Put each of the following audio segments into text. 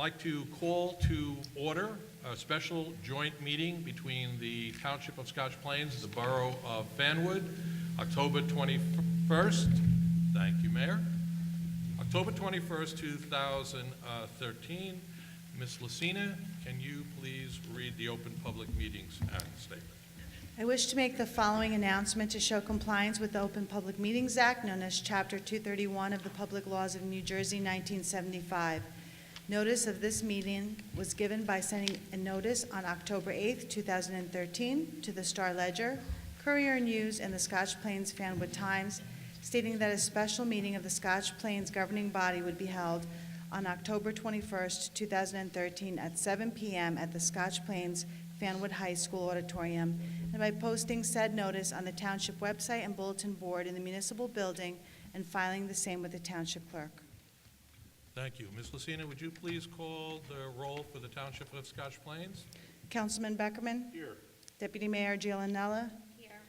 like to call to order a special joint meeting between the Township of Scotch Plains and the Borough of Fanwood, October 21st. Thank you, Mayor. October 21st, 2013. Ms. Lucina, can you please read the Open Public Meetings Act statement? I wish to make the following announcement to show compliance with the Open Public Meetings Act, known as Chapter 231 of the Public Laws of New Jersey, 1975. Notice of this meeting was given by sending a notice on October 8th, 2013 to the Star-Ledger, Courier News, and the Scotch Plains Fanwood Times, stating that a special meeting of the Scotch Plains governing body would be held on October 21st, 2013 at 7 p.m. at the Scotch Plains Fanwood High School Auditorium, and by posting said notice on the Township website and bulletin board in the municipal building and filing the same with the Township Clerk. Thank you. Ms. Lucina, would you please call the roll for the Township of Scotch Plains? Councilman Beckerman? Here. Deputy Mayor Giovanella? Here.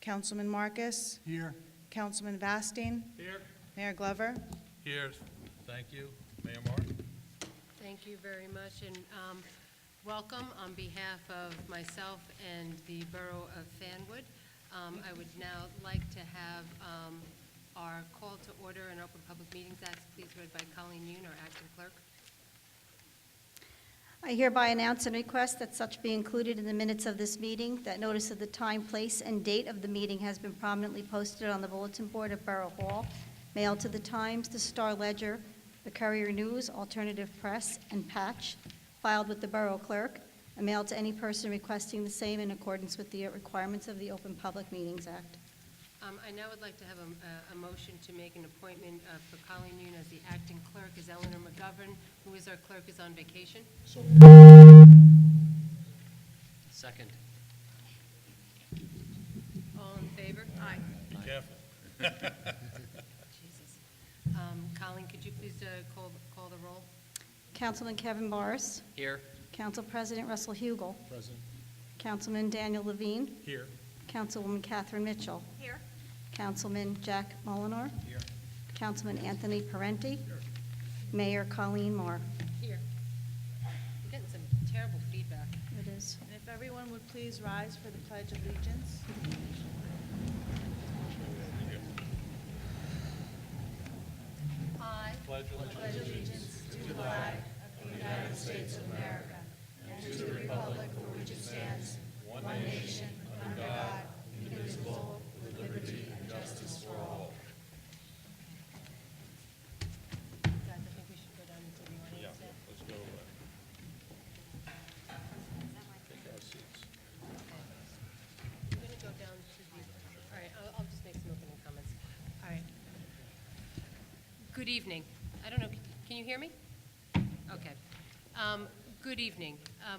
Councilman Marcus? Here. Councilman Vastine? Here. Mayor Glover? Here. Thank you. Mayor Moore? Thank you very much, and welcome on behalf of myself and the Borough of Fanwood. I would now like to have our call to order and Open Public Meetings Act, please read by Colleen Yoon, our acting clerk. I hereby announce and request that such be included in the minutes of this meeting, that notice of the time, place, and date of the meeting has been prominently posted on the bulletin board at Borough Hall, mailed to the Times, the Star-Ledger, the Courier News, Alternative Press, and Patch, filed with the Borough Clerk, and mailed to any person requesting the same in accordance with the requirements of the Open Public Meetings Act. I now would like to have a motion to make an appointment for Colleen Yoon as the acting clerk, as Eleanor McGovern, who is our clerk, is on vacation. Second. All in favor? Aye. Be careful. Jesus. Colleen, could you please call the roll? Councilman Kevin Morris, Here. Council President Russell Hugel, Present. Councilman Daniel Levine, Here. Councilwoman Catherine Mitchell, Here. Councilman Jack Molinor, Here. Councilman Anthony Parenti, Mayor Colleen Moore. Here. We're getting some terrible feedback. It is. And if everyone would please rise for the Pledge of Allegiance. I Pledge Allegiance to the flag of the United States of America and to the republic for which it stands, one nation, under God, indivisible, with liberty and justice for all. Guys, I think we should go down into the audience now. Let's go. Take our seats. We're going to go down to the, all right, I'll just make some opening comments. All right. Good evening. I don't know, can you hear me? Okay. Good evening.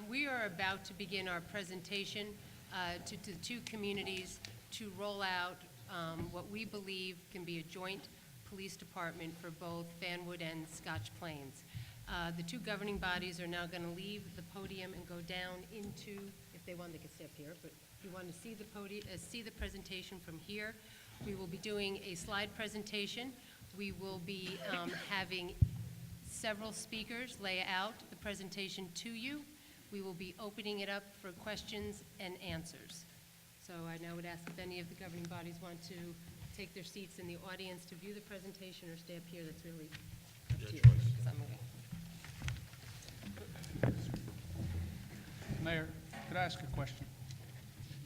We are about to begin our presentation to the two communities to roll out what we believe can be a joint police department for both Fanwood and Scotch Plains. The two governing bodies are now going to leave the podium and go down into, if they want, they could stay up here, but if you want to see the podium, see the presentation from here, we will be doing a slide presentation. We will be having several speakers lay out the presentation to you. We will be opening it up for questions and answers. So I now would ask if any of the governing bodies want to take their seats in the audience to view the presentation or stay up here. That's really up to you, 'cause I'm okay. Mayor, could I ask a question?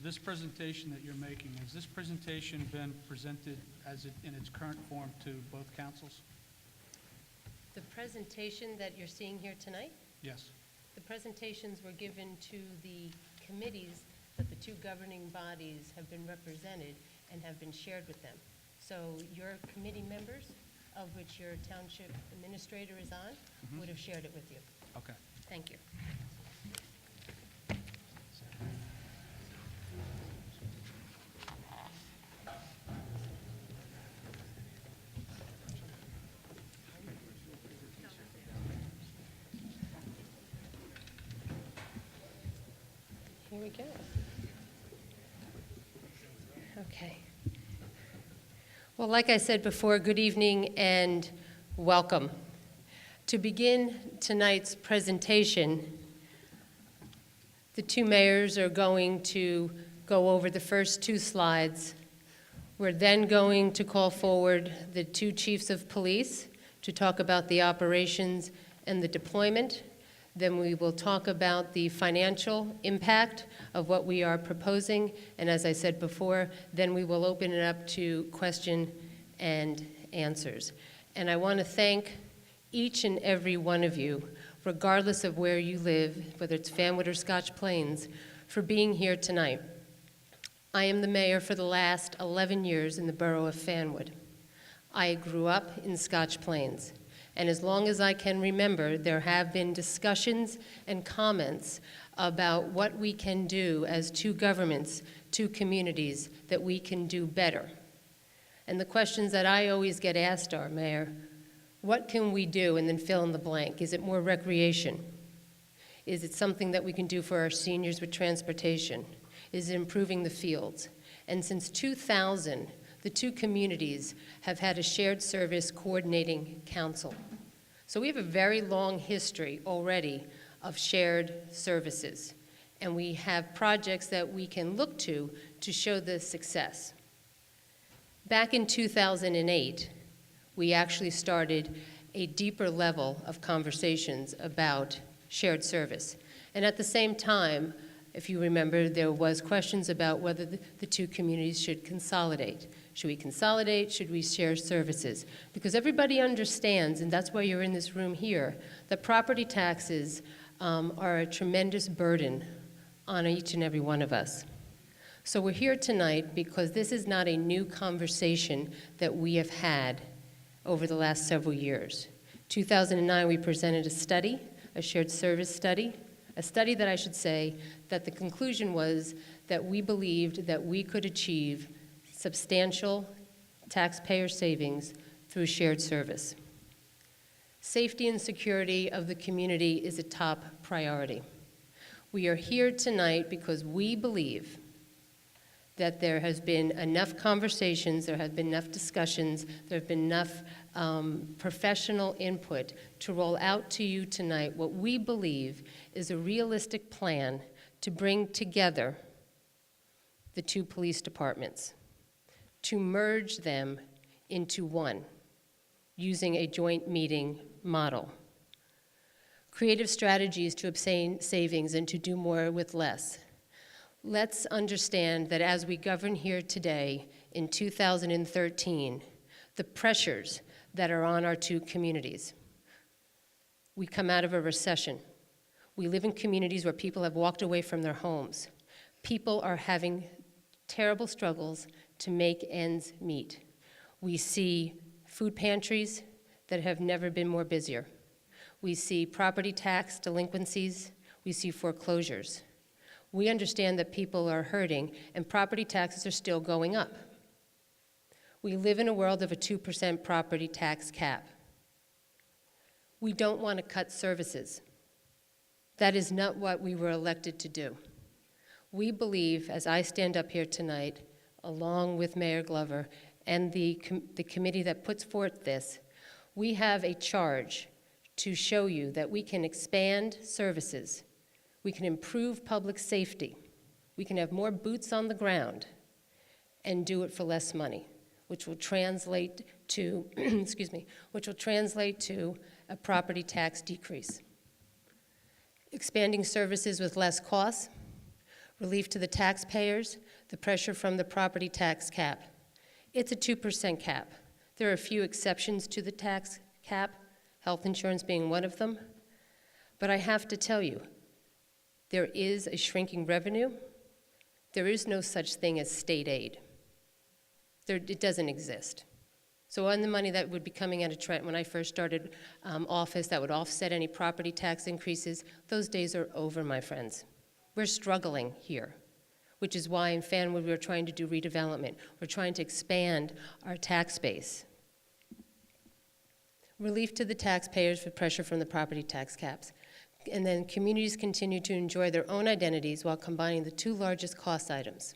This presentation that you're making, has this presentation been presented as in its current form to both councils? The presentation that you're seeing here tonight, Yes. the presentations were given to the committees that the two governing bodies have been represented and have been shared with them. So your committee members, of which your township administrator is on, would have shared it with you. Okay. Thank you. Here we go. Okay. Well, like I said before, good evening and welcome. To begin tonight's presentation, the two mayors are going to go over the first two slides. We're then going to call forward the two chiefs of police to talk about the operations and the deployment. Then we will talk about the financial impact of what we are proposing. And as I said before, then we will open it up to question and answers. And I want to thank each and every one of you, regardless of where you live, whether it's Fanwood or Scotch Plains, for being here tonight. I am the mayor for the last 11 years in the borough of Fanwood. I grew up in Scotch Plains, and as long as I can remember, there have been discussions and comments about what we can do as two governments, two communities, that we can do better. And the questions that I always get asked are, Mayor, what can we do, and then fill in the blank? Is it more recreation? Is it something that we can do for our seniors with transportation? Is it improving the fields? And since 2000, the two communities have had a shared service coordinating council. So we have a very long history already of shared services. And we have projects that we can look to show the success. Back in 2008, we actually started a deeper level of conversations about shared service. And at the same time, if you remember, there was questions about whether the two communities should consolidate. Should we consolidate? Should we share services? Because everybody understands, and that's why you're in this room here, that property taxes are a tremendous burden on each and every one of us. So we're here tonight because this is not a new conversation that we have had over the last several years. 2009, we presented a study, a shared service study, a study that I should say that the conclusion was that we believed that we could achieve substantial taxpayer savings through shared service. Safety and security of the community is a top priority. We are here tonight because we believe that there has been enough conversations, there have been enough discussions, there have been enough professional input to roll out to you tonight what we believe is a realistic plan to bring together the two police departments, to merge them into one, using a joint meeting model. Creative strategies to obtain savings and to do more with less. Let's understand that as we govern here today in 2013, the pressures that are on our two communities. We come out of a recession. We live in communities where people have walked away from their homes. People are having terrible struggles to make ends meet. We see food pantries that have never been more busier. We see property tax delinquencies. We see foreclosures. We understand that people are hurting, and property taxes are still going up. We live in a world of a 2% property tax cap. We don't want to cut services. That is not what we were elected to do. We believe, as I stand up here tonight, along with Mayor Glover and the committee that puts forth this, we have a charge to show you that we can expand services. We can improve public safety. We can have more boots on the ground and do it for less money, which will translate to, which will translate to a property tax decrease. Expanding services with less costs, relief to the taxpayers, the pressure from the property tax cap. It's a 2% cap. There are a few exceptions to the tax cap, health insurance being one of them. But I have to tell you, there is a shrinking revenue. There is no such thing as state aid. It doesn't exist. So on the money that would be coming out of Trent when I first started office that would offset any property tax increases, those days are over, my friends. We're struggling here, which is why in Fanwood we're trying to do redevelopment. We're trying to expand our tax base. Relief to the taxpayers for pressure from the property tax caps. And then communities continue to enjoy their own identities while combining the two largest cost items.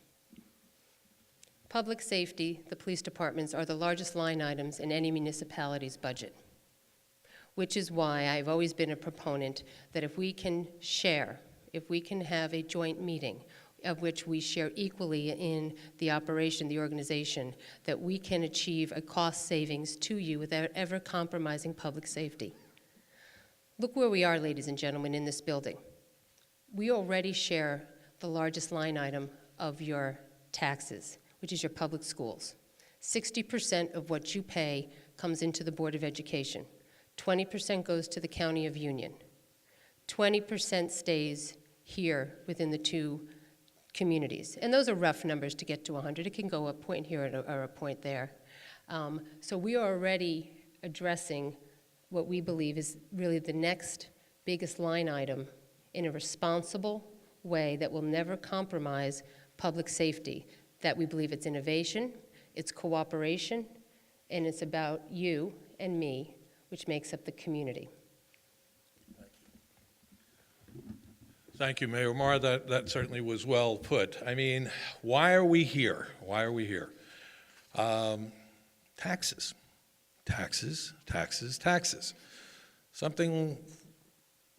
Public safety, the police departments, are the largest line items in any municipality's budget. which is why I've always been a proponent that if we can share, if we can have a joint meeting of which we share equally in the operation, the organization, that we can achieve a cost savings to you without ever compromising public safety. Look where we are, ladies and gentlemen, in this building. We already share the largest line item of your taxes, which is your public schools. 60% of what you pay comes into the Board of Education. 20% goes to the County of Union. 20% stays here within the two communities. And those are rough numbers to get to 100. It can go a point here or a point there. So we are already addressing what we believe is really the next biggest line item in a responsible way that will never compromise public safety, that we believe it's innovation, it's cooperation, and it's about you and me, which makes up the community. Thank you, Mayor Marr. That certainly was well put. I mean, why are we here? Why are we here? Taxes. Taxes, taxes, taxes. Something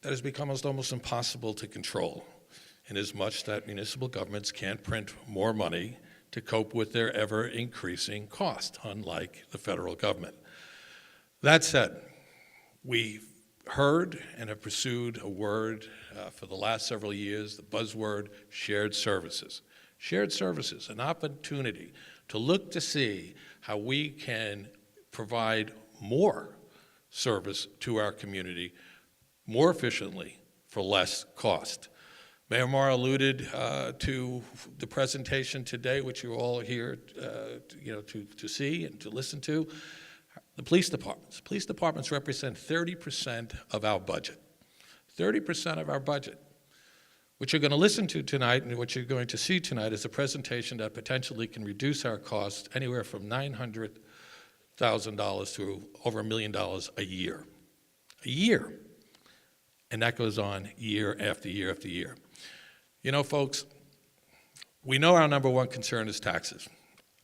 that has become almost impossible to control, inasmuch that municipal governments can't print more money to cope with their ever-increasing cost, unlike the federal government. That said, we've heard and have pursued a word for the last several years, the buzzword shared services. Shared services, an opportunity to look to see how we can provide more service to our community more efficiently for less cost. Mayor Marr alluded to the presentation today, which you're all here to see and to listen to. The police departments. Police departments represent 30% of our budget. 30% of our budget. What you're going to listen to tonight and what you're going to see tonight is a presentation that potentially can reduce our costs anywhere from $900,000 to over $1 million a year. A year. And that goes on year after year after year. You know, folks, we know our number one concern is taxes.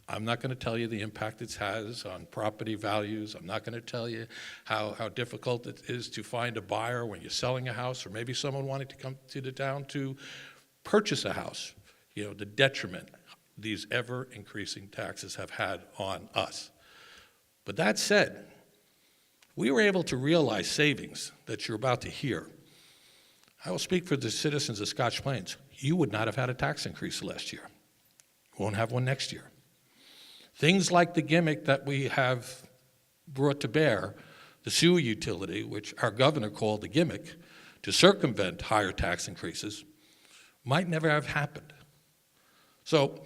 I'm not going to tell you the impact it has on property values. I'm not going to tell you how difficult it is to find a buyer when you're selling a house, or maybe someone wanting to come to the town to purchase a house. You know, the detriment these ever-increasing taxes have had on us. But that said, we were able to realize savings that you're about to hear. I will speak for the citizens of Scotch Plains. You would not have had a tax increase last year. You won't have one next year. Things like the gimmick that we have brought to bear, the sewer utility, which our governor called the gimmick, to circumvent higher tax increases, might never have happened. So,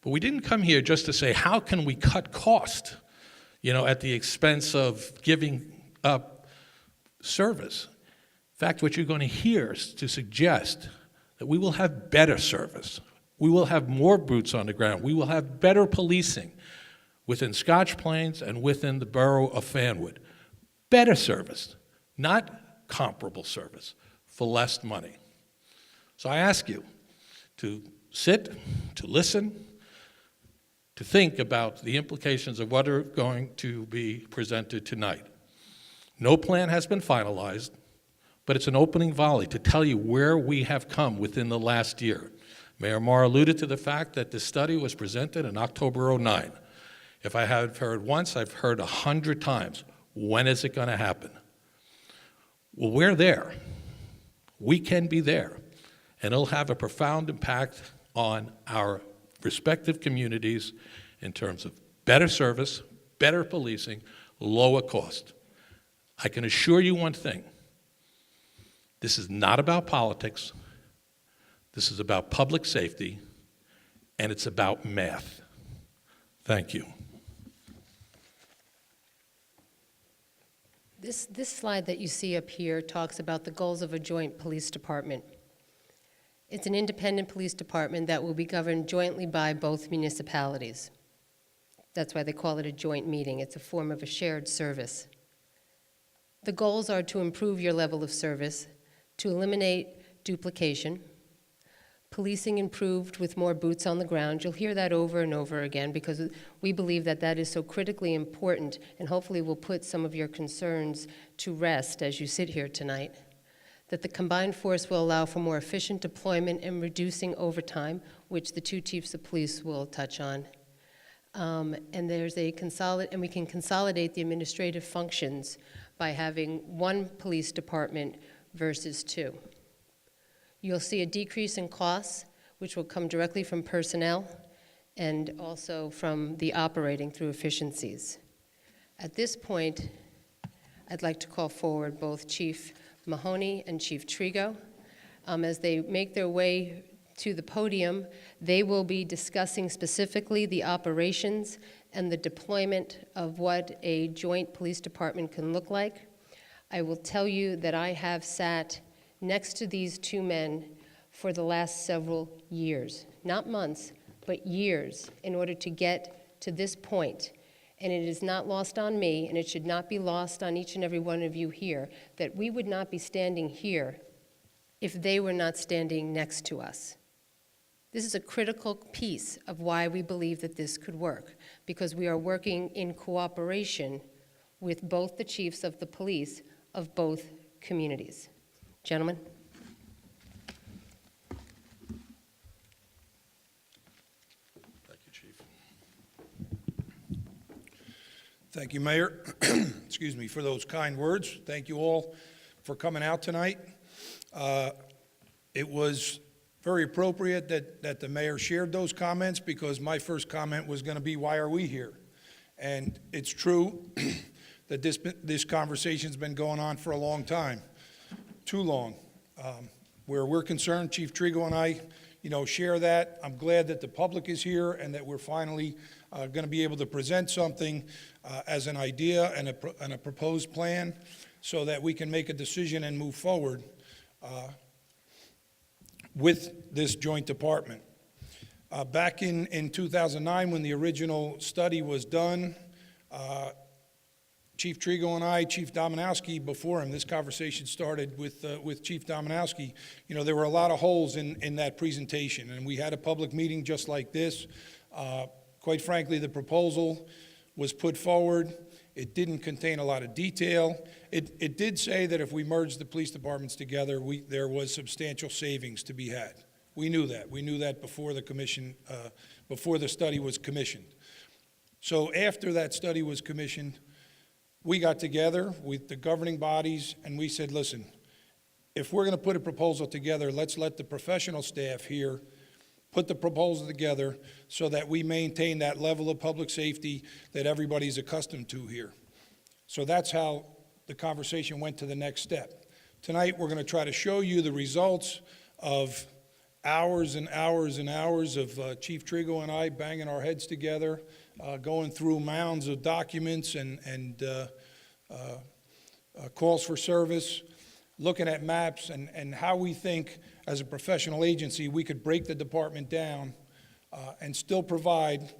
but we didn't come here just to say, how can we cut cost, at the expense of giving up service. In fact, what you're going to hear is to suggest that we will have better service. We will have more boots on the ground. We will have better policing within Scotch Plains and within the borough of Fanwood. Better service, not comparable service, for less money. So I ask you to sit, to listen, to think about the implications of what are going to be presented tonight. No plan has been finalized, but it's an opening volley to tell you where we have come within the last year. Mayor Marr alluded to the fact that this study was presented in October '09. If I have heard once, I've heard 100 times. When is it going to happen? Well, we're there. We can be there. And it'll have a profound impact on our respective communities in terms of better service, better policing, lower cost. I can assure you one thing. This is not about politics. This is about public safety, and it's about math. Thank you. This slide that you see up here talks about the goals of a joint police department. It's an independent police department that will be governed jointly by both municipalities. That's why they call it a joint meeting. It's a form of a shared service. The goals are to improve your level of service, to eliminate duplication, policing improved with more boots on the ground. You'll hear that over and over again because we believe that that is so critically important, and hopefully will put some of your concerns to rest as you sit here tonight. That the combined force will allow for more efficient deployment and reducing overtime, which the two chiefs of police will touch on. And we can consolidate the administrative functions by having one police department versus two. You'll see a decrease in costs, which will come directly from personnel and also from the operating through efficiencies. At this point, I'd like to call forward both Chief Mahoney and Chief Trigo. As they make their way to the podium, they will be discussing specifically the operations and the deployment of what a joint police department can look like. I will tell you that I have sat next to these two men for the last several years, not months, but years, in order to get to this point. And it is not lost on me, and it should not be lost on each and every one of you here, that we would not be standing here if they were not standing next to us. This is a critical piece of why we believe that this could work, because we are working in cooperation with both the chiefs of the police of both communities. Gentlemen. Thank you, Chief. Thank you, Mayor. Excuse me for those kind words. Thank you all for coming out tonight. It was very appropriate that the mayor shared those comments, because my first comment was going to be, why are we here? And it's true that this conversation's been going on for a long time, too long. Where we're concerned, Chief Trigo and I, share that. I'm glad that the public is here and that we're finally going to be able to present something as an idea and a proposed plan so that we can make a decision and move forward with this joint department. Back in 2009, when the original study was done, Chief Trigo and I, Chief Dominowski before him, this conversation started with Chief Dominowski. There were a lot of holes in that presentation, and we had a public meeting just like this. Quite frankly, the proposal was put forward. It didn't contain a lot of detail. It did say that if we merged the police departments together, there was substantial savings to be had. We knew that. We knew that before the commission, before the study was commissioned. So after that study was commissioned, we got together with the governing bodies and we said, listen, if we're going to put a proposal together, let's let the professional staff here put the proposal together so that we maintain that level of public safety that everybody's accustomed to here. So that's how the conversation went to the next step. Tonight, we're going to try to show you the results of hours and hours and hours of Chief Trigo and I banging our heads together, going through mounds of documents and calls for service, looking at maps and how we think as a professional agency we could break the department down and still provide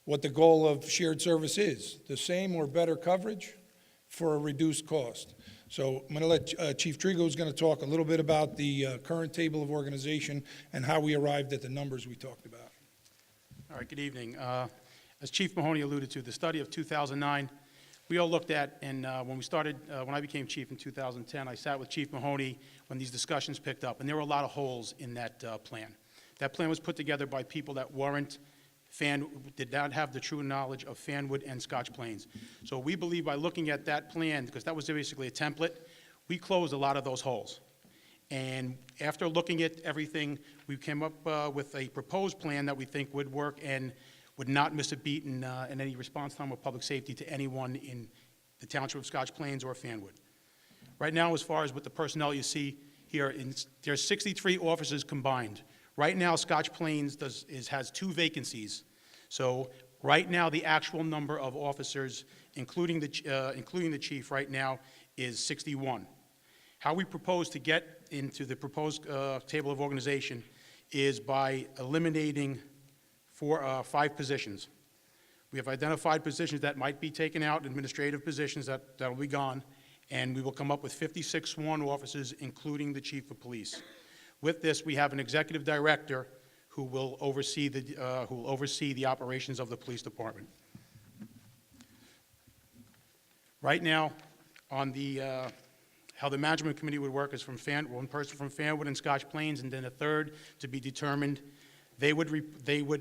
what the goal of shared service is, the same or better coverage for a reduced cost. So I'm going to let Chief Trigo is going to talk a little bit about the current table of organization and how we arrived at the numbers we talked about. All right, good evening. As Chief Mahoney alluded to, the study of 2009, we all looked at, and when I became chief in 2010, I sat with Chief Mahoney when these discussions picked up, and there were a lot of holes in that plan. That plan was put together by people that did not have the true knowledge of Fanwood and Scotch Plains. So we believe by looking at that plan, because that was basically a template, we closed a lot of those holes. And after looking at everything, we came up with a proposed plan that we think would work and would not miss a beat in any response time or public safety to anyone in the township of Scotch Plains or Fanwood. Right now, as far as with the personnel you see here, there's 63 officers combined. Right now, Scotch Plains has 2 vacancies. So right now, the actual number of officers, including the chief right now, is 61. How we propose to get into the proposed table of organization is by eliminating 5 positions. We have identified positions that might be taken out, administrative positions that will be gone, and we will come up with 56 sworn officers, including the chief of police. With this, we have an executive director who will oversee the operations of the police department. Right now, on the how the management committee would work is from one person from Fanwood and Scotch Plains, and then a third to be determined. They would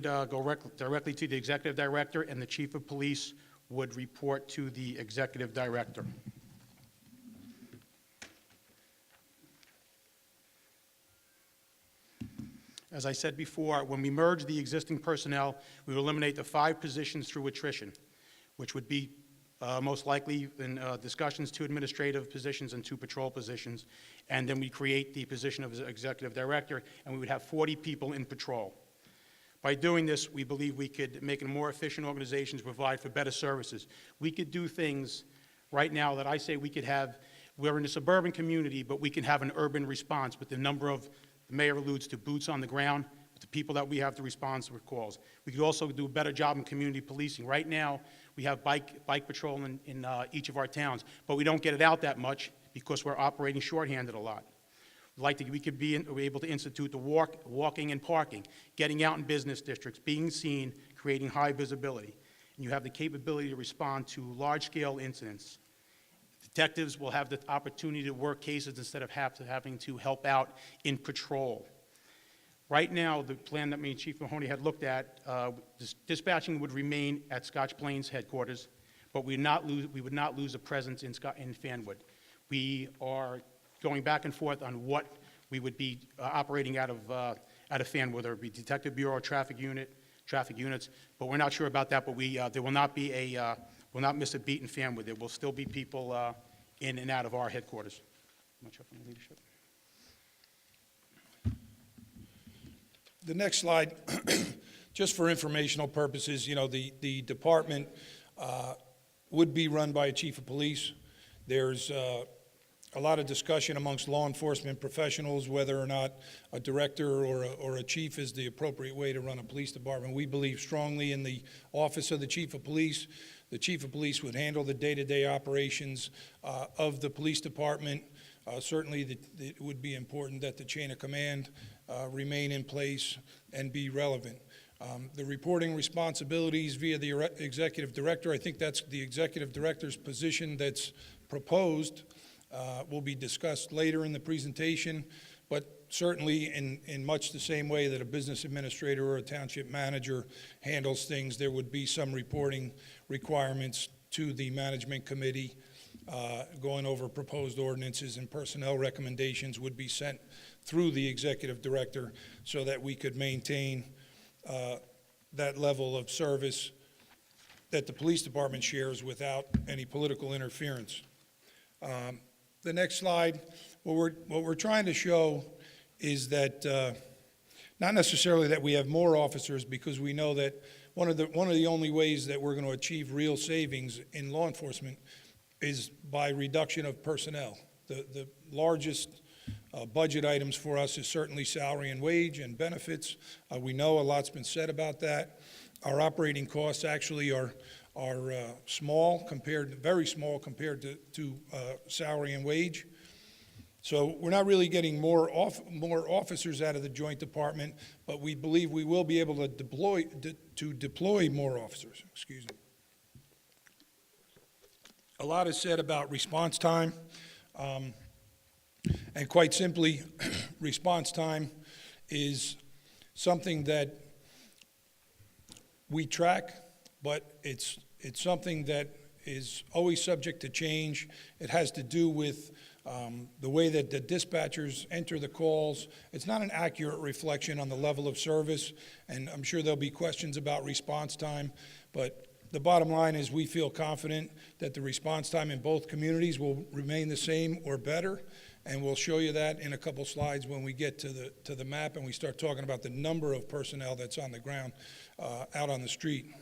go directly to the executive director, and the chief of police would report to the executive director. As I said before, when we merge the existing personnel, we will eliminate the 5 positions through attrition, which would be most likely in discussions 2 administrative positions and 2 patrol positions. And then we create the position of executive director, and we would have 40 people in patrol. By doing this, we believe we could make a more efficient organization to provide for better services. We could do things right now that I say we could have. We're in a suburban community, but we can have an urban response with the number of, the mayor alludes to boots on the ground, with the people that we have to respond to calls. We could also do a better job in community policing. Right now, we have bike patrol in each of our towns, but we don't get it out that much because we're operating shorthanded a lot. We could be able to institute the walking and parking, getting out in business districts, being seen, creating high visibility. And you have the capability to respond to large-scale incidents. Detectives will have the opportunity to work cases instead of having to help out in patrol. Right now, the plan that me and Chief Mahoney had looked at, dispatching would remain at Scotch Plains headquarters, but we would not lose a presence in Fanwood. We are going back and forth on what we would be operating out of Fanwood, whether it be Detective Bureau, traffic units, but we're not sure about that. But there will not be we'll not miss a beat in Fanwood. There will still be people in and out of our headquarters. Much up on the leadership. The next slide, just for informational purposes, you know, the department would be run by a chief of police. There's a lot of discussion amongst law enforcement professionals whether or not a director or a chief is the appropriate way to run a police department. We believe strongly in the office of the chief of police. The chief of police would handle the day-to-day operations of the police department. Certainly, it would be important that the chain of command remain in place and be relevant. The reporting responsibilities via the executive director, I think that's the executive director's position that's proposed, will be discussed later in the presentation, but certainly in much the same way that a business administrator or a township manager handles things, there would be some reporting requirements to the management committee. Going over proposed ordinances and personnel recommendations would be sent through the executive director so that we could maintain that level of service that the police department shares without any political interference. The next slide, what we're trying to show is that not necessarily that we have more officers, because we know that one of the only ways that we're going to achieve real savings in law enforcement is by reduction of personnel. The largest budget items for us is certainly salary and wage and benefits. We know a lot's been said about that. Our operating costs actually are small very small compared to salary and wage. So we're not really getting more officers out of the joint department, but we believe we will be able to deploy more officers. Excuse me. A lot is said about response time, and quite simply, response time is something that we track, but it's something that is always subject to change. It has to do with the way that the dispatchers enter the calls. It's not an accurate reflection on the level of service, and I'm sure there'll be questions about response time, but the bottom line is we feel confident that the response time in both communities will remain the same or better, and we'll show you that in a couple slides when we get to the map and we start talking about the number of personnel that's on the ground out on the street.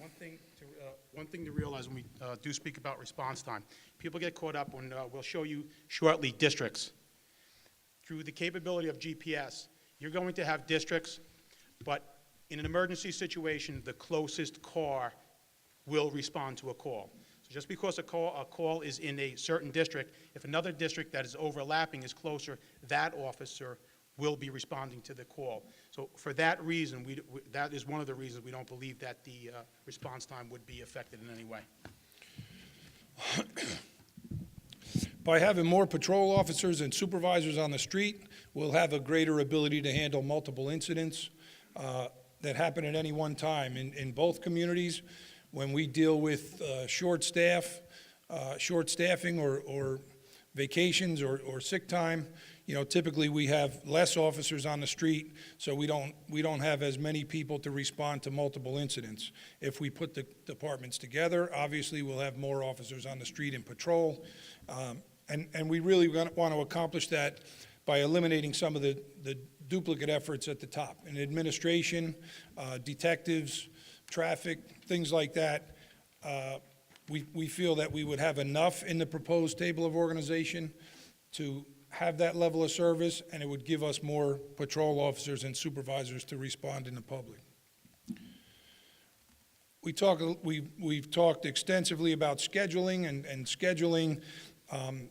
One thing to realize when we do speak about response time, people get caught up when we'll show you shortly districts. Through the capability of GPS, you're going to have districts, but in an emergency situation, the closest car will respond to a call. So just because a call is in a certain district, if another district that is overlapping is closer, that officer will be responding to the call. So for that reason, that is one of the reasons we don't believe that the response time would be affected in any way. By having more patrol officers and supervisors on the street, we'll have a greater ability to handle multiple incidents that happen at any one time. In both communities, when we deal with short staffing or vacations or sick time, typically we have less officers on the street, so we don't have as many people to respond to multiple incidents. If we put the departments together, obviously we'll have more officers on the street in patrol, and we really want to accomplish that by eliminating some of the duplicate efforts at the top. In administration, detectives, traffic, things like that, we feel that we would have enough in the proposed table of organization to have that level of service, and it would give us more patrol officers and supervisors to respond in the public. We've talked extensively about scheduling, and scheduling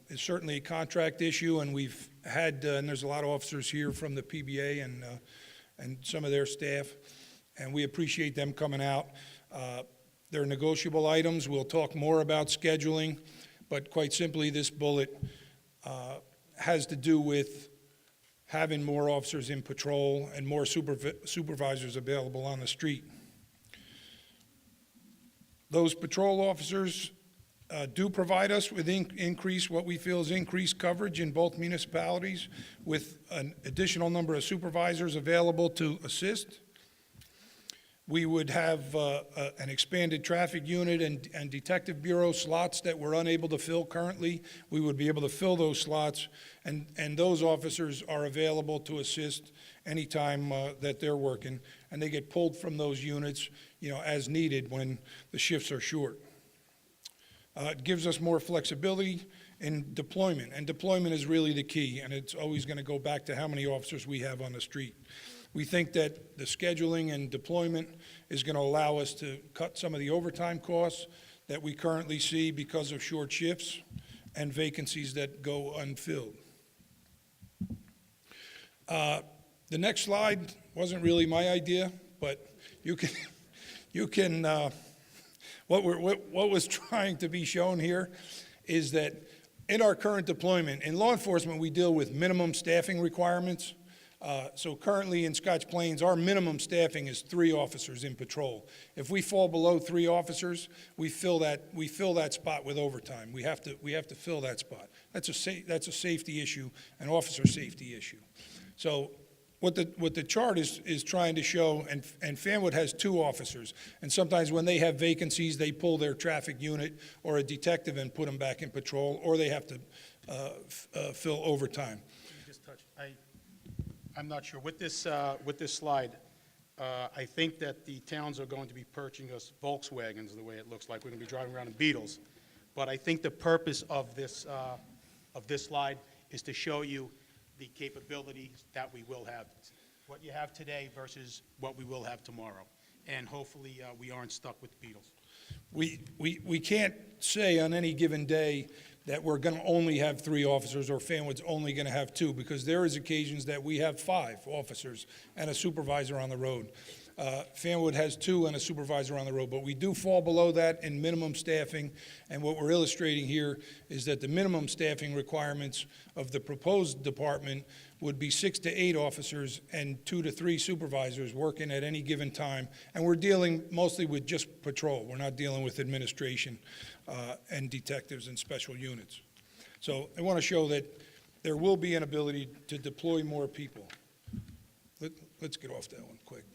is certainly a contract issue, and we've had, and there's a lot of officers here from the PBA and some of their staff, and we appreciate them coming out. They're negotiable items. We'll talk more about scheduling, but quite simply, this bullet has to do with having more officers in patrol and more supervisors available on the street. Those patrol officers do provide us with what we feel is increased coverage in both municipalities, with an additional number of supervisors available to assist. We would have an expanded traffic unit and detective bureau slots that we're unable to fill currently. We would be able to fill those slots, and those officers are available to assist anytime that they're working, and they get pulled from those units, as needed when the shifts are short. It gives us more flexibility in deployment, and deployment is really the key, and it's always going to go back to how many officers we have on the street. We think that the scheduling and deployment is going to allow us to cut some of the overtime costs that we currently see because of short shifts and vacancies that go unfilled. The next slide wasn't really my idea, but what was trying to be shown here is that in our current deployment, in law enforcement, we deal with minimum staffing requirements. So currently in Scotch Plains, our minimum staffing is 3 officers in patrol. If we fall below 3 officers, we fill that spot with overtime. We have to fill that spot. That's a safety issue, an officer safety issue. So what the chart is trying to show, and Fanwood has 2 officers, and sometimes when they have vacancies, they pull their traffic unit or a detective and put them back in patrol, or they have to fill overtime. I'm not sure. With this slide, I think that the towns are going to be purchasing us Volkswagens, the way it looks like. We're going to be driving around in Beetles. But I think the purpose of this slide is to show you the capabilities that we will have, what you have today versus what we will have tomorrow. And hopefully we aren't stuck with Beetles. We can't say on any given day that we're going to only have 3 officers or Fanwood's only going to have 2, because there is occasions that we have 5 officers and a supervisor on the road. Fanwood has 2 and a supervisor on the road, but we do fall below that in minimum staffing, and what we're illustrating here is that the minimum staffing requirements of the proposed department would be 6 to 8 officers and 2 to 3 supervisors working at any given time, and we're dealing mostly with just patrol. We're not dealing with administration and detectives and special units. So I want to show that there will be an ability to deploy more people. Let's get off that one quick.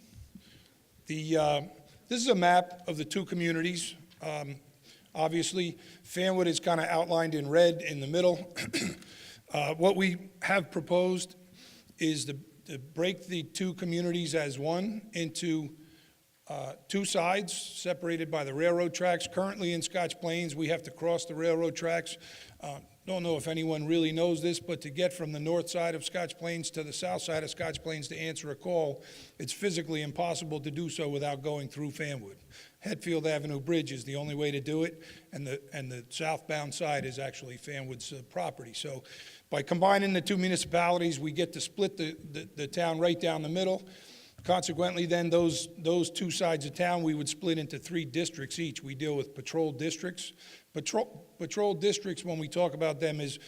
This is a map of the 2 communities. Obviously, Fanwood is kind of outlined in red in the middle. What we have proposed is to break the 2 communities as one into two sides separated by the railroad tracks. Currently in Scotch Plains, we have to cross the railroad tracks. Don't know if anyone really knows this, but to get from the north side of Scotch Plains to the south side of Scotch Plains to answer a call, it's physically impossible to do so without going through Fanwood. Hetfield Avenue Bridge is the only way to do it, and the southbound side is actually Fanwood's property. So by combining the two municipalities, we get to split the town right down the middle. Consequently, then, those two sides of town, we would split into 3 districts each. We deal with patrol districts. Patrol districts, when we talk about them, is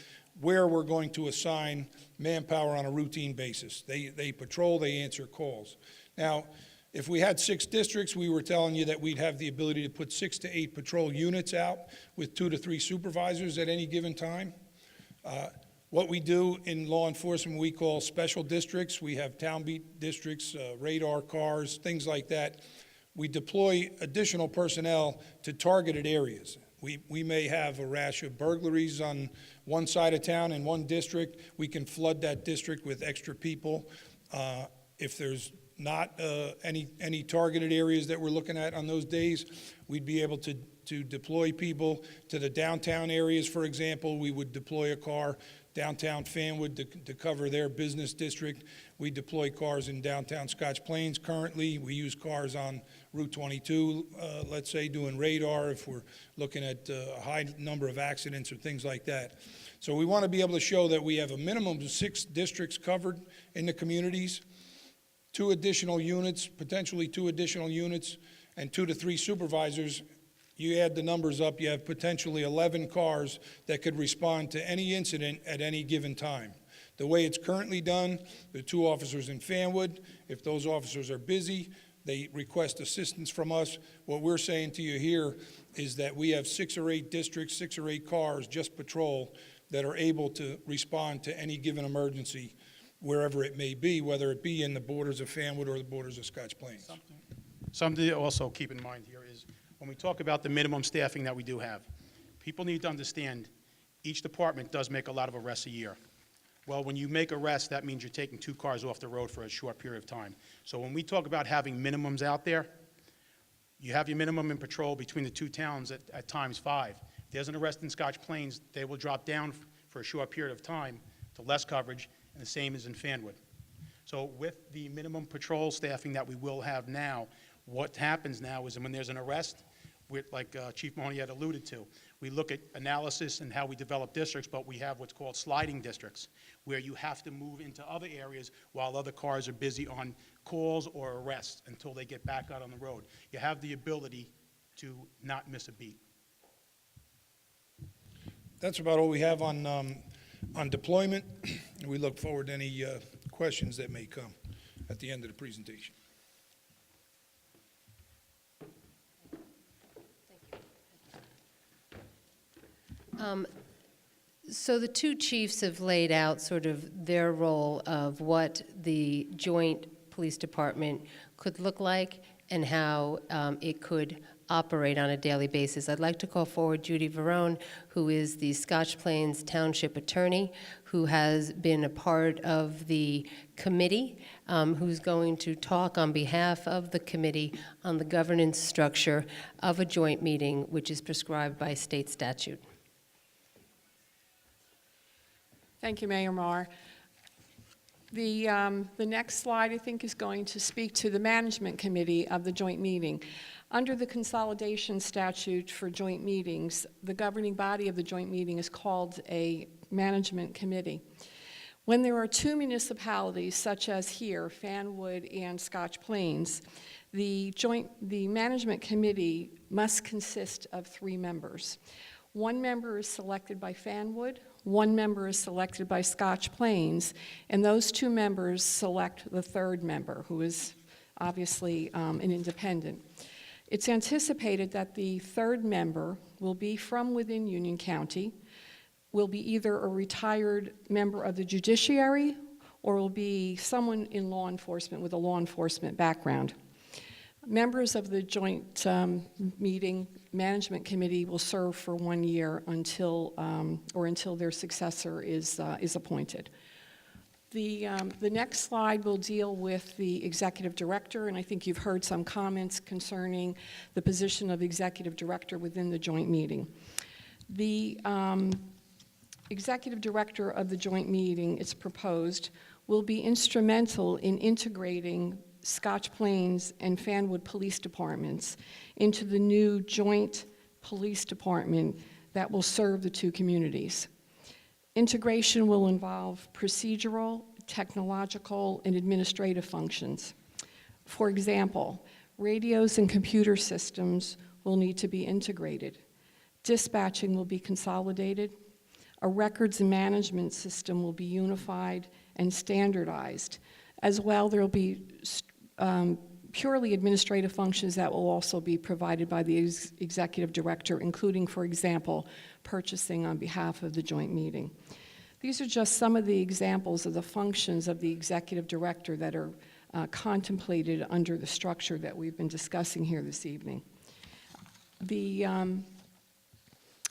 where we're going to assign manpower on a routine basis. They patrol, they answer calls. Now, if we had 6 districts, we were telling you that we'd have the ability to put 6 to 8 patrol units out with 2 to 3 supervisors at any given time. What we do in law enforcement, we call special districts. We have town beat districts, radar cars, things like that. We deploy additional personnel to targeted areas. We may have a rash of burglaries on one side of town in one district. We can flood that district with extra people. If there's not any targeted areas that we're looking at on those days, we'd be able to deploy people to the downtown areas. For example, we would deploy a car downtown Fanwood to cover their business district. We deploy cars in downtown Scotch Plains currently. We use cars on Route 22, let's say, doing radar if we're looking at a high number of accidents or things like that. So we want to be able to show that we have a minimum of 6 districts covered in the communities, 2 additional units, potentially 2 additional units, and 2 to 3 supervisors. You add the numbers up, you have potentially 11 cars that could respond to any incident at any given time. The way it's currently done, there are 2 officers in Fanwood. If those officers are busy, they request assistance from us. What we're saying to you here is that we have 6 or 8 districts, 6 or 8 cars, just patrol, that are able to respond to any given emergency, wherever it may be, whether it be in the borders of Fanwood or the borders of Scotch Plains. Something to also keep in mind here is when we talk about the minimum staffing that we do have, people need to understand each department does make a lot of arrests a year. Well, when you make arrests, that means you're taking 2 cars off the road for a short period of time. So when we talk about having minimums out there, you have your minimum in patrol between the 2 towns at times 5. If there's an arrest in Scotch Plains, they will drop down for a short period of time to less coverage, and the same is in Fanwood. So with the minimum patrol staffing that we will have now, what happens now is when there's an arrest, like Chief Mahoney had alluded to, we look at analysis and how we develop districts, but we have what's called sliding districts, where you have to move into other areas while other cars are busy on calls or arrests until they get back out on the road. You have the ability to not miss a beat. That's about all we have on deployment. We look forward to any questions that may come at the end of the presentation. So the 2 chiefs have laid out sort of their role of what the joint police department could look like and how it could operate on a daily basis. I'd like to call forward Judy Verone, who is the Scotch Plains Township Attorney, who has been a part of the committee, who's going to talk on behalf of the committee on the governance structure of a joint meeting, which is prescribed by state statute. Thank you, Mayor Marr. The next slide, I think, is going to speak to the management committee of the joint meeting. Under the consolidation statute for joint meetings, the governing body of the joint meeting is called a management committee. When there are 2 municipalities, such as here, Fanwood and Scotch Plains, the management committee must consist of 3 members. 1 member is selected by Fanwood, 1 member is selected by Scotch Plains, and those 2 members select the 3rd member, who is obviously an independent. It's anticipated that the 3rd member will be from within Union County, will be either a retired member of the judiciary or will be someone in law enforcement with a law enforcement background. Members of the joint meeting management committee will serve for 1 year until their successor is appointed. The next slide will deal with the executive director, and I think you've heard some comments concerning the position of executive director within the joint meeting. The executive director of the joint meeting, it's proposed, will be instrumental in integrating Scotch Plains and Fanwood police departments into the new joint police department that will serve the two communities. Integration will involve procedural, technological, and administrative functions. For example, radios and computer systems will need to be integrated. Dispatching will be consolidated. A records and management system will be unified and standardized. As well, there will be purely administrative functions that will also be provided by the executive director, including, for example, purchasing on behalf of the joint meeting. These are just some of the examples of the functions of the executive director that are contemplated under the structure that we've been discussing here this evening.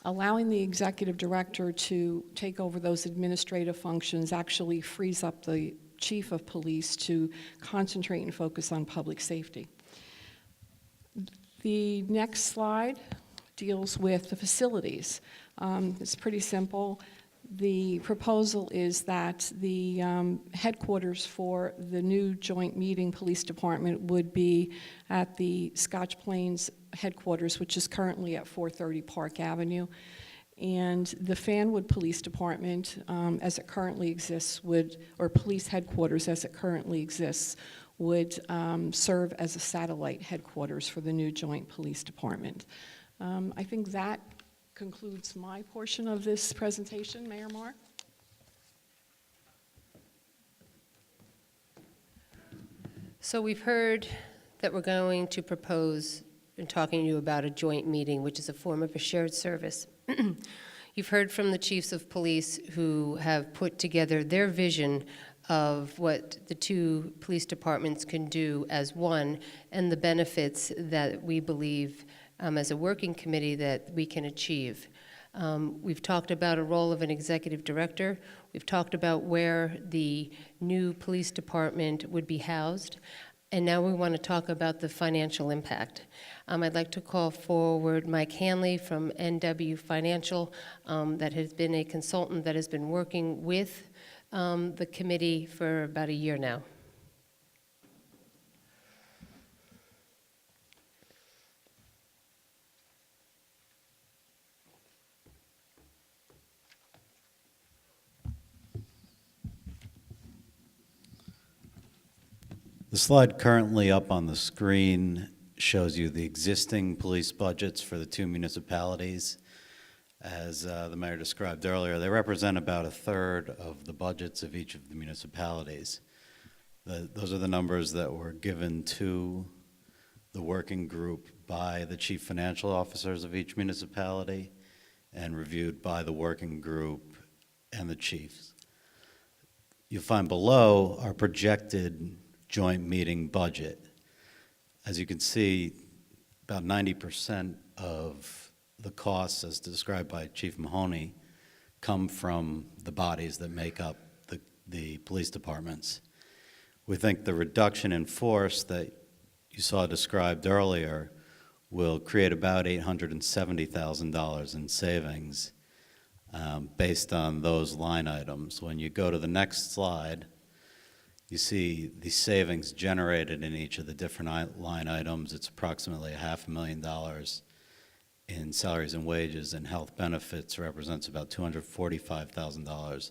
Allowing the executive director to take over those administrative functions actually frees up the chief of police to concentrate and focus on public safety. The next slide deals with the facilities. It's pretty simple. The proposal is that the headquarters for the new joint meeting police department would be at the Scotch Plains headquarters, which is currently at 430 Park Avenue. And the Fanwood Police Department, as it currently exists, or police headquarters as it currently exists, would serve as a satellite headquarters for the new joint police department. I think that concludes my portion of this presentation. Mayor Moore? So we've heard that we're going to propose and talking to you about a joint meeting, which is a form of a shared service. You've heard from the chiefs of police who have put together their vision of what the two police departments can do as one and the benefits that we believe as a working committee that we can achieve. We've talked about a role of an executive director. We've talked about where the new police department would be housed. And now we want to talk about the financial impact. I'd like to call forward Mike Hanley from NW Financial, that has been a consultant that has been working with the committee for about a year now. The slide currently up on the screen shows you the existing police budgets for the two municipalities. As the mayor described earlier, they represent about a third of the budgets of each of the municipalities. Those are the numbers that were given to the working group by the chief financial officers of each municipality and reviewed by the working group and the chiefs. You'll find below our projected joint meeting budget. As you can see, about 90% of the costs, as described by Chief Mahoney, come from the bodies that make up the police departments. We think the reduction in force that you saw described earlier will create about $870,000 in savings based on those line items. When you go to the next slide, you see the savings generated in each of the different line items. It's approximately $500,000 in salaries and wages, and health benefits represents about $245,000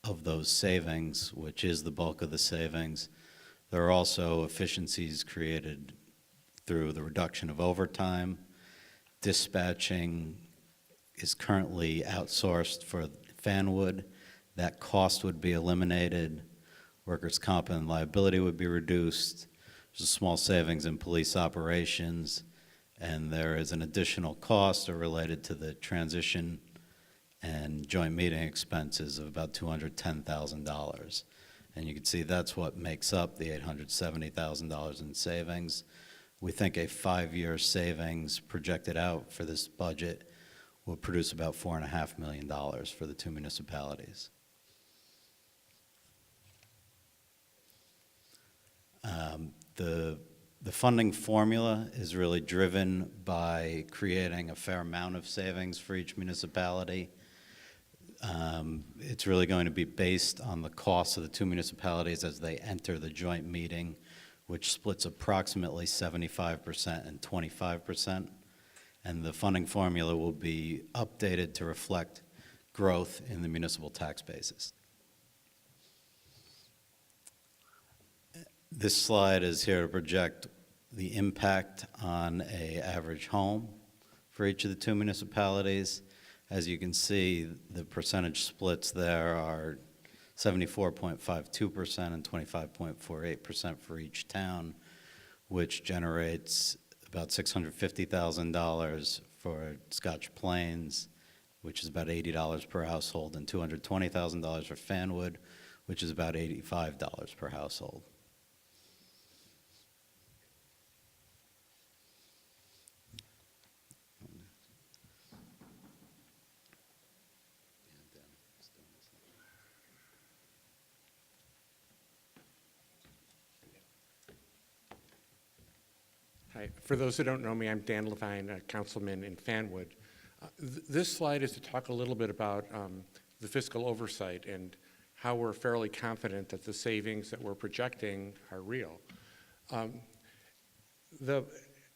of those savings, which is the bulk of the savings. There are also efficiencies created through the reduction of overtime. Dispatching is currently outsourced for Fanwood. That cost would be eliminated. Workers' comp and liability would be reduced. There's a small savings in police operations, and there is an additional cost related to the transition and joint meeting expenses of about $210,000. And you can see that's what makes up the $870,000 in savings. We think a 5-year savings projected out for this budget will produce about $4.5 million for the two municipalities. The funding formula is really driven by creating a fair amount of savings for each municipality. It's really going to be based on the cost of the two municipalities as they enter the joint meeting, which splits approximately 75% and 25%. And the funding formula will be updated to reflect growth in the municipal tax basis. This slide is here to project the impact on an average home for each of the two municipalities. As you can see, the percentage splits there are 74.52% and 25.48% for each town, which generates about $650,000 for Scotch Plains, which is about $80 per household, and $220,000 for Fanwood, which is about $85 per household. Hi. For those who don't know me, I'm Dan Levine, a councilman in Fanwood. This slide is to talk a little bit about the fiscal oversight and how we're fairly confident that the savings that we're projecting are real.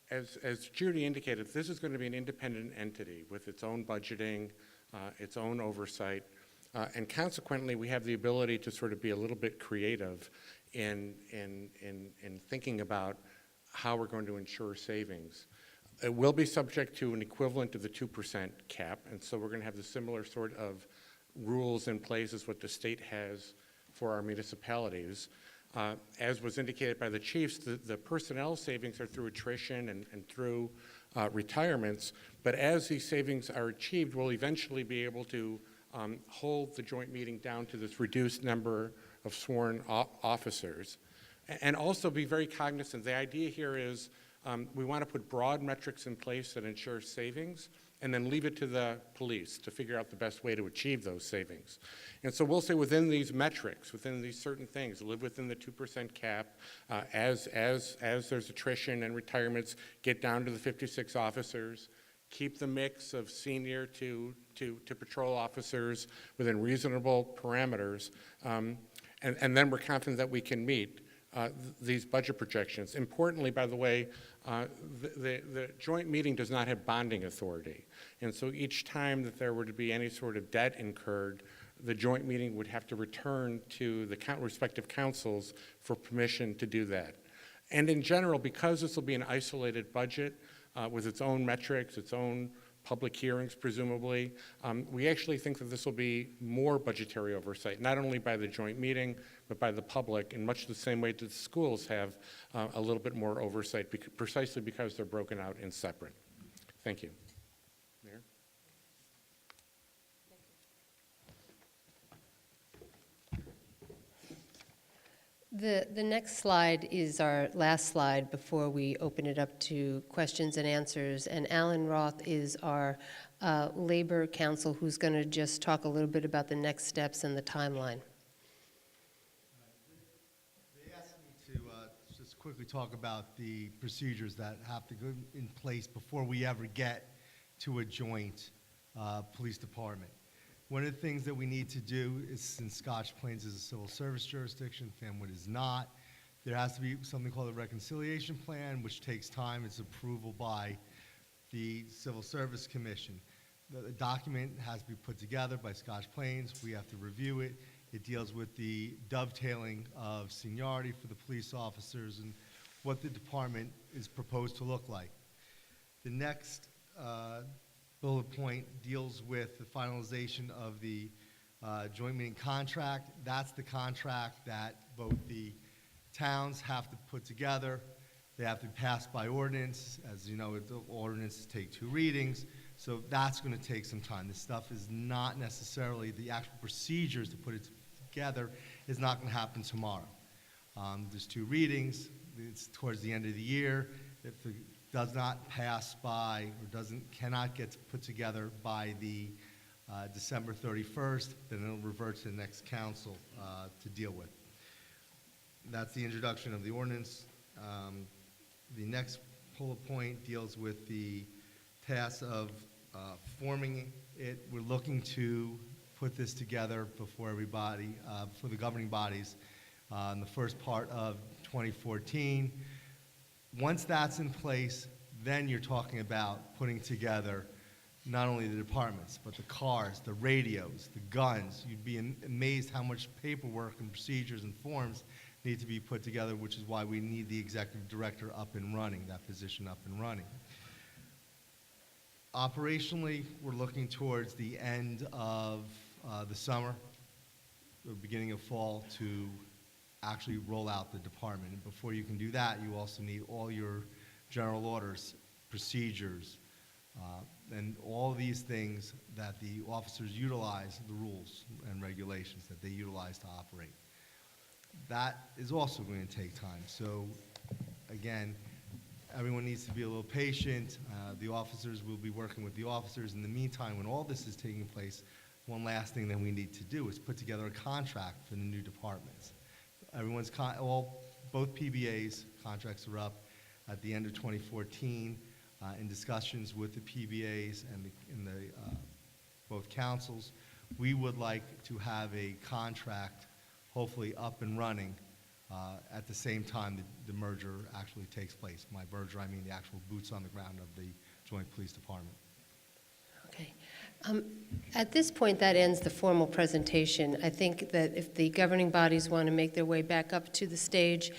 As Judy indicated, this is going to be an independent entity with its own budgeting, its own oversight, and consequently we have the ability to sort of be a little bit creative in thinking about how we're going to ensure savings. It will be subject to an equivalent to the 2% cap, and so we're going to have the similar sort of rules in place as what the state has for our municipalities. As was indicated by the chiefs, the personnel savings are through attrition and through retirements, but as these savings are achieved, we'll eventually be able to hold the joint meeting down to this reduced number of sworn officers. And also be very cognizant. The idea here is we want to put broad metrics in place that ensure savings and then leave it to the police to figure out the best way to achieve those savings. And so we'll say within these metrics, within these certain things, live within the 2% cap, as there's attrition and retirements, get down to the 56 officers, keep the mix of senior to patrol officers within reasonable parameters, and then we're confident that we can meet these budget projections. Importantly, by the way, the joint meeting does not have bonding authority. And so each time that there were to be any sort of debt incurred, the joint meeting would have to return to the respective councils for permission to do that. And in general, because this will be an isolated budget with its own metrics, its own public hearings, presumably, we actually think that this will be more budgetary oversight, not only by the joint meeting, but by the public, in much the same way that the schools have a little bit more oversight, precisely because they're broken out and separate. Thank you. Mayor? The next slide is our last slide before we open it up to questions and answers. And Alan Roth is our labor counsel who's going to just talk a little bit about the next steps and the timeline. They asked me to just quickly talk about the procedures that have to go in place before we ever get to a joint police department. One of the things that we need to do is, since Scotch Plains is a civil service jurisdiction, Fanwood is not, there has to be something called a reconciliation plan, which takes time. It's approval by the Civil Service Commission. The document has to be put together by Scotch Plains. We have to review it. It deals with the dovetailing of seniority for the police officers and what the department is proposed to look like. The next bullet point deals with the finalization of the joint meeting contract. That's the contract that both the towns have to put together. They have to be passed by ordinance. As you know, the ordinances take 2 readings, so that's going to take some time. This stuff is not necessarily, the actual procedures to put it together is not going to happen tomorrow. There's 2 readings. It's towards the end of the year. If it does not pass by or cannot get put together by the December 31st, then it'll revert to the next council to deal with. That's the introduction of the ordinance. The next bullet point deals with the task of forming it. We're looking to put this together before everybody, for the governing bodies, in the first part of 2014. Once that's in place, then you're talking about putting together not only the departments, but the cars, the radios, the guns. You'd be amazed how much paperwork and procedures and forms need to be put together, which is why we need the executive director up and running, that position up and running. Operationally, we're looking towards the end of the summer, the beginning of fall, to actually roll out the department. And before you can do that, you also need all your general orders, procedures, and all these things that the officers utilize, the rules and regulations that they utilize to operate. That is also going to take time. So again, everyone needs to be a little patient. The officers will be working with the officers. In the meantime, when all this is taking place, one last thing that we need to do is put together a contract for the new departments. Both PBAs contracts are up at the end of 2014. In discussions with the PBAs and both councils, we would like to have a contract hopefully up and running at the same time the merger actually takes place. By merger, I mean the actual boots on the ground of the Joint Police Department. Okay. At this point, that ends the formal presentation. I think that if the governing bodies want to make their way back up to the stage,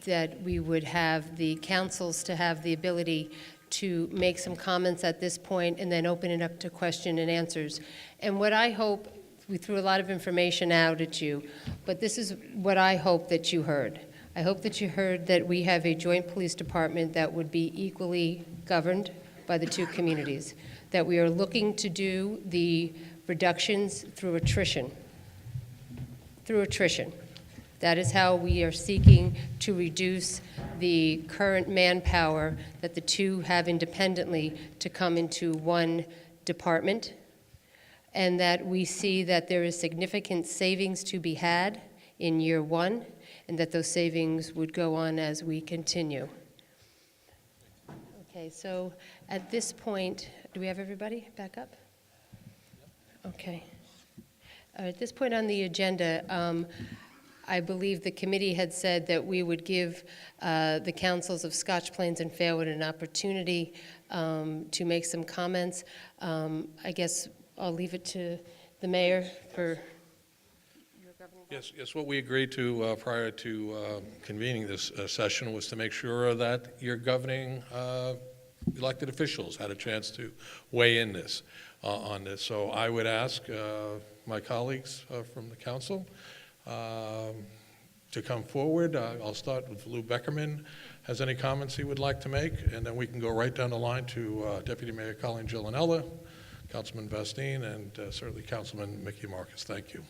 that we would have the councils to have the ability to make some comments at this point and then open it up to question and answers. And what I hope, we threw a lot of information out at you, but this is what I hope that you heard. I hope that you heard that we have a joint police department that would be equally governed by the two communities, that we are looking to do the reductions through attrition. Through attrition. That is how we are seeking to reduce the current manpower that the two have independently to come into one department, and that we see that there is significant savings to be had in year one, and that those savings would go on as we continue. Okay, so at this point, do we have everybody back up? Okay. At this point on the agenda, I believe the committee had said that we would give the councils of Scotch Plains and Fanwood an opportunity to make some comments. I guess I'll leave it to the mayor for your governing body. Yes, what we agreed to prior to convening this session was to make sure that your governing elected officials had a chance to weigh in on this. So I would ask my colleagues from the council to come forward. I'll start with Lou Beckerman. Has any comments he would like to make? And then we can go right down the line to Deputy Mayor Colleen Gillanella, Councilman Vestine, and certainly Councilman Mickey Marcus. Thank you.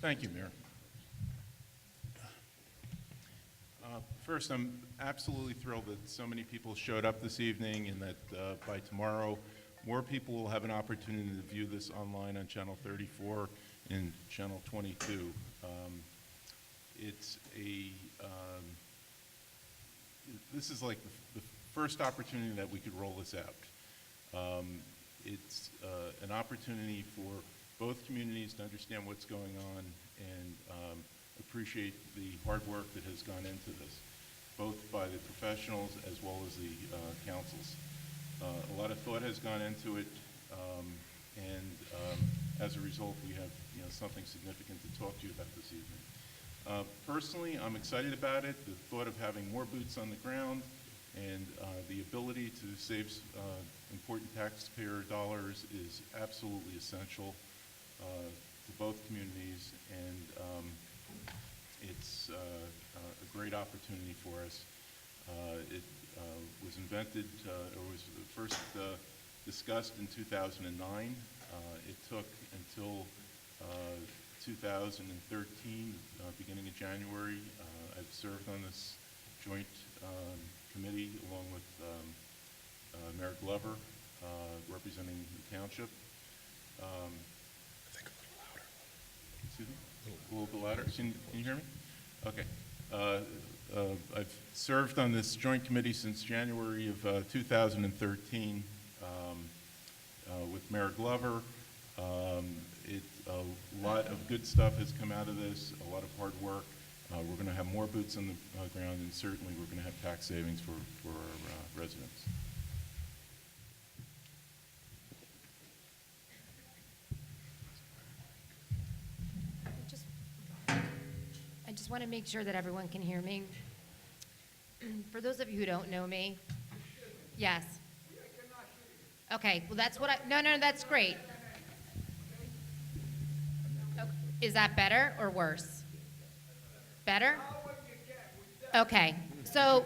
Thank you, Mayor. First, I'm absolutely thrilled that so many people showed up this evening, and that by tomorrow, more people will have an opportunity to view this online on Channel 34 and Channel 22. This is like the first opportunity that we could roll this out. It's an opportunity for both communities to understand what's going on and appreciate the hard work that has gone into this, both by the professionals as well as the councils. A lot of thought has gone into it, and as a result, we have something significant to talk to you about this evening. Personally, I'm excited about it. The thought of having more boots on the ground and the ability to save important taxpayer dollars is absolutely essential to both communities, and it's a great opportunity for us. It was invented, or was first discussed in 2009. It took until 2013, beginning of January. I've served on this joint committee along with Mayor Glover, representing the township. I think a little louder. Excuse me? A A little bit louder. Can you hear me? Okay. I've served on this joint committee since January of 2013 with Mayor Glover. A lot of good stuff has come out of this, a lot of hard work. We're going to have more boots on the ground, and certainly we're going to have tax savings for our residents. I just want to make sure that everyone can hear me. For those of you who don't know me, yes. Okay, well, that's what no, that's great. Okay. Is that better or worse? Better? Okay, so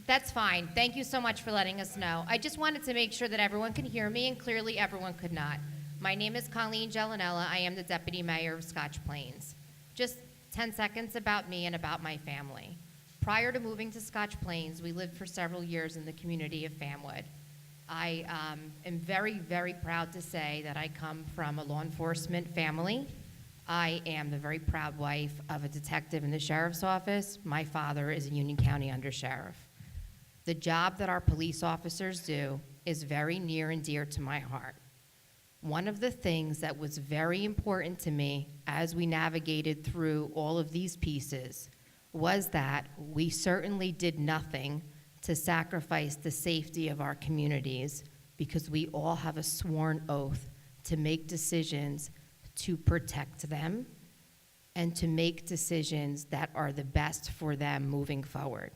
that's fine. Thank you so much for letting us know. I just wanted to make sure that everyone can hear me, and clearly everyone could not. My name is Colleen Gelinella. I am the Deputy Mayor of Scotch Plains. Just 10 seconds about me and about my family. Prior to moving to Scotch Plains, we lived for several years in the community of Fanwood. I am very, very proud to say that I come from a law enforcement family. I am the very proud wife of a detective in the sheriff's office. My father is a Union County undersheriff. The job that our police officers do is very near and dear to my heart. One of the things that was very important to me as we navigated through all of these pieces was that we certainly did nothing to sacrifice the safety of our communities, because we all have a sworn oath to make decisions to protect them and to make decisions that are the best for them moving forward.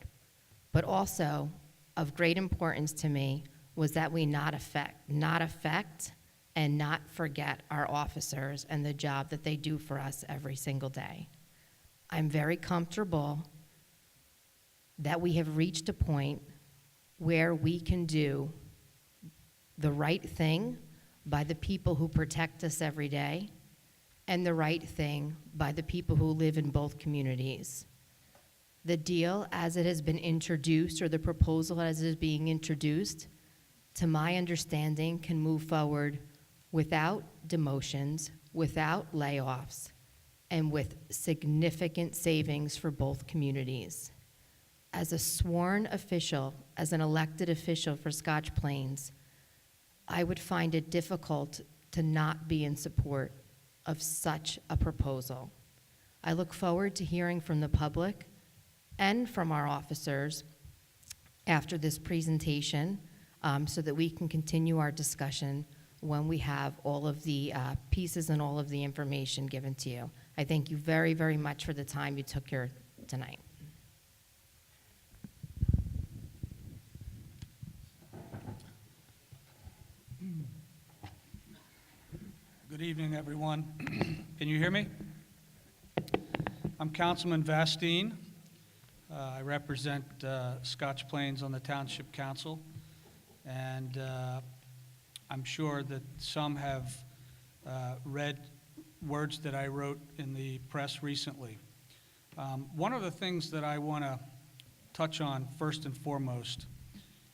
But also, of great importance to me was that we not affect and not forget our officers and the job that they do for us every single day. I'm very comfortable that we have reached a point where we can do the right thing by the people who protect us every day and the right thing by the people who live in both communities. The deal as it has been introduced, or the proposal as it is being introduced, to my understanding, can move forward without demotions, without layoffs, and with significant savings for both communities. As a sworn official, as an elected official for Scotch Plains, I would find it difficult to not be in support of such a proposal. I look forward to hearing from the public and from our officers after this presentation, so that we can continue our discussion when we have all of the pieces and all of the information given to you. I thank you very, very much for the time you took here tonight. Good evening, everyone. Can you hear me? I'm Councilman Vastine. I represent Scotch Plains on the Township Council, and I'm sure that some have read words that I wrote in the press recently. One of the things that I want to touch on first and foremost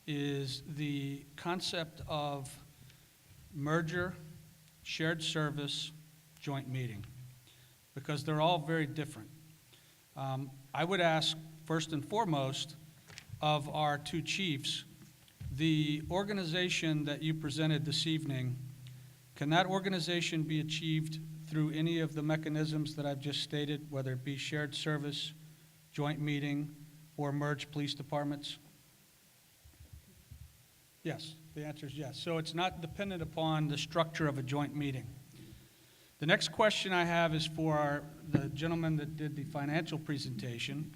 is the concept of merger, shared service, joint meeting, because they're all very different. I would ask, first and foremost, of our two chiefs, the organization that you presented this evening, can that organization be achieved through any of the mechanisms that I've just stated, whether it be shared service, joint meeting, or merged police departments? Yes, the answer is yes. So it's not dependent upon the structure of a joint meeting. The next question I have is for the gentleman that did the financial presentation.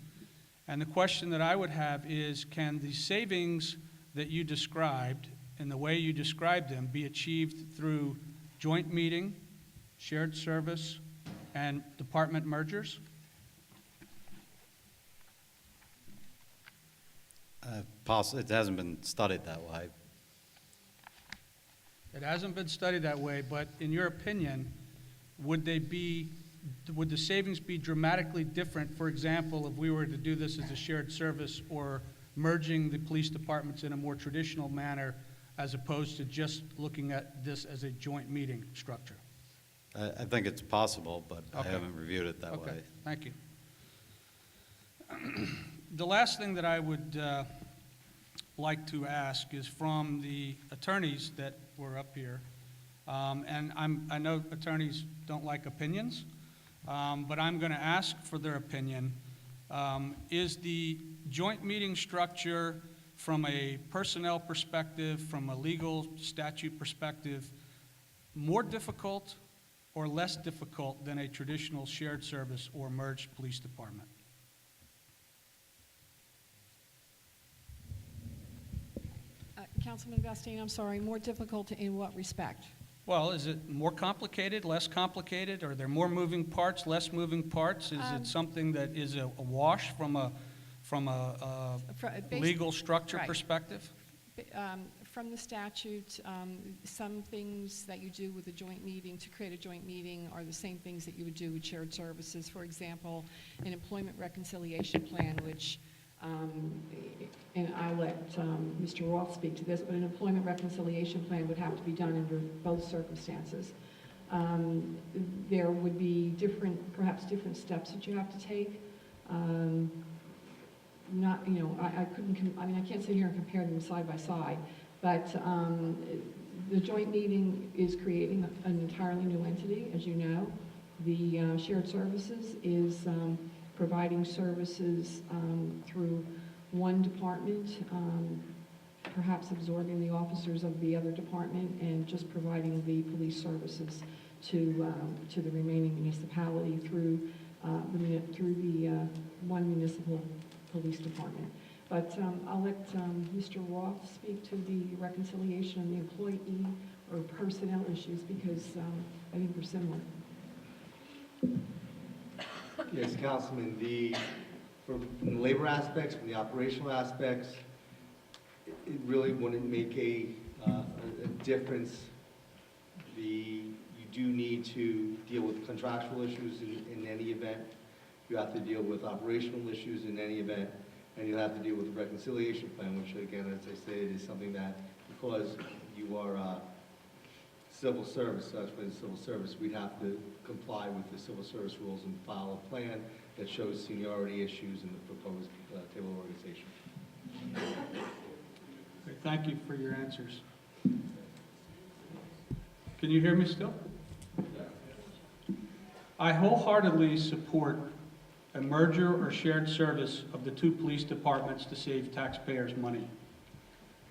And the question that I would have is, can the savings that you described and the way you described them be achieved through joint meeting, shared service, and department mergers? It hasn't been studied that way. It hasn't been studied that way, but in your opinion, would the savings be dramatically different, for example, if we were to do this as a shared service or merging the police departments in a more traditional manner as opposed to just looking at this as a joint meeting structure? I think it's possible, but I Okay. haven't reviewed it that Okay, way. thank you. The last thing that I would like to ask is from the attorneys that were up here, and I know attorneys don't like opinions, but I'm going to ask for their opinion. Is the joint meeting structure from a personnel perspective, from a legal statute perspective, more difficult or less difficult than a traditional shared service or merged police department? Councilman Bastian, I'm sorry, more difficult in what respect? Well, is it more complicated, less complicated? Are there more moving parts, less moving parts? Is it something that is a wash from a legal structure Right. perspective? From the statute, some things that you do with a joint meeting, to create a joint meeting, are the same things that you would do with shared services. For example, an employment reconciliation plan, which, and I'll let Mr. Roth speak to this, but an employment reconciliation plan would have to be done under both circumstances. There would be perhaps different steps that you have to take. Not, you know, I can't sit here and compare them side by side, but the joint meeting is creating an entirely new entity, as you know. The shared services is providing services through one department, perhaps absorbing the officers of the other department and just providing the police services to the remaining municipality through the one municipal police department. But I'll let Mr. Roth speak to the reconciliation and the employee or personnel issues, because I think they're similar. Yes, Councilman, from the labor aspects, from the operational aspects, it really wouldn't make a difference. You do need to deal with contractual issues in any event. You have to deal with operational issues in any event, and you have to deal with the reconciliation plan, which again, as I stated, is something that, because you are civil service, such as civil service, we'd have to comply with the civil service rules and file a plan that shows seniority issues in the proposed table of organization. Okay, thank you for your answers. Can you hear me still? I wholeheartedly support a merger or shared service of the two police departments to save taxpayers money.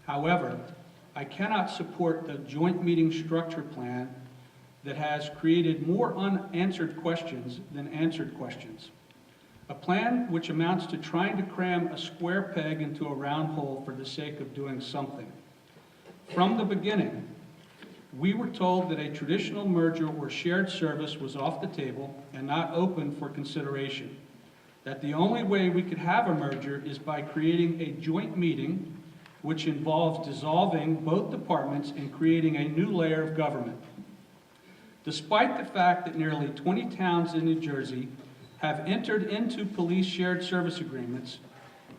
However, I cannot support the joint meeting structure plan that has created more unanswered questions than answered questions. A plan which amounts to trying to cram a square peg into a round hole for the sake of doing something. From the beginning, we were told that a traditional merger or shared service was off the table and not open for consideration. That the only way we could have a merger is by creating a joint meeting which involves dissolving both departments and creating a new layer of government. Despite the fact that nearly 20 towns in New Jersey have entered into police shared service agreements,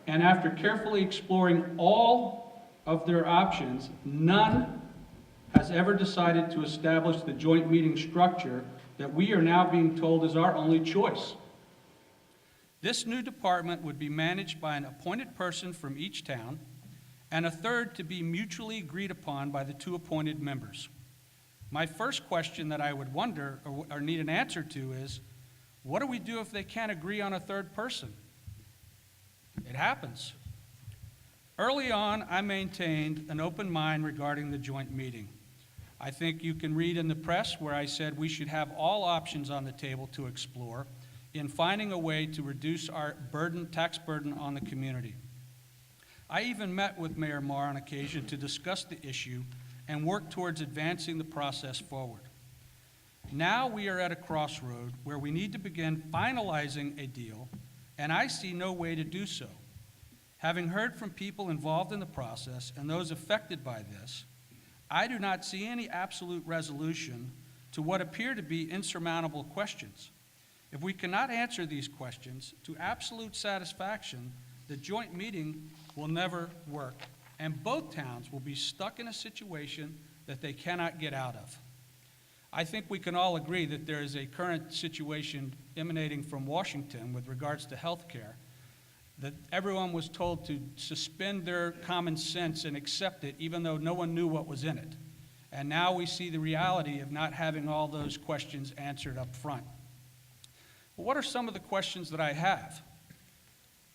and after carefully exploring all of their options, none has ever decided to establish the joint meeting structure that we are now being told is our only choice. This new department would be managed by an appointed person from each town, and a third to be mutually agreed upon by the two appointed members. My first question that I would wonder or need an answer to is, what do we do if they can't agree on a third person? It happens. Early on, I maintained an open mind regarding the joint meeting. I think you can read in the press where I said we should have all options on the table to explore in finding a way to reduce our tax burden on the community. I even met with Mayor Marr on occasion to discuss the issue and work towards advancing the process forward. Now we are at a crossroad where we need to begin finalizing a deal, and I see no way to do so. Having heard from people involved in the process and those affected by this, I do not see any absolute resolution to what appear to be insurmountable questions. If we cannot answer these questions to absolute satisfaction, the joint meeting will never work, and both towns will be stuck in a situation that they cannot get out of. I think we can all agree that there is a current situation emanating from Washington with regards to health care, that everyone was told to suspend their common sense and accept it, even though no one knew what was in it. And now we see the reality of not having all those questions answered up front. Well, what are some of the questions that I have?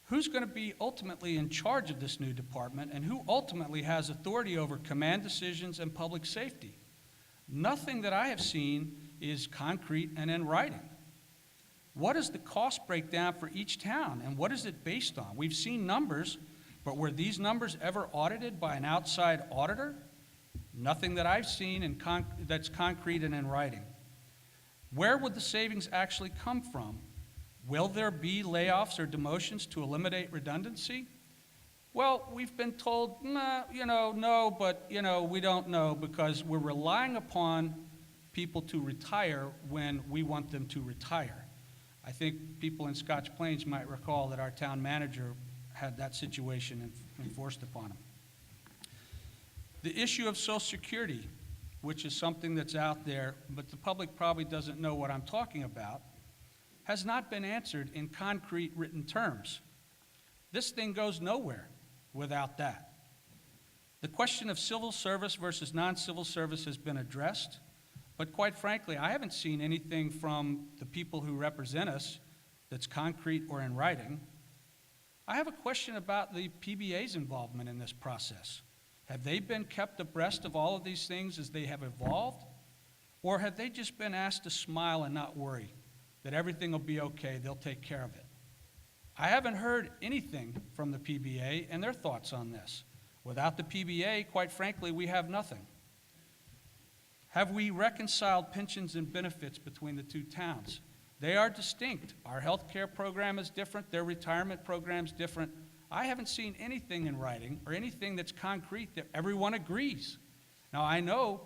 Who's going to be ultimately in charge of this new department, and who ultimately has authority over command decisions and public safety? Nothing that I have seen is concrete and in writing. What is the cost breakdown for each town, and what is it based on? We've seen numbers, but were these numbers ever audited by an outside auditor? Nothing that I've seen that's concrete and in writing. Where would the savings actually come from? Will there be layoffs or demotions to eliminate redundancy? Well, we've been told, no, but, we don't know, because we're relying upon people to retire when we want them to retire. I think people in Scotch Plains might recall that our town manager had that situation enforced upon him. The issue of Social Security, which is something that's out there, but the public probably doesn't know what I'm talking about, has not been answered in concrete written terms. This thing goes nowhere without that. The question of civil service versus non-civil service has been addressed, but quite frankly, I haven't seen anything from the people who represent us that's concrete or in writing. I have a question about the PBA's involvement in this process. Have they been kept abreast of all of these things as they have evolved? Or have they just been asked to smile and not worry, that everything will be okay, they'll take care of it? I haven't heard anything from the PBA and their thoughts on this. Without the PBA, quite frankly, we have nothing. Have we reconciled pensions and benefits between the two towns? They are distinct. Our health care program is different, their retirement program is different. I haven't seen anything in writing or anything that's concrete that everyone agrees. Now, I know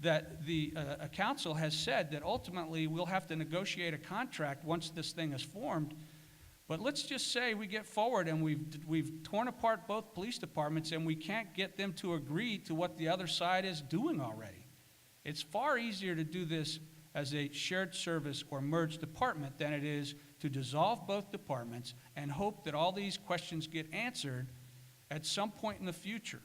that the council has said that ultimately we'll have to negotiate a contract once this thing is formed, but let's just say we get forward and we've torn apart both police departments and we can't get them to agree to what the other side is doing already. It's far easier to do this as a shared service or merged department than it is to dissolve both departments and hope that all these questions get answered at some point in the future.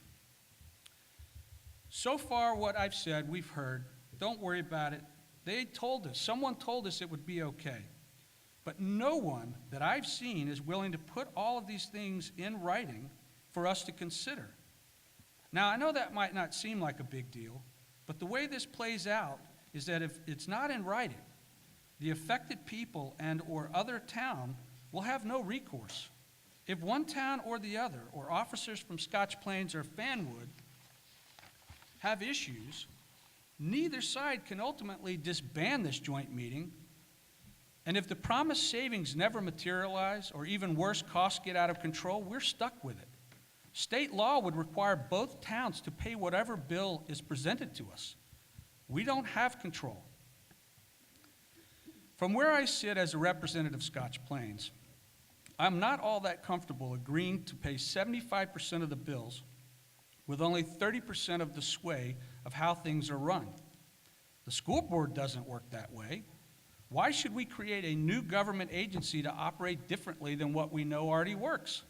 So far, what I've said, we've heard. Don't worry about it. They told us, someone told us it would be okay. But no one that I've seen is willing to put all of these things in writing for us to consider. Now, I know that might not seem like a big deal, but the way this plays out is that if it's not in writing, the affected people and or other town will have no recourse. If one town or the other, or officers from Scotch Plains or Fanwood, have issues, neither side can ultimately disband this joint meeting. And if the promised savings never materialize, or even worse, costs get out of control, we're stuck with it. State law would require both towns to pay whatever bill is presented to us. We don't have control. From where I sit as a representative of Scotch Plains, I'm not all that comfortable agreeing to pay 75% of the bills with only 30% of the sway of how things are run. The school board doesn't work that way. Why should we create a new government agency to operate differently than what we know already works?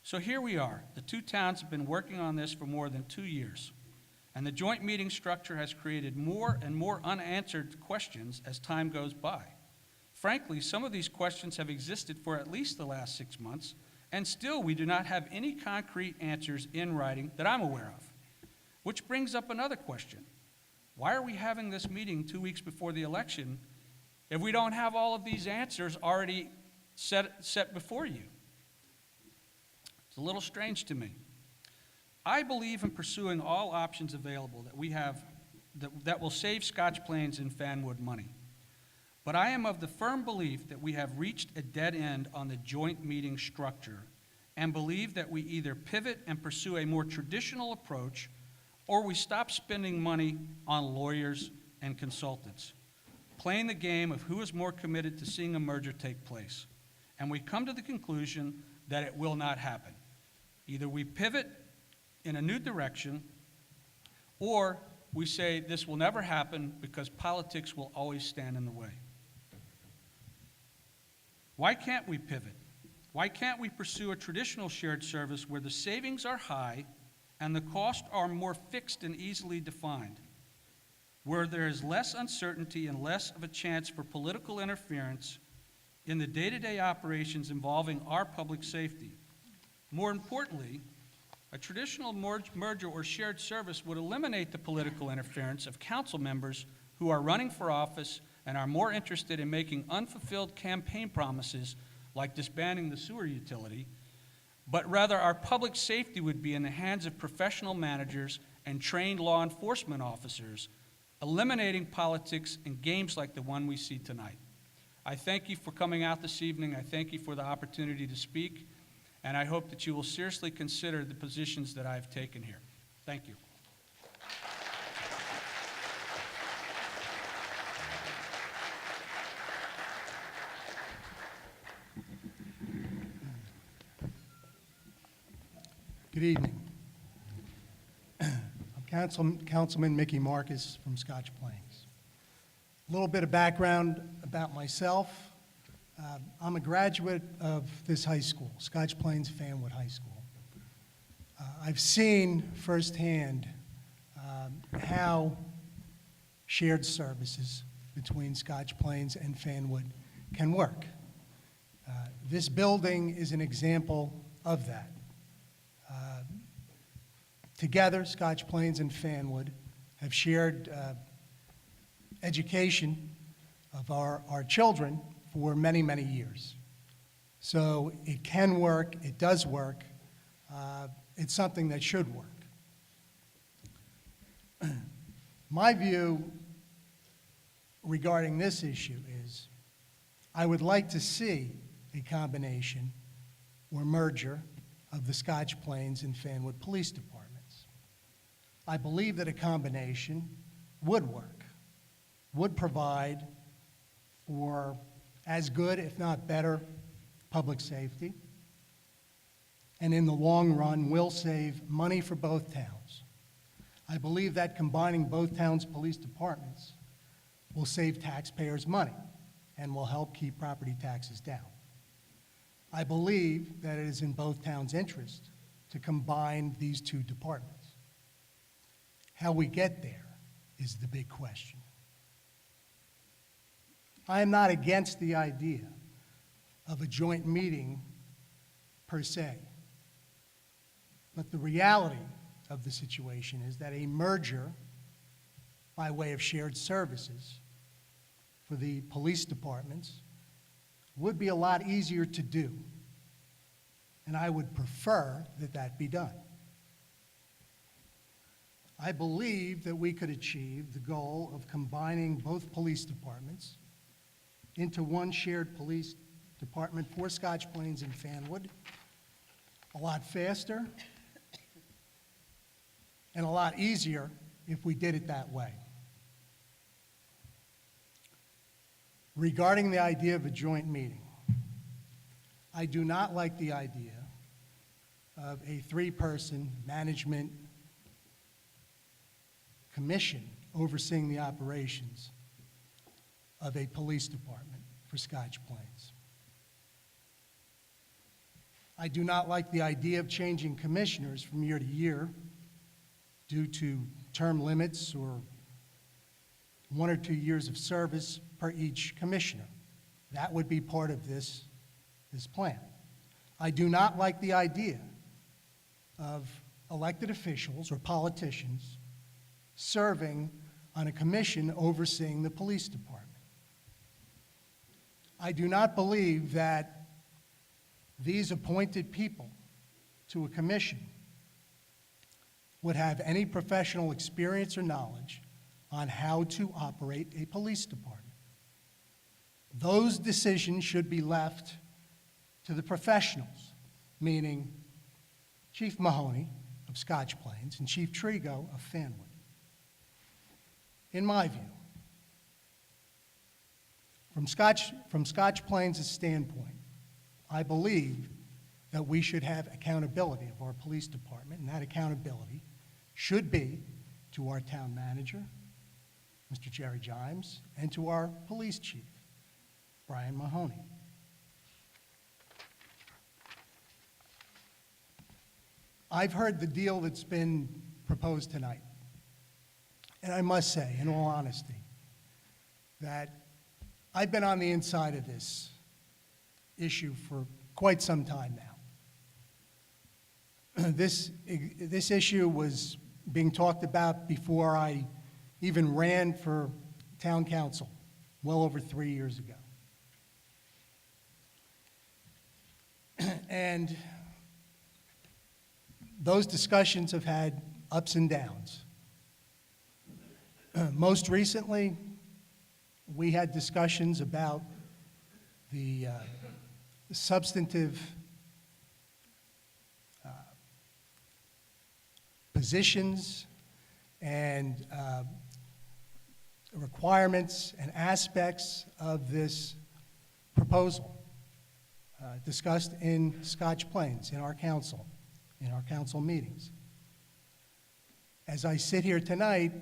So here we are. The two towns have been working on this for more than 2 years, and the joint meeting structure has created more and more unanswered questions as time goes by. Frankly, some of these questions have existed for at least the last 6 months, and still we do not have any concrete answers in writing that I'm aware of. Which brings up another question. Why are we having this meeting 2 weeks before the election if we don't have all of these answers already set before you? It's a little strange to me. I believe in pursuing all options available that we have that will save Scotch Plains and Fanwood money. But I am of the firm belief that we have reached a dead end on the joint meeting structure and believe that we either pivot and pursue a more traditional approach or we stop spending money on lawyers and consultants, playing the game of who is more committed to seeing a merger take place. And we come to the conclusion that it will not happen. Either we pivot in a new direction or we say this will never happen because politics will always stand in the way. Why can't we pivot? Why can't we pursue a traditional shared service where the savings are high and the costs are more fixed and easily defined, where there is less uncertainty and less of a chance for political interference in the day-to-day operations involving our public safety? More importantly, a traditional merger or shared service would eliminate the political interference of council members who are running for office and are more interested in making unfulfilled campaign promises like disbanding the sewer utility, but rather our public safety would be in the hands of professional managers and trained law enforcement officers, eliminating politics and games like the one we see tonight. I thank you for coming out this evening. I thank you for the opportunity to speak, and I hope that you will seriously consider the positions that I have taken here. Thank you. Good evening. I'm Councilman Mickey Marcus from Scotch Plains. A little bit of background about myself. I'm a graduate of this high school, Scotch Plains Fanwood High School. I've seen firsthand how shared services between Scotch Plains and Fanwood can work. This building is an example of that. Together, Scotch Plains and Fanwood have shared education of our children for many, many years. So it can work, it does work, it's something that should work. My view regarding this issue is I would like to see a combination or merger of the Scotch Plains and Fanwood Police Departments. I believe that a combination would work, would provide for as good, if not better, public safety, and in the long run will save money for both towns. I believe that combining both towns' police departments will save taxpayers money and will help keep property taxes down. I believe that it is in both towns' interest to combine these two departments. How we get there is the big question. I am not against the idea of a joint meeting per se, but the reality of the situation is that a merger by way of shared services for the police departments would be a lot easier to do, and I would prefer that that be done. I believe that we could achieve the goal of combining both police departments into one shared police department for Scotch Plains and Fanwood a lot faster and a lot easier if we did it that way. Regarding the idea of a joint meeting, I do not like the idea of a three-person management commission overseeing the operations of a police department for Scotch Plains. I do not like the idea of changing commissioners from year to year due to term limits or 1 or 2 years of service per each commissioner. That would be part of this plan. I do not like the idea of elected officials or politicians serving on a commission overseeing the police department. I do not believe that these appointed people to a commission would have any professional experience or knowledge on how to operate a police department. Those decisions should be left to the professionals, meaning Chief Mahoney of Scotch Plains and Chief Trigo of Fanwood. In my view, from Scotch Plains' standpoint, I believe that we should have accountability of our police department, and that accountability should be to our town manager, Mr. Jerry Jimes, and to our police chief, Brian Mahoney. I've heard the deal that's been proposed tonight. And I must say, in all honesty, that I've been on the inside of this issue for quite some time now. This issue was being talked about before I even ran for town council, well over 3 years ago. And those discussions have had ups and downs. Most recently, we had discussions about the substantive positions and requirements and aspects of this proposal discussed in Scotch Plains, in our council meetings. As I sit here tonight,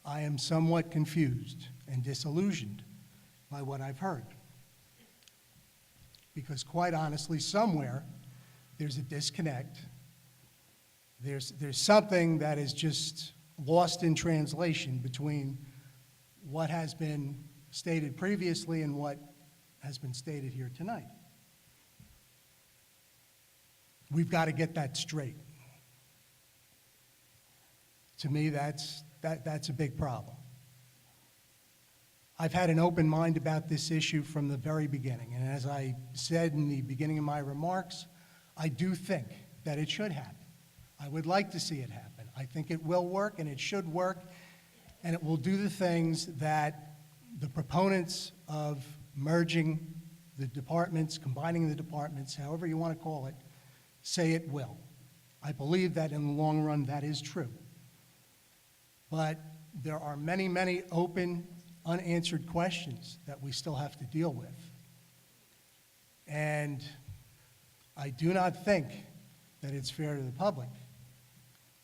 I am somewhat confused and disillusioned by what I've heard. Because quite honestly, somewhere, there's a disconnect. There's something that is just lost in translation between what has been stated previously and what has been stated here tonight. We've got to get that straight. To me, that's a big problem. I've had an open mind about this issue from the very beginning, and as I said in the beginning of my remarks, I do think that it should happen. I would like to see it happen. I think it will work, and it should work, and it will do the things that the proponents of merging the departments, combining the departments, however you want to call it, say it will. I believe that in the long run that is true. But there are many, many open, unanswered questions that we still have to deal with. And I do not think that it's fair to the public,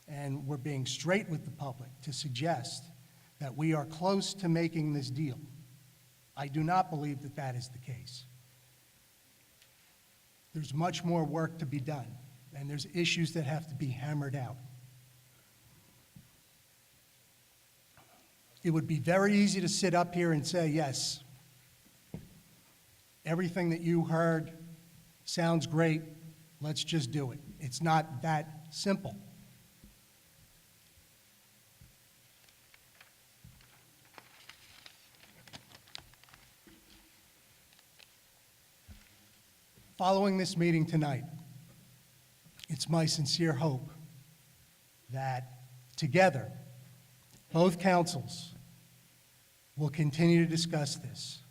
and we're being straight with the public, to suggest that we are close to making this deal. I do not believe that that is the case. There's much more work to be done, and there's issues that have to be hammered out. It would be very easy to sit up here and say, yes, everything that you heard sounds great, let's just do it. It's not that simple. Following this meeting tonight, it's my sincere hope that together, both councils will continue to discuss this.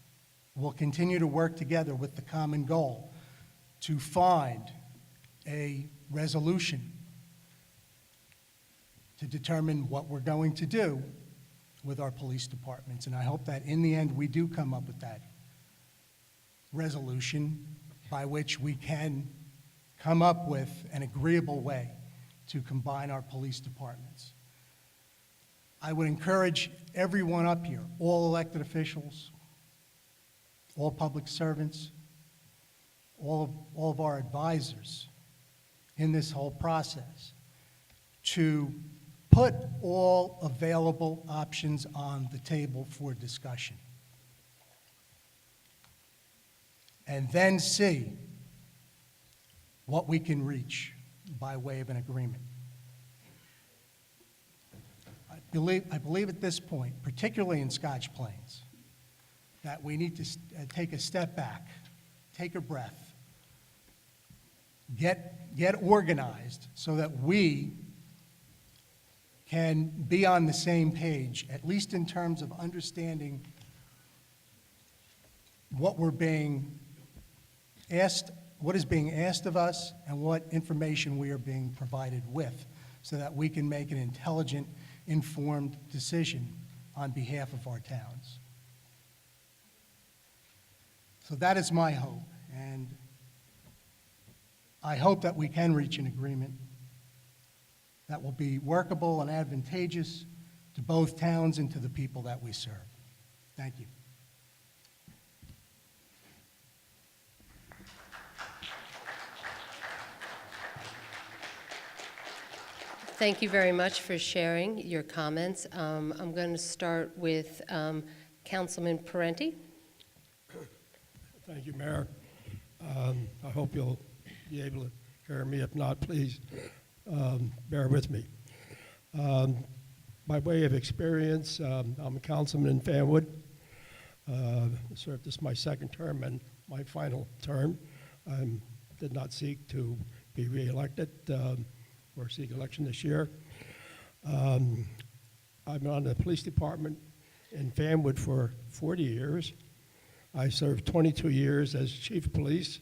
We'll continue to work together with the common goal to find a resolution to determine what we're going to do with our police departments. And I hope that in the end, we do come up with that resolution by which we can come up with an agreeable way to combine our police departments. I would encourage everyone up here, all elected officials, all public servants, all of our advisors in this whole process, to put all available options on the table for discussion. And then see what we can reach by way of an agreement. I believe at this point, particularly in Scotch Plains, that we need to take a step back, take a breath, get organized so that we can be on the same page, at least in terms of understanding what we're being asked, what is being asked of us, and what information we are being provided with, so that we can make an intelligent, informed decision on behalf of our towns. So that is my hope, and I hope that we can reach an agreement. that will be workable and advantageous to both towns and to the people that we serve. Thank you. Thank you very much for sharing your comments. I'm going to start with Councilman Parenti. Thank you, Mayor. I hope you'll be able to hear me. If not, please bear with me. By way of experience, I'm a councilman in Fanwood. Served this my second term and my final term. I did not seek to be reelected or seek election this year. I'm on the police department in Fanwood for 40 years. I served 22 years as chief of police.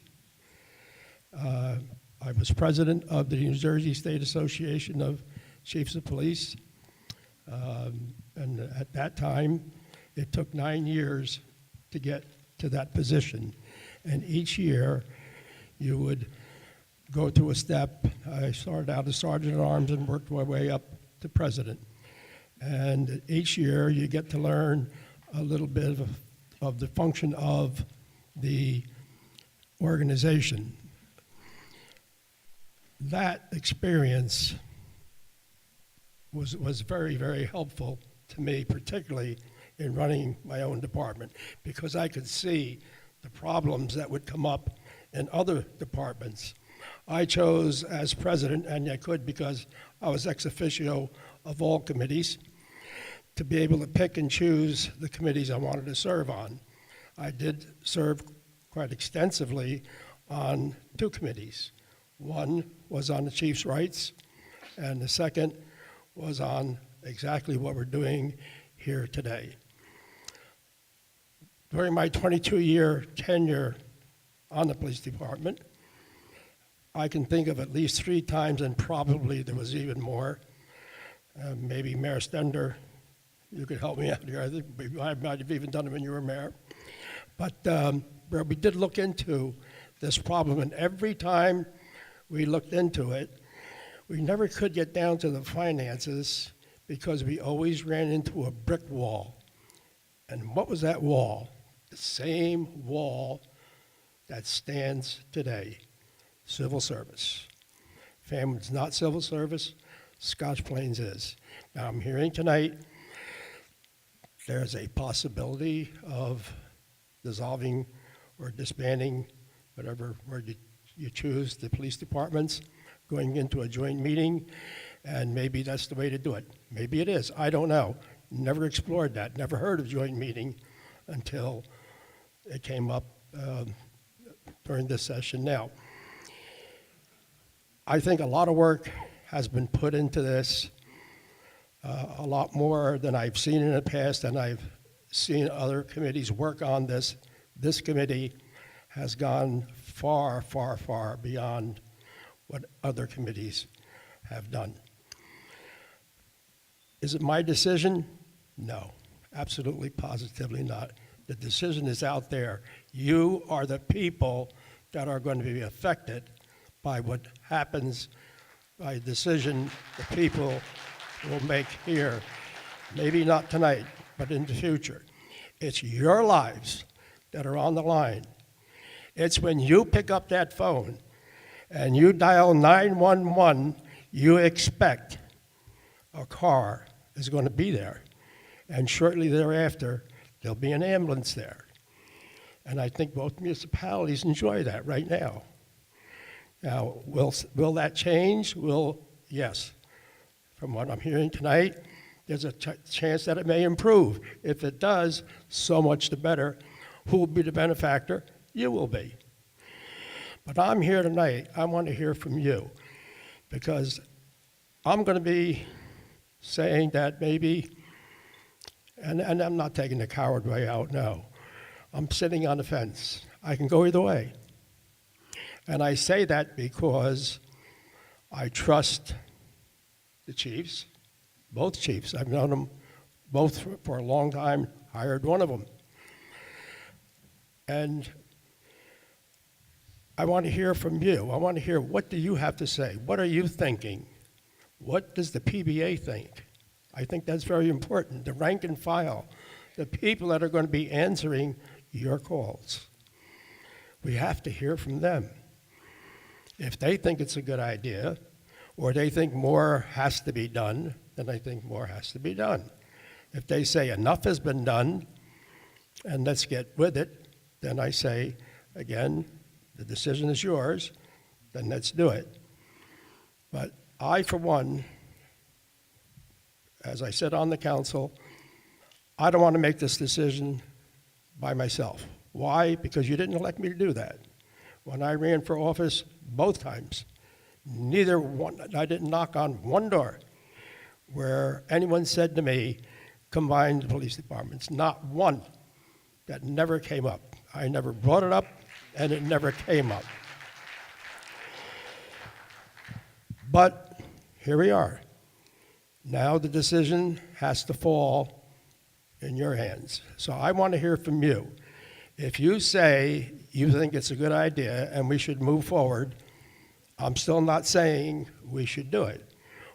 I was president of the New Jersey State Association of Chiefs of Police. And at that time, it took 9 years to get to that position. And each year, you would go to a step. I started out as sergeant at arms and worked my way up to president. And each year, you get to learn a little bit of the function of the organization. That experience was very, very helpful to me, particularly in running my own department, because I could see the problems that would come up in other departments. I chose as president, and I could because I was ex officio of all committees, to be able to pick and choose the committees I wanted to serve on. I did serve quite extensively on 2 committees. One was on the chief's rights, and the second was on exactly what we're doing here today. During my 22-year tenure on the police department, I can think of at least 3 times, and probably there was even more. Maybe Mayor Stender, you could help me out here. I think I might have even done it when you were mayor. But where we did look into this problem, and every time we looked into it, we never could get down to the finances because we always ran into a brick wall. And what was that wall? The same wall that stands today, civil service. Fanwood's not civil service, Scotch Plains is. Now I'm hearing tonight there's a possibility of dissolving or disbanding, whatever word you choose, the police departments, going into a joint meeting, and maybe that's the way to do it. Maybe it is, I don't know. Never explored that, never heard of joint meeting until it came up during this session now. I think a lot of work has been put into this, a lot more than I've seen in the past, and I've seen other committees work on this. This committee has gone far, far, far beyond what other committees have done. Is it my decision? No, absolutely, positively not. The decision is out there. You are the people that are going to be affected by what happens, by a decision the people will make here. Maybe not tonight, but in the future. It's your lives that are on the line. It's when you pick up that phone and you dial 911, you expect a car is going to be there. And shortly thereafter, there'll be an ambulance there. And I think both municipalities enjoy that right now. Now, will that change? Yes. From what I'm hearing tonight, there's a chance that it may improve. If it does, so much the better. Who will be the benefactor? You will be. But I'm here tonight, I want to hear from you, because I'm going to be saying that maybe, and I'm not taking the coward way out, no. I'm sitting on the fence. I can go either way. And I say that because I trust the chiefs, both chiefs. I've known them both for a long time, hired one of them. And I want to hear from you. I want to hear, what do you have to say? What are you thinking? what does the PBA think? I think that's very important, the rank and file, the people that are going to be answering your calls. We have to hear from them. If they think it's a good idea, or they think more has to be done, then I think more has to be done. If they say enough has been done, and let's get with it, then I say, again, the decision is yours, then let's do it. But I, for one, as I said on the council, I don't want to make this decision by myself. Why? Because you didn't elect me to do that. When I ran for office both times, I didn't knock on one door where anyone said to me, combine the police departments. Not one. That never came up. I never brought it up, and it never came up. But here we are. Now the decision has to fall in your hands. So I want to hear from you. If you say you think it's a good idea and we should move forward, I'm still not saying we should do it.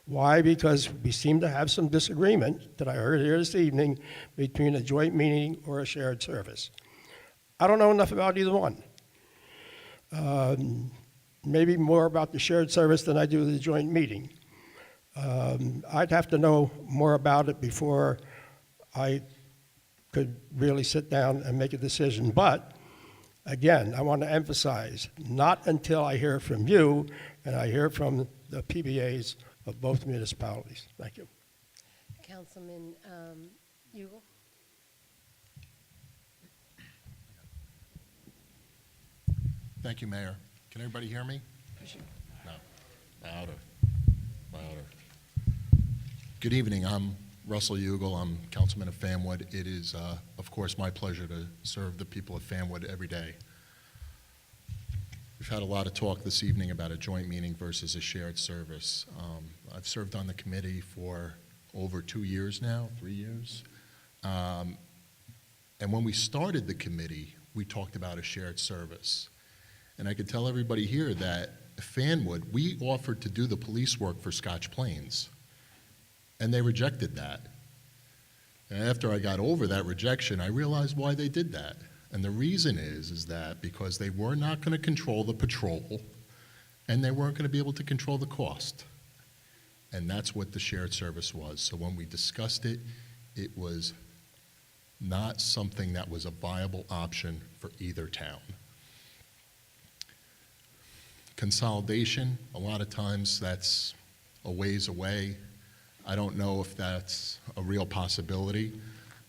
Why? Because we seem to have some disagreement that I heard here this evening between a joint meeting or a shared service. I don't know enough about either one. Maybe more about the shared service than I do the joint meeting. I'd have to know more about it before I could really sit down and make a decision. But again, I want to emphasize, not until I hear from you and I hear from the PBAs of both municipalities. Thank you. Councilman Ugel? Thank you, Mayor. Can everybody hear me? No. Louder. Good evening. I'm Russell Ugel. I'm Councilman of Fanwood. It is, of course, my pleasure to serve the people of Fanwood every day. We've had a lot of talk this evening about a joint meeting versus a shared service. I've served on the committee for over 2 years now, 3 years. And when we started the committee, we talked about a shared service. And I could tell everybody here that Fanwood, we offered to do the police work for Scotch Plains, and they rejected that. And after I got over that rejection, I realized why they did that. And the reason is that because they were not going to control the patrol, and they weren't going to be able to control the cost. And that's what the shared service was. So when we discussed it, it was not something that was a viable option for either town. Consolidation, a lot of times that's a ways away. I don't know if that's a real possibility,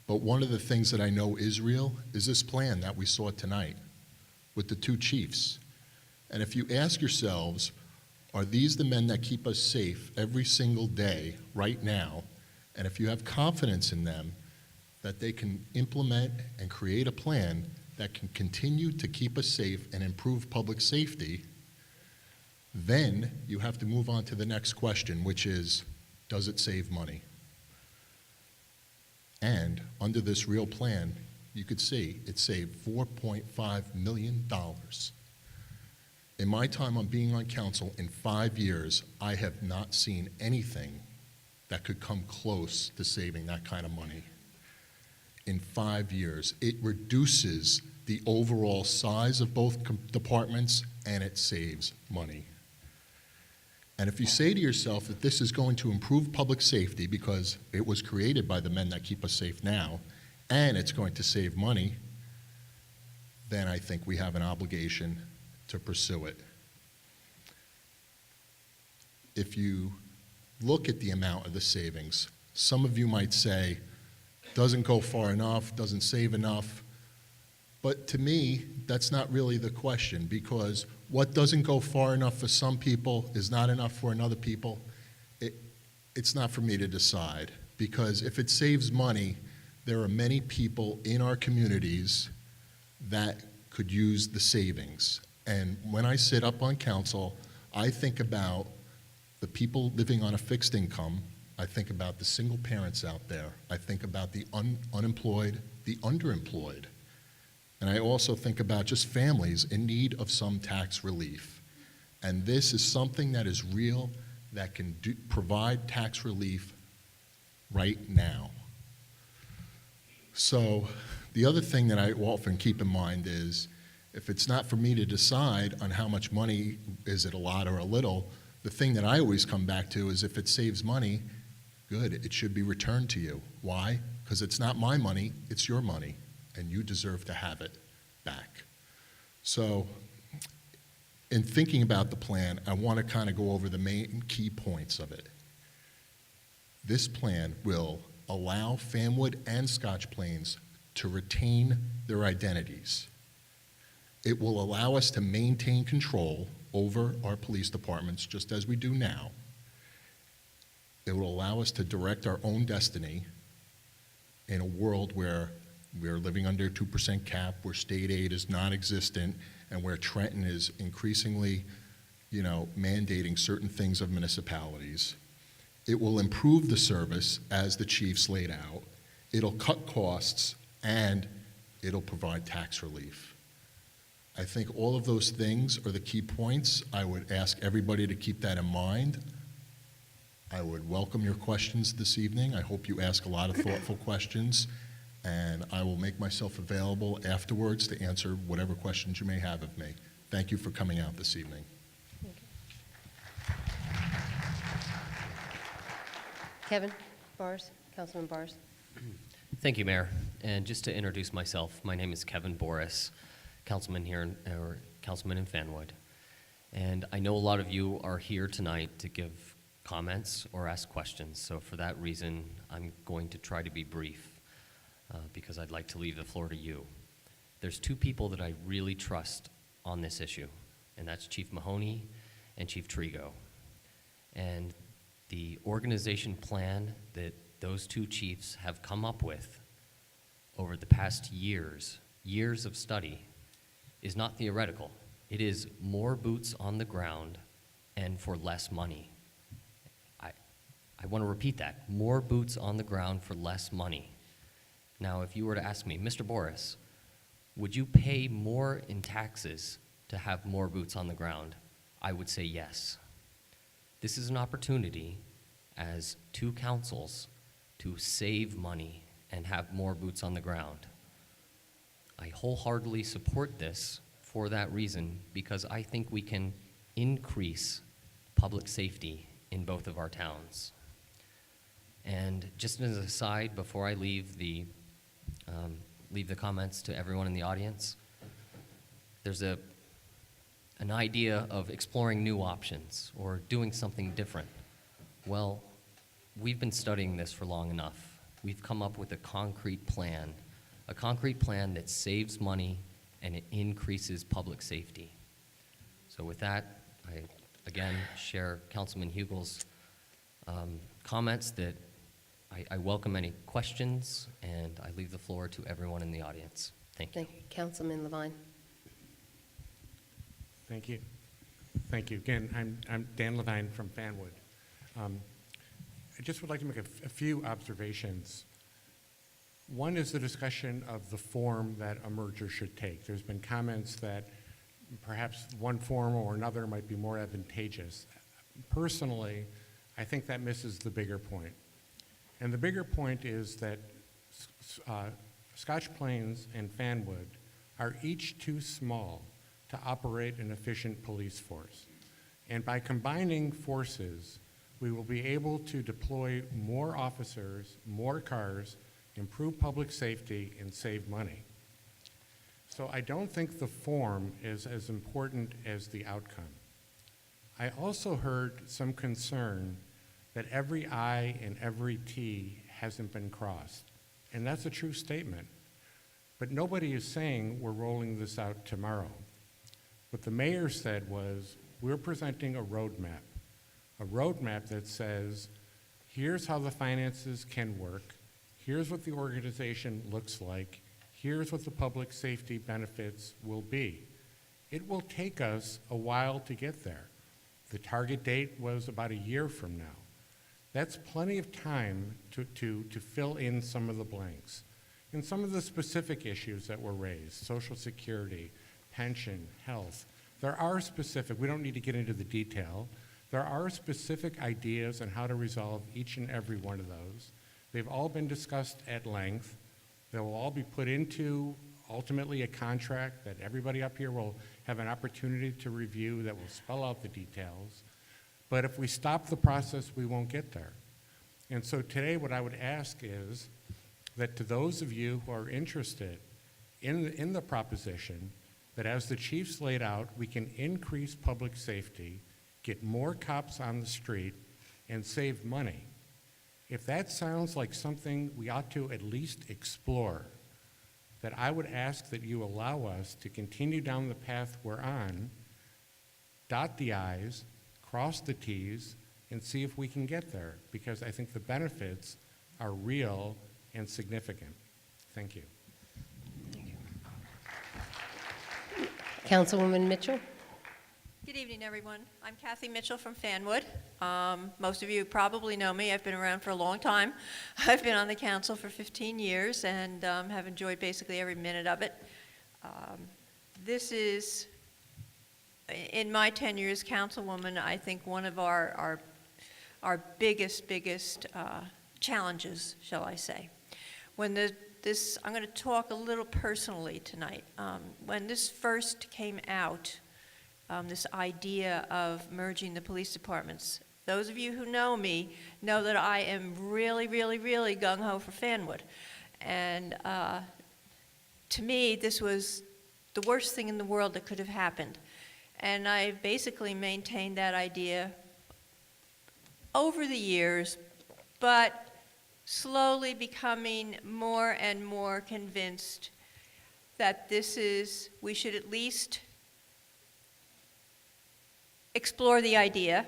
but one of the things that I know is real is this plan that we saw tonight with the two chiefs. And if you ask yourselves, are these the men that keep us safe every single day right now? And if you have confidence in them that they can implement and create a plan that can continue to keep us safe and improve public safety, then you have to move on to the next question, which is, does it save money? And under this real plan, you could see it saved $4.5 million. In my time on being on council, in 5 years, I have not seen anything that could come close to saving that kind of money. In 5 years, it reduces the overall size of both departments, and it saves money. And if you say to yourself that this is going to improve public safety because it was created by the men that keep us safe now, and it's going to save money, then I think we have an obligation to pursue it. If you look at the amount of the savings, some of you might say, doesn't go far enough, doesn't save enough. But to me, that's not really the question, because what doesn't go far enough for some people is not enough for another people. It's not for me to decide, because if it saves money, there are many people in our communities that could use the savings. And when I sit up on council, I think about the people living on a fixed income. I think about the single parents out there. I think about the unemployed, the underemployed. And I also think about just families in need of some tax relief. And this is something that is real, that can provide tax relief right now. So the other thing that I often keep in mind is, if it's not for me to decide on how much money, is it a lot or a little, the thing that I always come back to is, if it saves money, good, it should be returned to you. Why? Because it's not my money, it's your money, and you deserve to have it back. So in thinking about the plan, I want to kind of go over the main key points of it. This plan will allow Fanwood and Scotch Plains to retain their identities. It will allow us to maintain control over our police departments, just as we do now. It will allow us to direct our own destiny in a world where we're living under a 2% cap, where state aid is non-existent, and where Trenton is increasingly, mandating certain things of municipalities. It will improve the service, as the chiefs laid out. It'll cut costs, and it'll provide tax relief. I think all of those things are the key points. I would ask everybody to keep that in mind. I would welcome your questions this evening. I hope you ask a lot of thoughtful questions, and I will make myself available afterwards to answer whatever questions you may have of me. Thank you for coming out this evening. Kevin Bars, Councilman Bars. Thank you, Mayor. And just to introduce myself, my name is Kevin Boris, councilman councilman in Fanwood. And I know a lot of you are here tonight to give comments or ask questions. So for that reason, I'm going to try to be brief because I'd like to leave the floor to you. There's two people that I really trust on this issue, and that's Chief Mahoney and Chief Trigo. And the organization plan that those two chiefs have come up with over the past years of study, is not theoretical. It is more boots on the ground and for less money. I want to repeat that. More boots on the ground for less money. Now, if you were to ask me, Mr. Boris, would you pay more in taxes to have more boots on the ground? I would say yes. This is an opportunity as two councils to save money and have more boots on the ground. I wholeheartedly support this for that reason, because I think we can increase public safety in both of our towns. And just as an aside, before I leave the comments to everyone in the audience, there's an idea of exploring new options or doing something different. Well, we've been studying this for long enough. We've come up with a concrete plan that saves money and it increases public safety. So with that, I again share Councilman Hugel's comments that I welcome any questions, and I leave the floor to everyone in the audience. Thank you. Thank you. Councilman Levine. Thank you. Thank you. Again, I'm Dan Levine from Fanwood. I just would like to make a few observations. One is the discussion of the form that a merger should take. There's been comments that perhaps one form or another might be more advantageous. Personally, I think that misses the bigger point. And the bigger point is that Scotch Plains and Fanwood are each too small to operate an efficient police force. And by combining forces, we will be able to deploy more officers, more cars, improve public safety, and save money. So I don't think the form is as important as the outcome. I also heard some concern that every I and every T hasn't been crossed. And that's a true statement. But nobody is saying we're rolling this out tomorrow. What the mayor said was, we're presenting a roadmap that says, here's how the finances can work, here's what the organization looks like, here's what the public safety benefits will be. It will take us a while to get there. The target date was about a year from now. That's plenty of time to fill in some of the blanks. And some of the specific issues that were raised, Social Security, pension, health, there are specific, we don't need to get into the detail, There are specific ideas on how to resolve each and every one of those. They've all been discussed at length. They will all be put into ultimately a contract that everybody up here will have an opportunity to review that will spell out the details. But if we stop the process, we won't get there. And so today what I would ask is that to those of you who are interested in the proposition that as the chiefs laid out, we can increase public safety, get more cops on the street, and save money. If that sounds like something we ought to at least explore, that I would ask that you allow us to continue down the path we're on, dot the I's, cross the T's, and see if we can get there, because I think the benefits are real and significant. Thank you. Councilwoman Mitchell? Good evening, everyone. I'm Kathy Mitchell from Fanwood. Most of you probably know me. I've been around for a long time. I've been on the council for 15 years and have enjoyed basically every minute of it. This is, in my tenure as councilwoman, I think one of our biggest challenges, shall I say. When I'm going to talk a little personally tonight. When this first came out, this idea of merging the police departments, those of you who know me know that I am really gung-ho for Fanwood. And to me, this was the worst thing in the world that could have happened. And I've basically maintained that idea over the years, but slowly becoming more and more convinced that we should at least explore the idea.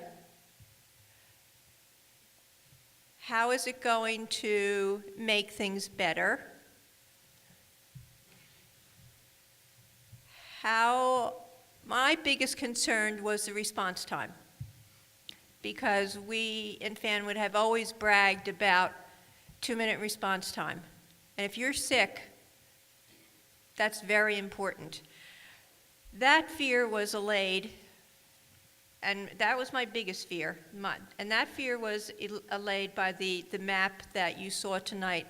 How is it going to make things better? My biggest concern was the response time, because we in Fanwood have always bragged about 2-minute response time. And if you're sick, that's very important. That fear was allayed, and that was my biggest fear. And that fear was allayed by the map that you saw tonight,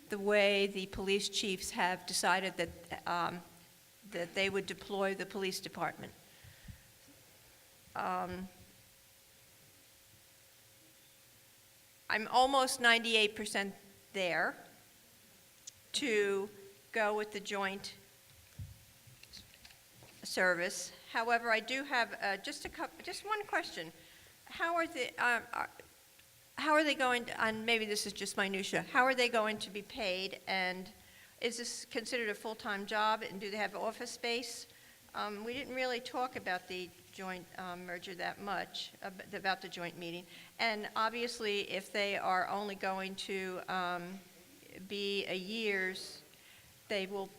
the way the police chiefs have decided that they would deploy the police department. I'm almost 98% there to go with the joint service. However, I do have just one question. How are they going to, and maybe this is just minutia, how are they going to be paid, and is this considered a full-time job, and do they have office space? We didn't really talk about the joint merger that much, about the joint meeting. And obviously, if they are only going to be a year's, there'll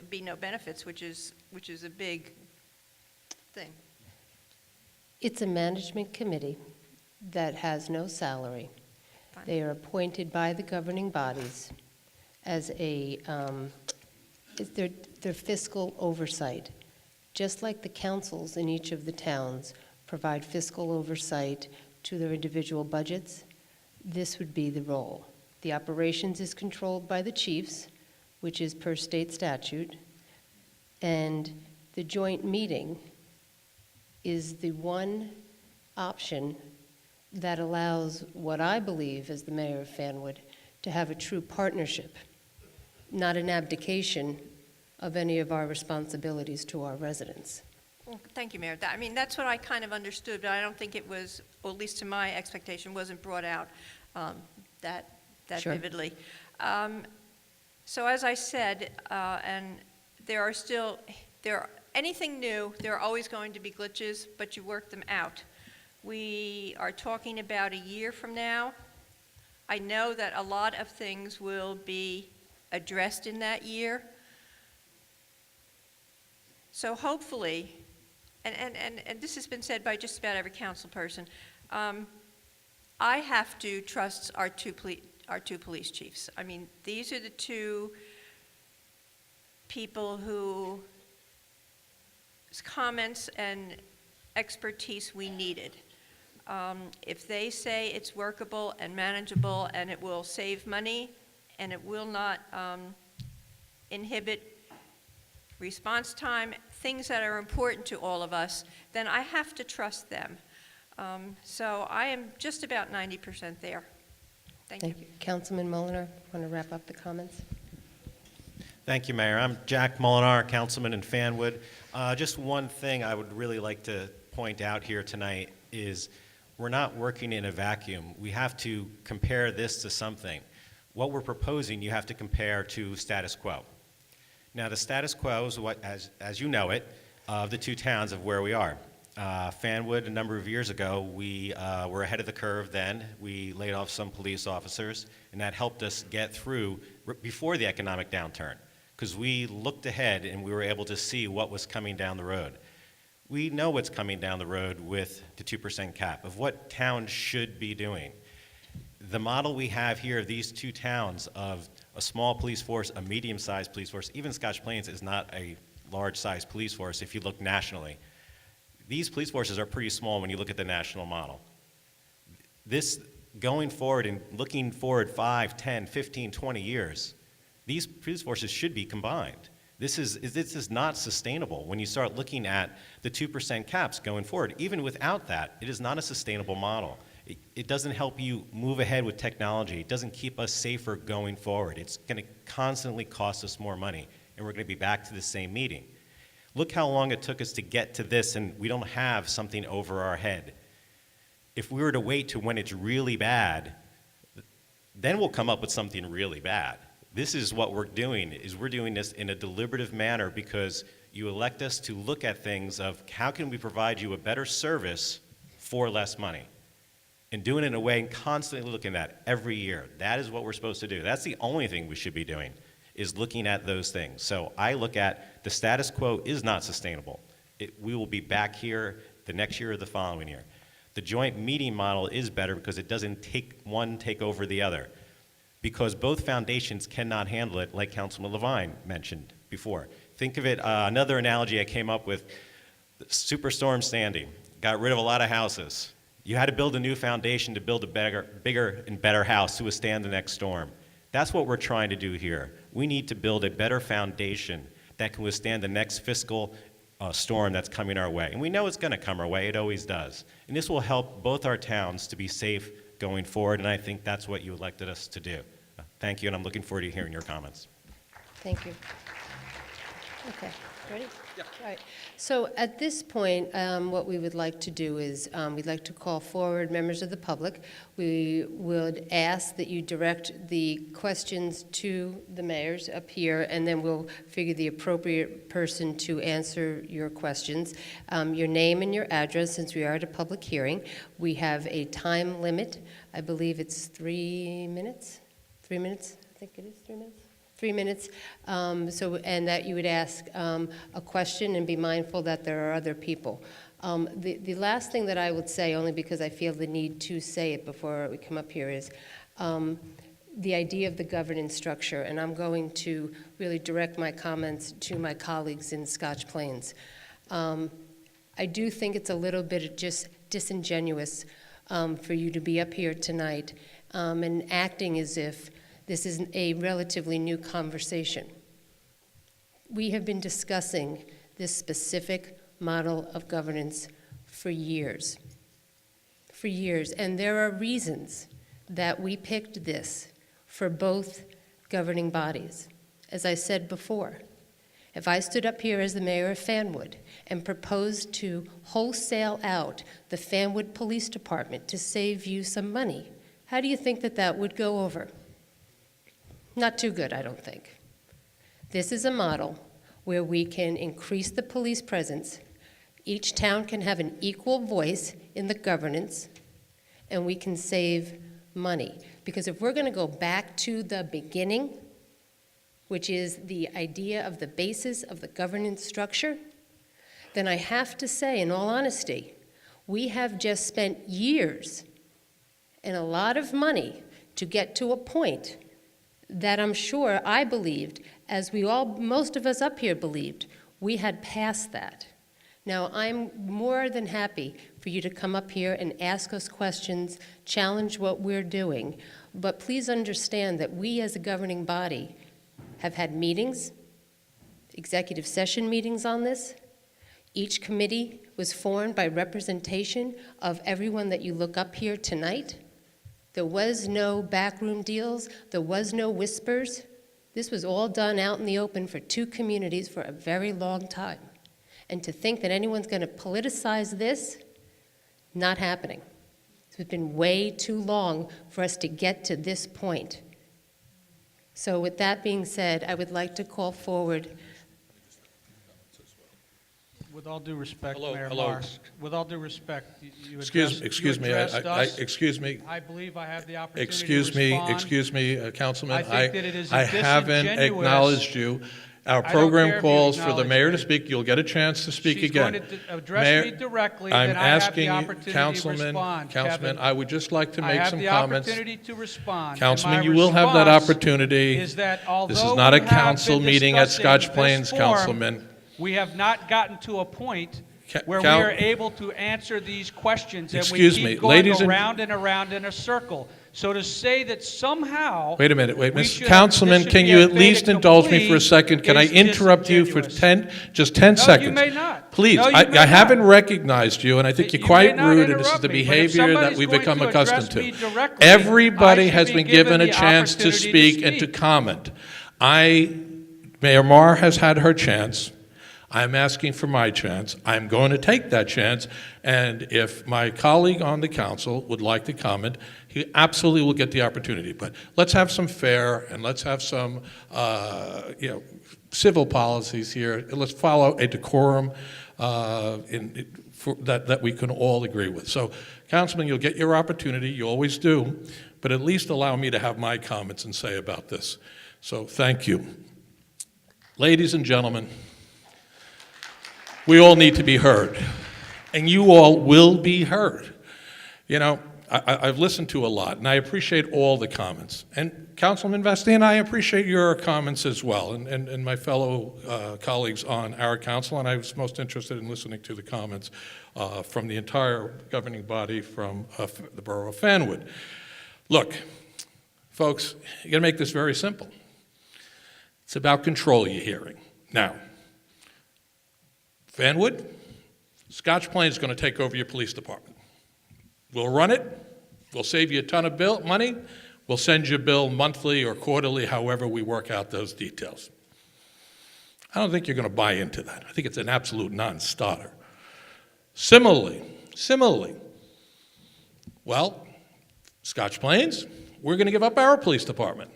be no benefits, which is a big thing. It's a management committee that has no salary. Fine. They are appointed by the governing bodies as their fiscal oversight. Just like the councils in each of the towns provide fiscal oversight to their individual budgets, this would be the role. The operations is controlled by the chiefs, which is per state statute, and the joint meeting is the one option that allows what I believe, as the mayor of Fanwood, to have a true partnership, not an abdication of any of our responsibilities to our residents. Well, thank you, Mayor. That's what I kind of understood, but I don't think it was, or at least to my expectation, wasn't brought out that Sure. vividly. So as I said, and anything new, there are always going to be glitches, but you work them out. We are talking about a year from now. I know that a lot of things will be addressed in that year. So hopefully, and this has been said by just about every council person, I have to trust our two police chiefs. These are the two people whose comments and expertise we needed. If they say it's workable and manageable and it will save money and it will not inhibit response time, things that are important to all of us, then I have to trust them. So I am just about 90% there. Thank you. Councilman Molinar, want to wrap up the comments? Thank you, Mayor. I'm Jack Molinar, Councilman in Fanwood. Just one thing I would really like to point out here tonight is we're not working in a vacuum. We have to compare this to something. What we're proposing, you have to compare to status quo. Now, the status quo is what, as you know it, of the two towns of where we are. Fanwood, a number of years ago, we were ahead of the curve then. We laid off some police officers, and that helped us get through before the economic downturn, because we looked ahead and we were able to see what was coming down the road. We know what's coming down the road with the 2% cap, of what towns should be doing. The model we have here of these two towns of a small police force, a medium-sized police force, even Scotch Plains is not a large-sized police force if you look nationally. These police forces are pretty small when you look at the national model. This, going forward and looking forward 5, 10, 15, 20 years, these police forces should be combined. This is not sustainable when you start looking at the 2% caps going forward. Even without that, it is not a sustainable model. It doesn't help you move ahead with technology. It doesn't keep us safer going forward. It's going to constantly cost us more money, and we're going to be back to the same meeting. Look how long it took us to get to this, and we don't have something over our head. If we were to wait to when it's really bad, then we'll come up with something really bad. This is what we're doing, is we're doing this in a deliberative manner because you elect us to look at things of how can we provide you a better service for less money. And doing it in a way and constantly looking at it every year. That is what we're supposed to do. That's the only thing we should be doing, is looking at those things. So I look at the status quo is not sustainable. We will be back here the next year or the following year. The joint meeting model is better because it doesn't take over the other. Because both foundations cannot handle it, like Councilman Levine mentioned before. Think of it, another analogy I came up with, Superstorm Sandy got rid of a lot of houses. You had to build a new foundation to build a bigger and better house to withstand the next storm. That's what we're trying to do here. We need to build a better foundation that can withstand the next fiscal storm that's coming our way. And we know it's going to come our way. It always does. And this will help both our towns to be safe going forward, and I think that's what you elected us to do. Thank you, and I'm looking forward to hearing your comments. Thank you. Okay, ready? Yeah. All right. So at this point, what we would like to do is we'd like to call forward members of the public. We would ask that you direct the questions to the mayors up here, and then we'll figure the appropriate person to answer your questions. Your name and your address, since we are at a public hearing. We have a time limit. I believe it's 3 minutes? 3 minutes? I think it is 3 minutes. 3 minutes, and that you would ask a question and be mindful that there are other people. The last thing that I would say, only because I feel the need to say it before we come up here, is the idea of the governance structure, and I'm going to really direct my comments to my colleagues in Scotch Plains. I do think it's a little bit just disingenuous for you to be up here tonight and acting as if this is a relatively new conversation. We have been discussing this specific model of governance for years. And there are reasons that we picked this for both governing bodies. As I said before, if I stood up here as the mayor of Fanwood and proposed to wholesale out the Fanwood Police Department to save you some money, how do you think that that would go over? Not too good, I don't think. This is a model where we can increase the police presence. Each town can have an equal voice in the governance, and we can save money. Because if we're going to go back to the beginning, which is the idea of the basis of the governance structure, then I have to say, in all honesty, we have just spent years and a lot of money to get to a point that I'm sure I believed, as most of us up here believed, we had passed that. Now, I'm more than happy for you to come up here and ask us questions, challenge what we're doing, but please understand that we as a governing body have had meetings, executive session meetings on this. Each committee was formed by representation of everyone that you look up here tonight. There was no backroom deals, there was no whispers. This was all done out in the open for two communities for a very long time. And to think that anyone's going to politicize this, not happening. It's been way too long for us to get to this point. So with that being said, I would like to call forward. With all due respect, Hello, Mayor hello. Marr, with all due respect, you Excuse me, addressed us. excuse me. I believe I have the opportunity Excuse to me, respond. Councilman. I think that it is I haven't disingenuous. acknowledged you. Our I don't care program if you calls for the acknowledge mayor me. to speak. You'll get a chance to speak She's again. going to address Mayor, me directly, I'm then I have the asking you, opportunity to Councilman, respond, Councilman, Kevin. I would just like to I make have some the comments. opportunity to respond. and Councilman, my you will have that response opportunity. is that This is although not a we have council been meeting at discussing Scotch this Plains, form, Councilman. we have not gotten to a point where we Cal- are able to answer these questions, and Excuse we me, keep going ladies and- around and around in a circle. So to say that somehow Wait a minute, wait, we Mr. should- Councilman, this should can be you a at least fait indulge me for a accompli second? Can I is interrupt you for disingenuous. just 10 No, you seconds? may not. Please, No, you I may haven't not. recognized you, and I think you're You quite may not rude, and this is interrupt the me, but if behavior that somebody's we've going become to accustomed address me to. directly, Everybody I should has be been given a given the chance to opportunity to speak and to speak. comment. Mayor Marr has had her chance. I'm asking for my chance. I'm going to take that chance, and if my colleague on the council would like to comment, he absolutely will get the opportunity. But let's have some fair and let's have some, civil policies here. Let's follow a decorum that we can all agree with. So, Councilman, you'll get your opportunity. You always do, but at least allow me to have my comments and say about this. So, thank you, ladies and gentlemen. We all need to be heard, and you all will be heard. You know, I've listened to a lot, and I appreciate all the comments. And Councilman Vestine, I appreciate your comments as well, and my fellow colleagues on our council, and I was most interested in listening to the comments from the entire governing body from the borough of Fanwood. Look, folks, you gotta make this very simple. It's about control you're hearing. Now, Fanwood, Scotch Plains is going to take over your police department. We'll run it. We'll save you a ton of money. We'll send you a bill monthly or quarterly, however we work out those details. I don't think you're going to buy into that. I think it's an absolute non-starter. Similarly, well, Scotch Plains, we're going to give up our police department,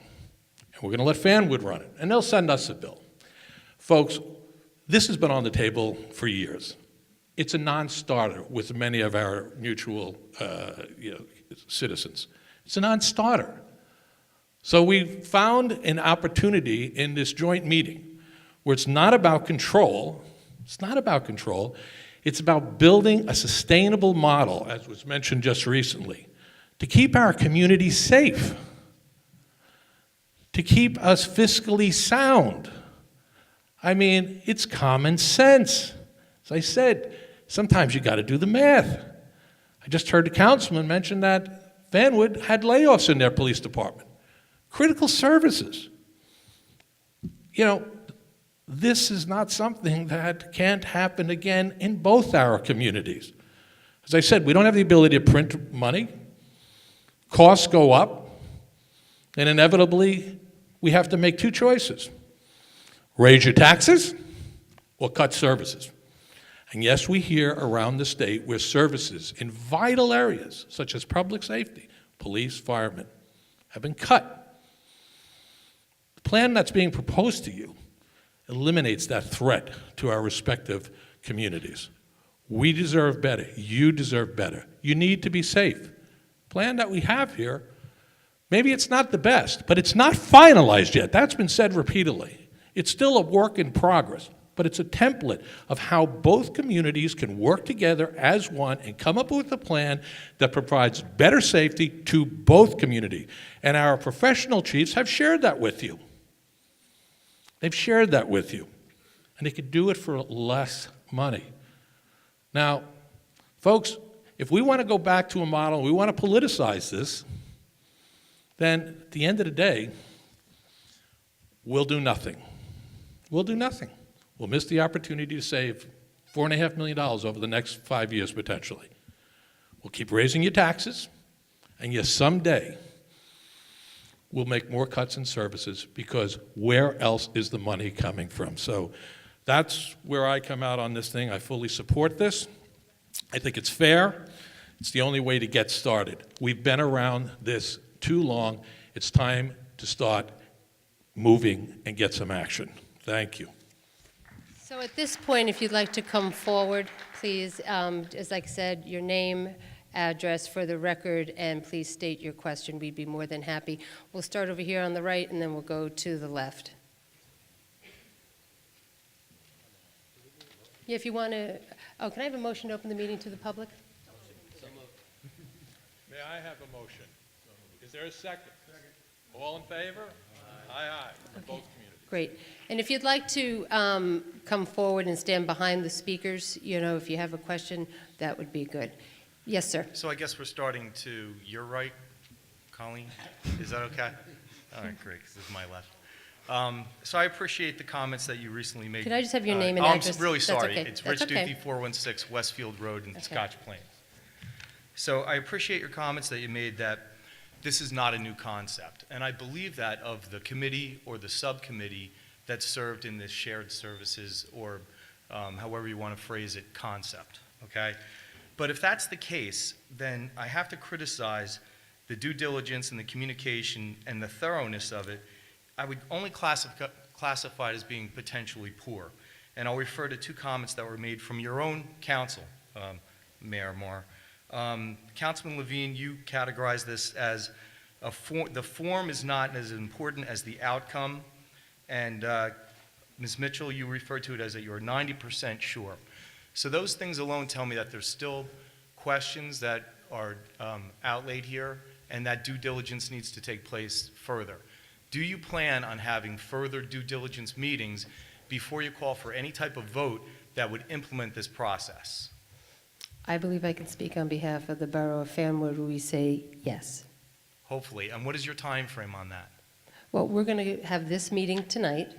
and we're going to let Fanwood run it, and they'll send us a bill. Folks, this has been on the table for years. It's a non-starter with many of our mutual citizens. It's a non-starter. So we found an opportunity in this joint meeting where it's not about control. It's not about control. It's about building a sustainable model, as was mentioned just recently, to keep our community safe, to keep us fiscally sound. I mean, it's common sense. As I said, sometimes you got to do the math. I just heard the councilman mention that Fanwood had layoffs in their police department. Critical services. You know, this is not something that can't happen again in both our communities. As I said, we don't have the ability to print money. Costs go up, and inevitably, we have to make two choices. Raise your taxes or cut services. And yes, we hear around the state where services in vital areas, such as public safety, police, firemen, have been cut. The plan that's being proposed to you eliminates that threat to our respective communities. We deserve better. You deserve better. You need to be safe. The plan that we have here, maybe it's not the best, but it's not finalized yet. That's been said repeatedly. It's still a work in progress, but it's a template of how both communities can work together as one and come up with a plan that provides better safety to both communities. And our professional chiefs have shared that with you. They've shared that with you. And they could do it for less money. Now, folks, if we want to go back to a model, we want to politicize this, then at the end of the day, we'll do nothing. We'll do nothing. We'll miss the opportunity to save $4.5 million over the next 5 years, potentially. We'll keep raising your taxes, and yes, someday, we'll make more cuts in services, because where else is the money coming from? So that's where I come out on this thing. I fully support this. I think it's fair. It's the only way to get started. We've been around this too long. It's time to start moving and get some action. Thank you. So at this point, if you'd like to come forward, please, as I said, your name, address for the record, and please state your question. We'd be more than happy. We'll start over here on the right, and then we'll go to the left. Yeah, if you want to, oh, can I have a motion to open the meeting to the public? May I have a motion? Is there a second? All in favor? Aye, from both communities. Great. And if you'd like to come forward and stand behind the speakers, you know, if you have a question, that would be good. Yes, sir. So I guess we're starting to your right, Colleen? Is that okay? All right, great, because this is my left. So I appreciate the comments that you recently made. Could I just have your name and I'm address? really That's sorry. okay. It's That's Rich okay. Duthie, 416 Westfield Road in Okay. Scotch Plains. So I appreciate your comments that you made that this is not a new concept. And I believe that of the committee or the subcommittee that served in this shared services, or however you want to phrase it, concept, okay? But if that's the case, then I have to criticize the due diligence and the communication and the thoroughness of it. I would only classify it as being potentially poor. And I'll refer to two comments that were made from your own council, Mayor Moore. Councilman Levine, you categorized this as the form is not as important as the outcome. And Ms. Mitchell, you referred to it as that you're 90% sure. So those things alone tell me that there's still questions that are outlaid here, and that due diligence needs to take place further. Do you plan on having further due diligence meetings before you call for any type of vote that would implement this process? I believe I can speak on behalf of the Borough of Fanwood. We say yes. Hopefully. And what is your time frame on that? Well, we're going to have this meeting tonight,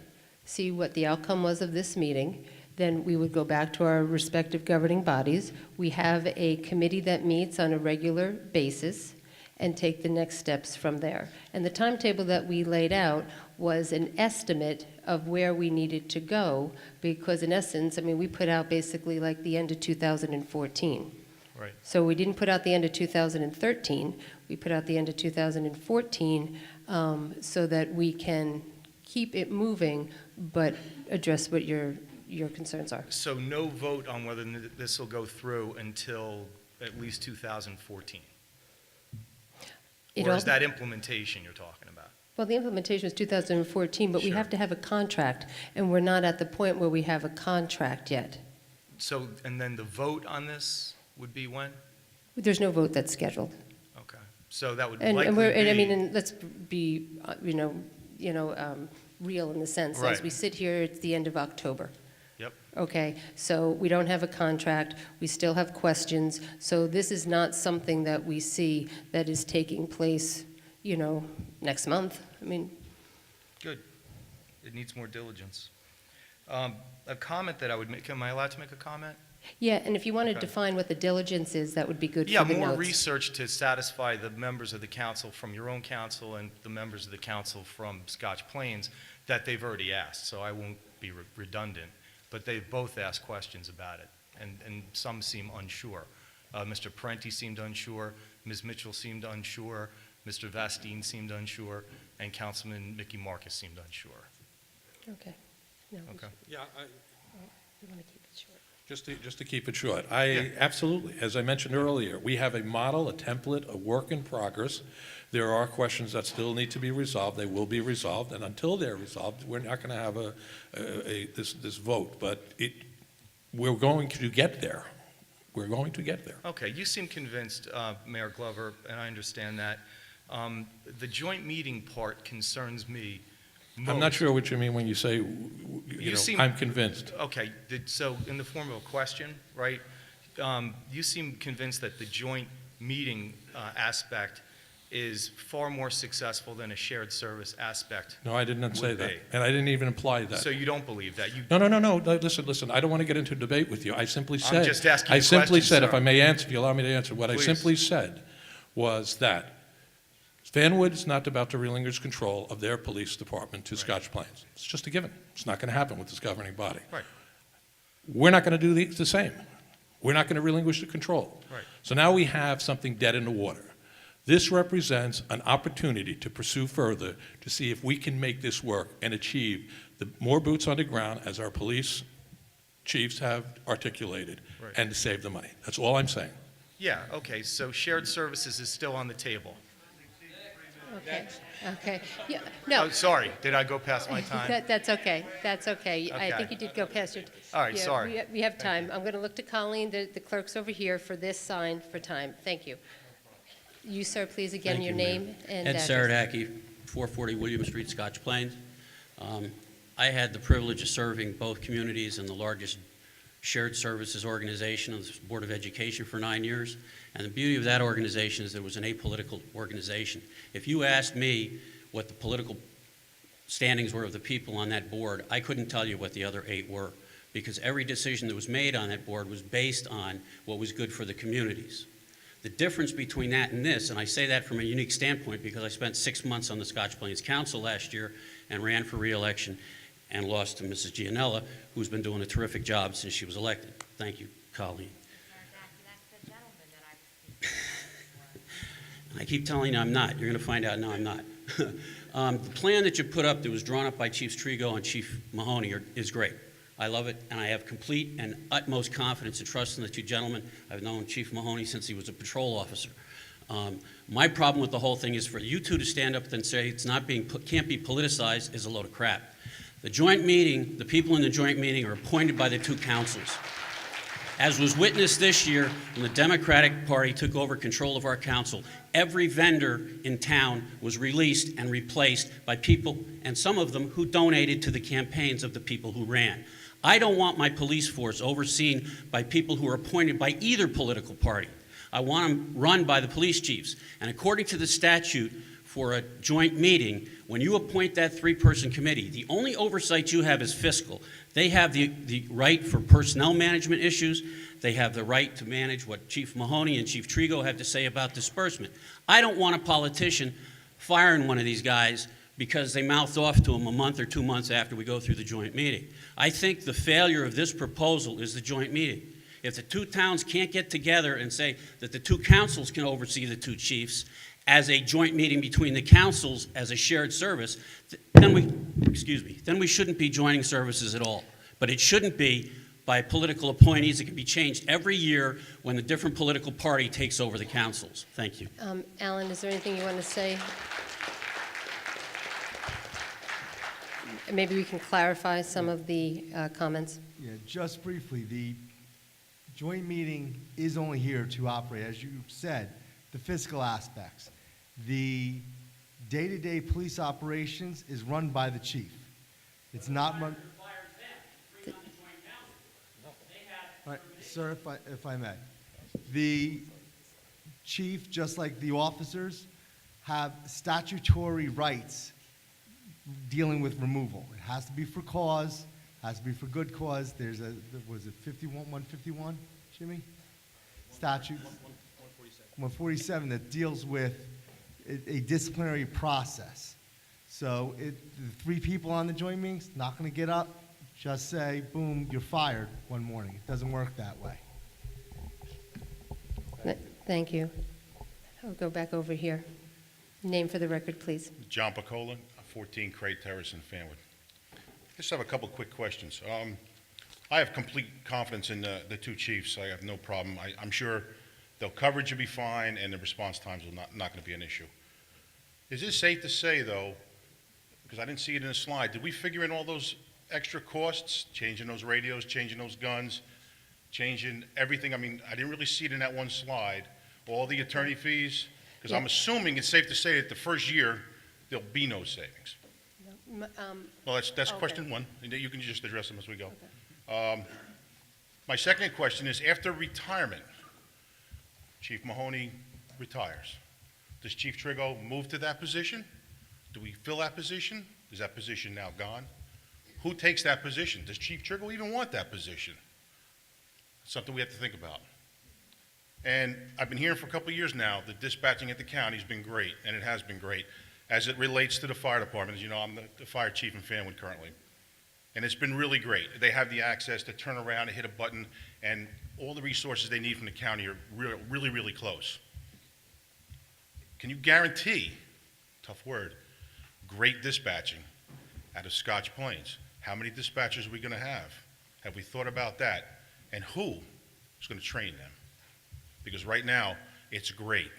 see what the outcome was of this meeting. Then we would go back to our respective governing bodies. We have a committee that meets on a regular basis and take the next steps from there. And the timetable that we laid out was an estimate of where we needed to go, because in essence, I mean, we put out basically like the end of 2014. Right. So we didn't put out the end of 2013, we put out the end of 2014 so that we can keep it moving, but address what your concerns are. So no vote on whether this will go through until at least 2014? Or is that implementation you're talking about? Well, the implementation was 2014, but we Sure. have to have a contract, and we're not at the point where we have a contract yet. So, and then the vote on this would be when? There's no vote that's scheduled. Okay. So that would And likely we're, be... and I mean, and let's be, real in the sense, as Right. we sit here, it's the end of October. Yep. Okay, so we don't have a contract, we still have questions, so this is not something that we see that is taking place, next month. I mean, Good. It needs more diligence. A comment that I would make, am I allowed to make a comment? yeah, and if you want to Okay. define what the diligence is, that would be good Yeah, for the more notes. research to satisfy the members of the council from your own council and the members of the council from Scotch Plains that they've already asked, so I won't be redundant. But they've both asked questions about it, and some seem unsure. Mr. Parenti seemed unsure, Ms. Mitchell seemed unsure, Mr. Vastine seemed unsure, and Councilman Mickey Marcus seemed unsure. Okay. No, we Okay. Yeah, want to keep it short. just to keep it short, absolutely, as I mentioned earlier, we have a model, a template, a work in progress. There are questions that still need to be resolved. They will be resolved, and until they're resolved, we're not going to have this vote. But we're going to get there. We're going to get there. Okay, you seem convinced, Mayor Glover, and I understand that. The joint meeting part concerns me most. I'm not sure what you mean when you say, You seem- I'm convinced. Okay, so in the form of a question, right? you seem convinced that the joint meeting aspect is far more successful than a shared service aspect. No, I did not say would that, be. and I didn't even imply that. So you don't believe that? No, listen, I don't want to get into a debate with you. I simply said. just asking you I simply questions, said, if sir. I may answer, if you allow me to answer, what I Please. simply said was that Fanwood is not about to relinquish control of their police department to Scotch Plains. It's just a given. It's not going to happen with this governing body. Right. We're not going to do the same. We're not going to relinquish the control. Right. So now we have something dead in the water. This represents an opportunity to pursue further to see if we can make this work and achieve the more boots on the ground, as our police chiefs have articulated, Right. and to save the money. That's all I'm saying. Yeah, okay, so shared services is still on the table. Okay, okay. Yeah, no. Oh, sorry, did I go past my time? That's okay, that's okay. I Okay. think you did go past your. All right, Yeah, sorry. We have time. I'm going to look to Colleen, the clerk's over here, for this sign for time. Thank you. You, sir, please, again, Thank your you, Mayor. name and Ed address. Saradaki, 440 William Street, Scotch Plains. I had the privilege of serving both communities in the largest shared services organization of the Board of Education for 9 years. And the beauty of that organization is it was an apolitical organization. If you asked me what the political standings were of the people on that board, I couldn't tell you what the other 8 were, because every decision that was made on that board was based on what was good for the communities. The difference between that and this, and I say that from a unique standpoint because I spent 6 months on the Scotch Plains Council last year and ran for re-election and lost to Mrs. Gianella, who's been doing a terrific job since she was elected. Thank you, Colleen. I keep telling you I'm not. You're going to find out now I'm not. The plan that you put up that was drawn up by Chiefs Trigo and Chief Mahoney is great. I love it, and I have complete and utmost confidence and trust in the two gentlemen. I've known Chief Mahoney since he was a patrol officer. My problem with the whole thing is for you two to stand up and say it's not can't be politicized is a load of crap. The joint meeting, the people in the joint meeting are appointed by the two councils. As was witnessed this year when the Democratic Party took over control of our council, every vendor in town was released and replaced by people, and some of them who donated to the campaigns of the people who ran. I don't want my police force overseen by people who are appointed by either political party. I want them run by the police chiefs. And according to the statute for a joint meeting, when you appoint that 3-person committee, the only oversight you have is fiscal. They have the right for personnel management issues. They have the right to manage what Chief Mahoney and Chief Trigo have to say about disbursement. I don't want a politician firing one of these guys because they mouthed off to him a month or 2 months after we go through the joint meeting. I think the failure of this proposal is the joint meeting. If the two towns can't get together and say that the two councils can oversee the two chiefs as a joint meeting between the councils as a shared service, then we shouldn't be joining services at all. But it shouldn't be by political appointees. It can be changed every year when the different political party takes over the councils. Thank you. Alan, is there anything you want to say? Maybe we can clarify some of the comments. Yeah, just briefly, the joint meeting is only here to operate, as you said, the fiscal aspects. The day-to-day police operations is run by the chief. It's not run. All right, sir, if I may. The chief, just like the officers, have statutory rights dealing with removal. It has to be for cause, has to be for good cause. There's was it 151, Jimmy? Statute 147 that deals with a disciplinary process. So the 3 people on the joint meetings not going to get up, just say, boom, you're fired one morning. It doesn't work that way. Thank you. I'll go back over here. Name for the record, please. John Picola, 14 Craig Terrace in Fanwood. Just have a couple quick questions. I have complete confidence in the two chiefs. I have no problem. I'm sure their coverage will be fine and the response times will not going to be an issue. Is it safe to say, though, because I didn't see it in the slide, did we figure in all those extra costs, changing those radios, changing those guns, changing everything? I mean, I didn't really see it in that one slide. All the attorney fees, because I'm assuming it's safe to say that the first year there'll be no savings. Well, that's question one. And you can just address them as we go. My second question is, after retirement, Chief Mahoney retires. Does Chief Trigo move to that position? Do we fill that position? Is that position now gone? Who takes that position? Does Chief Trigo even want that position? It's something we have to think about. And I've been hearing for a couple of years now that dispatching at the county has been great, and it has been great, as it relates to the fire department. As you know, I'm the fire chief in Fanwood currently. And it's been really great. They have the access to turn around and hit a button, and all the resources they need from the county are really, really close. Can you guarantee, tough word, great dispatching out of Scotch Plains? How many dispatchers are we going to have? Have we thought about that? And who is going to train them? Because right now, it's great.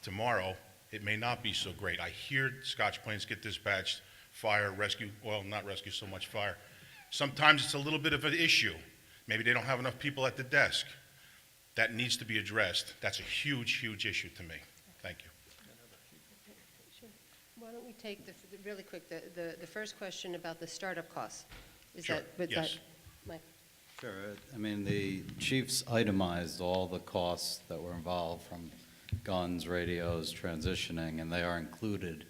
Tomorrow, it may not be so great. I hear Scotch Plains get dispatched, fire, rescue, well, not rescue so much, fire. Sometimes it's a little bit of an issue. Maybe they don't have enough people at the desk. That needs to be addressed. That's a huge, huge issue to me. Thank you. Why don't we take really quick, the first question about the startup costs? Is Sure, that, yes. Mike? Sure. I mean, the chiefs itemized all the costs that were involved, from guns, radios, transitioning, and they are included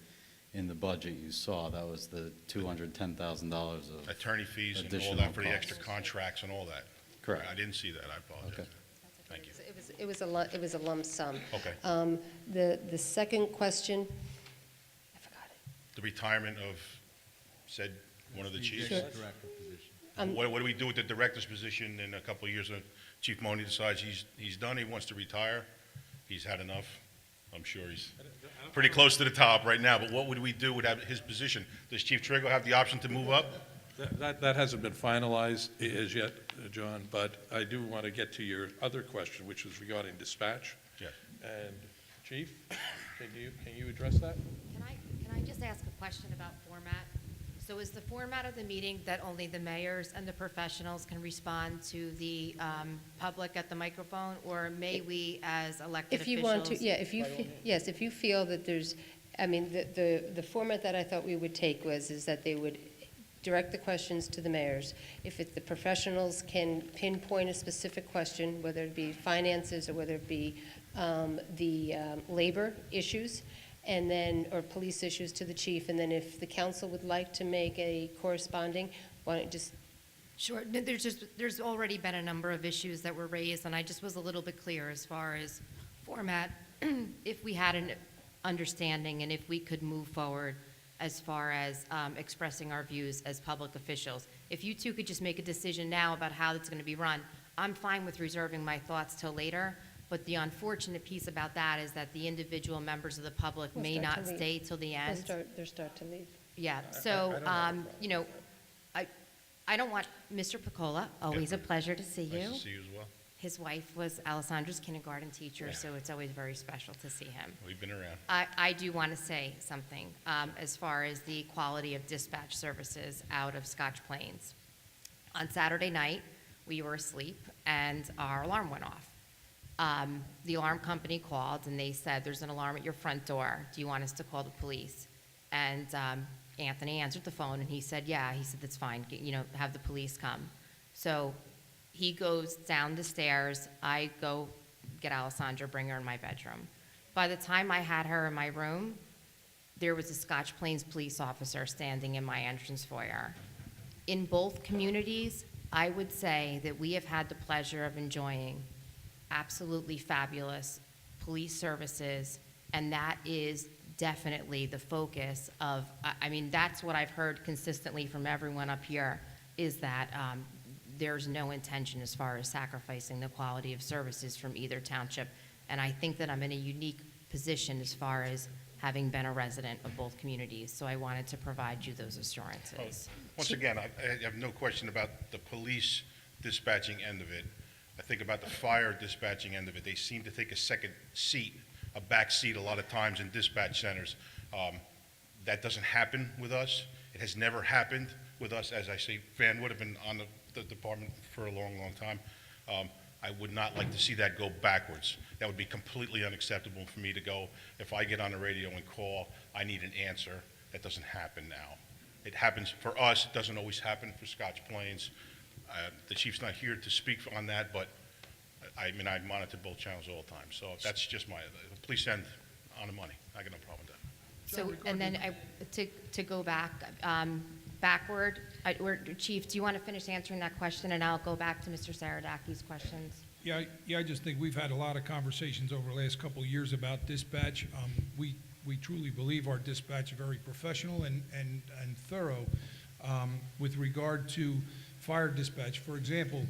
in the budget you saw. That was the $210,000 of Attorney fees and all additional that for the costs. extra contracts and all that. Correct. I didn't see that. I apologize. Okay. Thank you. It was a lump sum. Okay. The second question, The retirement of said one of the chiefs. Sure. What do we do with the director's position in a couple of years when Chief Mahoney decides he's done, he wants to retire? He's had enough. I'm sure he's pretty close to the top right now, but what would we do with his position? Does Chief Trigo have the option to move up? That hasn't been finalized as yet, John, but I do want to get to your other question, which is regarding dispatch. Yes. And Chief, can you address that? Can I just ask a question about format? So is the format of the meeting that only the mayors and the professionals can respond to the public at the microphone, or may we as elected if you officials? want to, yeah, yes, if you feel that there's, I mean, the format that I thought we would take is that they would direct the questions to the mayors. If the professionals can pinpoint a specific question, whether it be finances or whether it be the labor issues, and then, or police issues, to the chief, and then if the council would like to make a corresponding, why don't just. Sure, there's already been a number of issues that were raised, and I just was a little bit clear as far as format, if we had an understanding and if we could move forward as far as expressing our views as public officials. If you two could just make a decision now about how it's going to be run, I'm fine with reserving my thoughts till later. But the unfortunate piece about that is that the individual members of the public Will may start not to leave. stay till the end. They'll start to leave. Yeah, I so, don't have a problem. you know, I don't want, Mr. Piccola, always a pleasure to see you. Nice to see you as well. His wife was Alessandra's kindergarten teacher, Yeah. so it's always very special to see him. We've been around. I do want to say something as far as the quality of dispatch services out of Scotch Plains. On Saturday night, we were asleep and our alarm went off. The alarm company called and they said, there's an alarm at your front door. Do you want us to call the police? And Anthony answered the phone and he said, yeah. He said, that's fine, have the police come. So he goes down the stairs. I go get Alessandra, bring her in my bedroom. By the time I had her in my room, there was a Scotch Plains police officer standing in my entrance foyer. In both communities, I would say that we have had the pleasure of enjoying absolutely fabulous police services, and that is definitely the focus of, I mean, that's what I've heard consistently from everyone up here, is that there's no intention as far as sacrificing the quality of services from either township. And I think that I'm in a unique position as far as having been a resident of both communities. So I wanted to provide you those assurances. Once again, I have no question about the police dispatching end of it. I think about the fire dispatching end of it. They seem to take a second seat, a back seat a lot of times in dispatch centers. That doesn't happen with us. It has never happened with us. As I say, Fanwood have been on the department for a long, long time. I would not like to see that go backwards. That would be completely unacceptable for me to go, if I get on the radio and call, I need an answer. That doesn't happen now. It happens for us. It doesn't always happen for Scotch Plains. The chief's not here to speak on that, but I mean, I monitor both channels all the time, so that's just the police end on the money. I got no problem with that. So, and then to go back, backward, Chief, do you want to finish answering that question, and I'll go back to Mr. Saradaki's questions? Yeah, I just think we've had a lot of conversations over the last couple of years about dispatch. We truly believe our dispatch is very professional and thorough. With regard to fire dispatch, for example,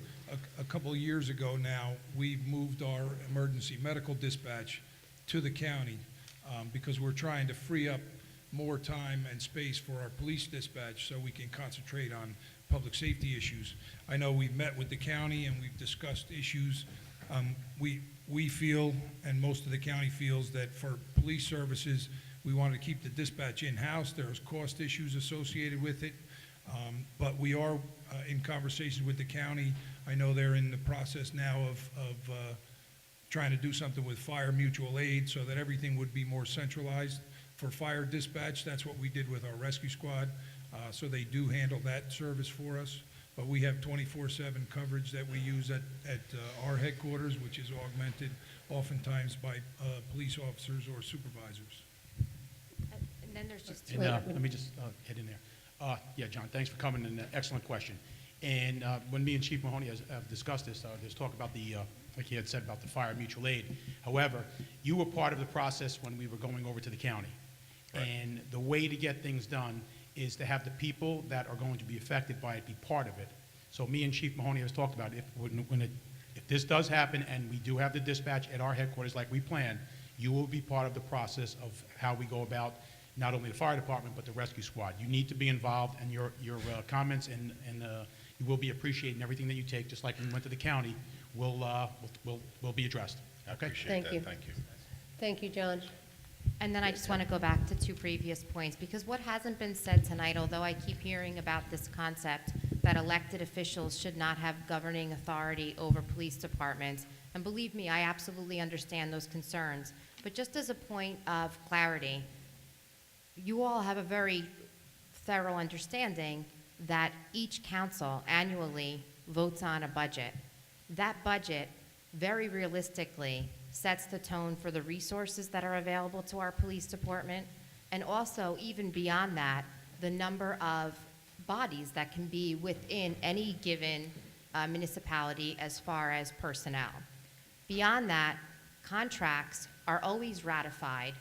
a couple of years ago now, we moved our emergency medical dispatch to the county because we're trying to free up more time and space for our police dispatch so we can concentrate on public safety issues. I know we've met with the county and we've discussed issues. We feel, and most of the county feels, that for police services, we want to keep the dispatch in-house. There's cost issues associated with it, but we are in conversation with the county. I know they're in the process now of trying to do something with fire mutual aid so that everything would be more centralized for fire dispatch. That's what we did with our rescue squad. So they do handle that service for us. But we have 24/7 coverage that we use at our headquarters, which is augmented oftentimes by police officers or supervisors. And then there's just And, let me just head in there. Yeah, John, thanks for coming, and excellent question. And when me and Chief Mahoney have discussed this, there's talk about like he had said, about the fire mutual aid. However, you were part of the process when we were going over to the county. Right. And the way to get things done is to have the people that are going to be affected by it be part of it. So me and Chief Mahoney has talked about if this does happen and we do have the dispatch at our headquarters like we planned, you will be part of the process of how we go about not only the fire department but the rescue squad. You need to be involved, and your comments and you will be appreciated, and everything that you take, just like when we went to the county, will be addressed. Okay? Thank you. Thank you. Thank you, John. And then I just want to go back to two previous points, because what hasn't been said tonight, although I keep hearing about this concept that elected officials should not have governing authority over police departments, and believe me, I absolutely understand those concerns, but just as a point of clarity, you all have a very thorough understanding that each council annually votes on a budget. That budget, very realistically, sets the tone for the resources that are available to our police department, and also, even beyond that, the number of bodies that can be within any given municipality as far as personnel. Beyond that, contracts are always ratified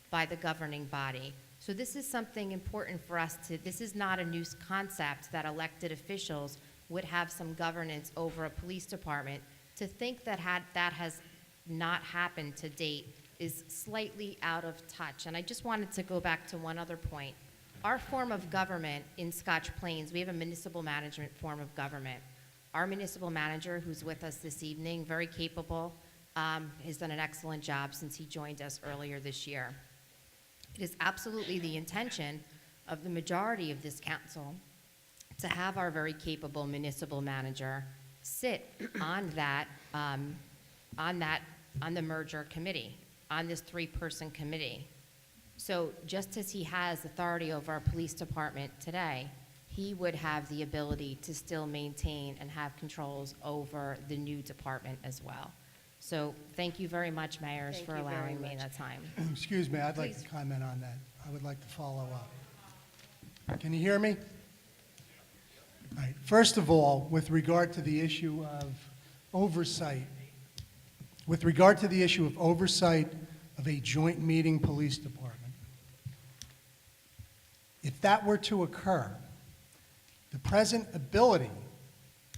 by the governing body. So this is something important for us this is not a new concept that elected officials would have some governance over a police department. To think that that has not happened to date is slightly out of touch. And I just wanted to go back to one other point. Our form of government in Scotch Plains, we have a municipal management form of government. Our municipal manager, who's with us this evening, very capable, has done an excellent job since he joined us earlier this year. It is absolutely the intention of the majority of this council to have our very capable municipal manager sit on the merger committee, on this 3-person committee. So just as he has authority over our police department today, he would have the ability to still maintain and have controls over the new department as well. So thank you very much, mayors, Thank for you very allowing me much. that time. Excuse me, I'd like to Please. comment on that. I would like to follow up. Can you hear me? All right. First of all, with regard to the issue of oversight, of a joint meeting police department, if that were to occur, the present ability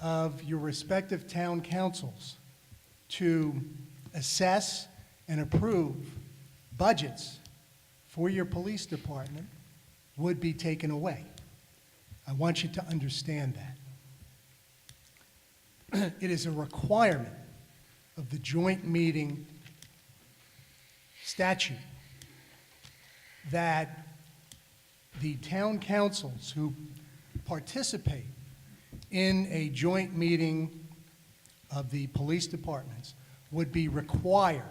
of your respective town councils to assess and approve budgets for your police department would be taken away. I want you to understand that. It is a requirement of the joint meeting statute that the town councils who participate in a joint meeting of the police departments would be required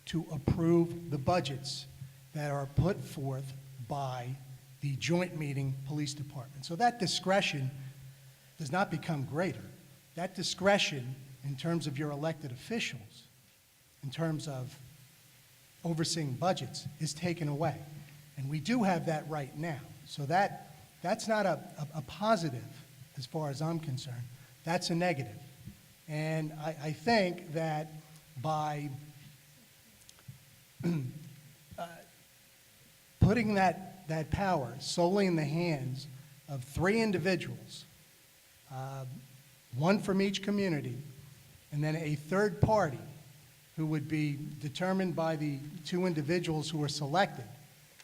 to approve the budgets that are put forth by the joint meeting police department. So that discretion does not become greater. That discretion in terms of your elected officials, in terms of overseeing budgets, is taken away. And we do have that right now. So that's not a positive as far as I'm concerned. That's a negative. And I think that by putting that power solely in the hands of 3 individuals, one from each community, and then a third party who would be determined by the 2 individuals who are selected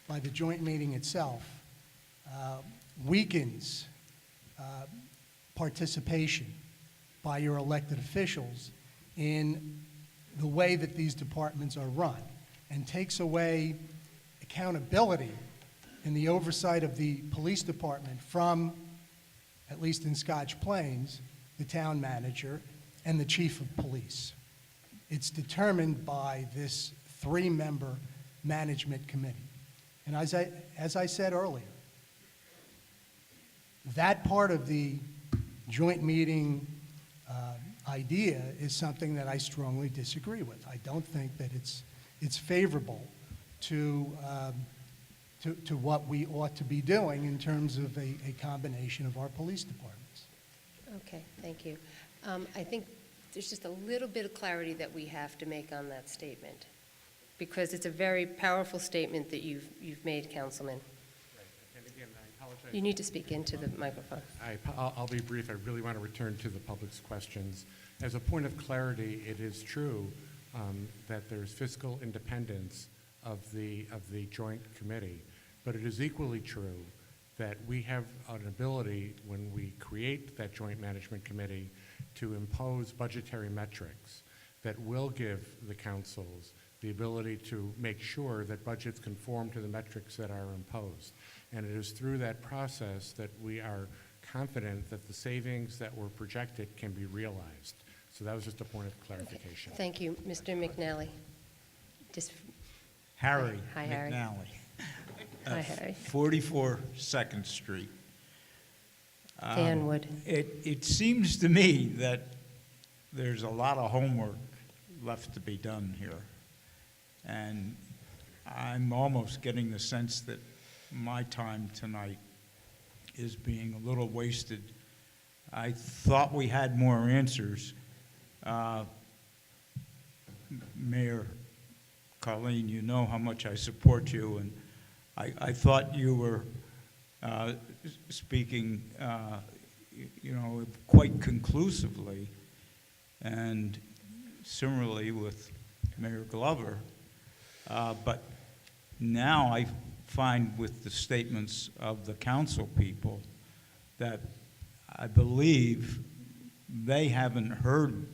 by the joint meeting itself, weakens participation by your elected officials in the way that these departments are run, and takes away accountability in the oversight of the police department from, at least in Scotch Plains, the town manager and the chief of police. It's determined by this 3-member management committee. And as I said earlier, that part of the joint meeting idea is something that I strongly disagree with. I don't think that it's favorable to what we ought to be doing in terms of a combination of our police departments. Okay, thank you. I think there's just a little bit of clarity that we have to make on that statement, because it's a very powerful statement that you've made, Councilman. And again, I apologize. You need to speak into the microphone. I'll be brief. I really want to return to the public's questions. As a point of clarity, it is true that there's fiscal independence of the joint committee, but it is equally true that we have an ability, when we create that joint management committee, to impose budgetary metrics that will give the councils the ability to make sure that budgets conform to the metrics that are imposed. And it is through that process that we are confident that the savings that were projected can be realized. So that was just a point of clarification. Okay. Thank you. Mr. McNally. Just Harry Hi, Harry. McNally. Hi, Harry. 44 2nd Street. Fanwood. It seems to me that there's a lot of homework left to be done here. And I'm almost getting the sense that my time tonight is being a little wasted. I thought we had more answers. Mayor Colleen, you know how much I support you, and I thought you were speaking, quite conclusively, and similarly with Mayor Glover. But now I find with the statements of the council people that I believe they haven't heard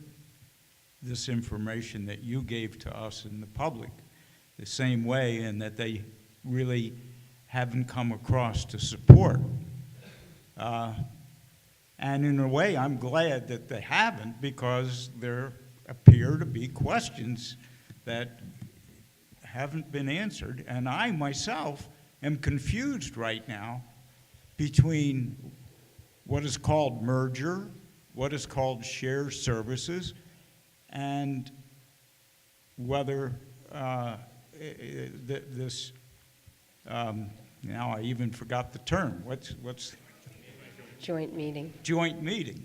this information that you gave to us in the public the same way, and that they really haven't come across to support. And in a way, I'm glad that they haven't, because there appear to be questions that haven't been answered. And I myself am confused right now between what is called merger, what is called shared services, and whether this, now I even forgot the term. What's Joint meeting. Joint meeting.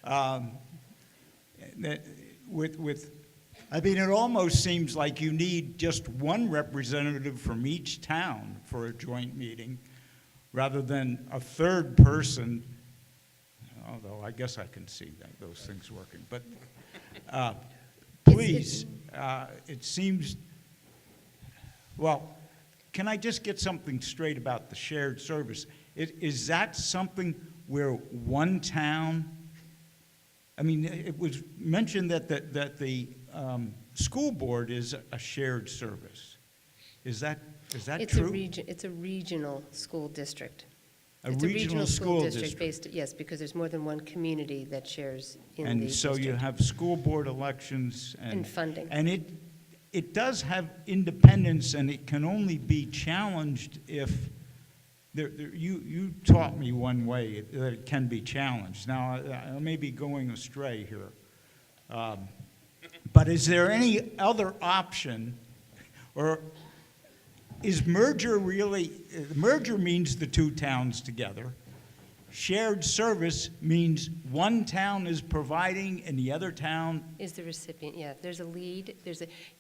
I mean, it almost seems like you need just one representative from each town for a joint meeting, rather than a third person, although I guess I can see those things working. But please, it seems, well, can I just get something straight about the shared service? Is that something where one town, I mean, it was mentioned that the school board is a shared service. Is that true? It's a regional school district. It's a regional school district based, yes, because there's more than one community that shares in the And so you district. have school board elections And funding. And it does have independence, and it can only be challenged if you taught me one way that it can be challenged. Now, I may be going astray here. But is there any other option, or is merger really, merger means the two towns together. Shared service means one town is providing and the other town. Is the recipient, yeah, there's a lead,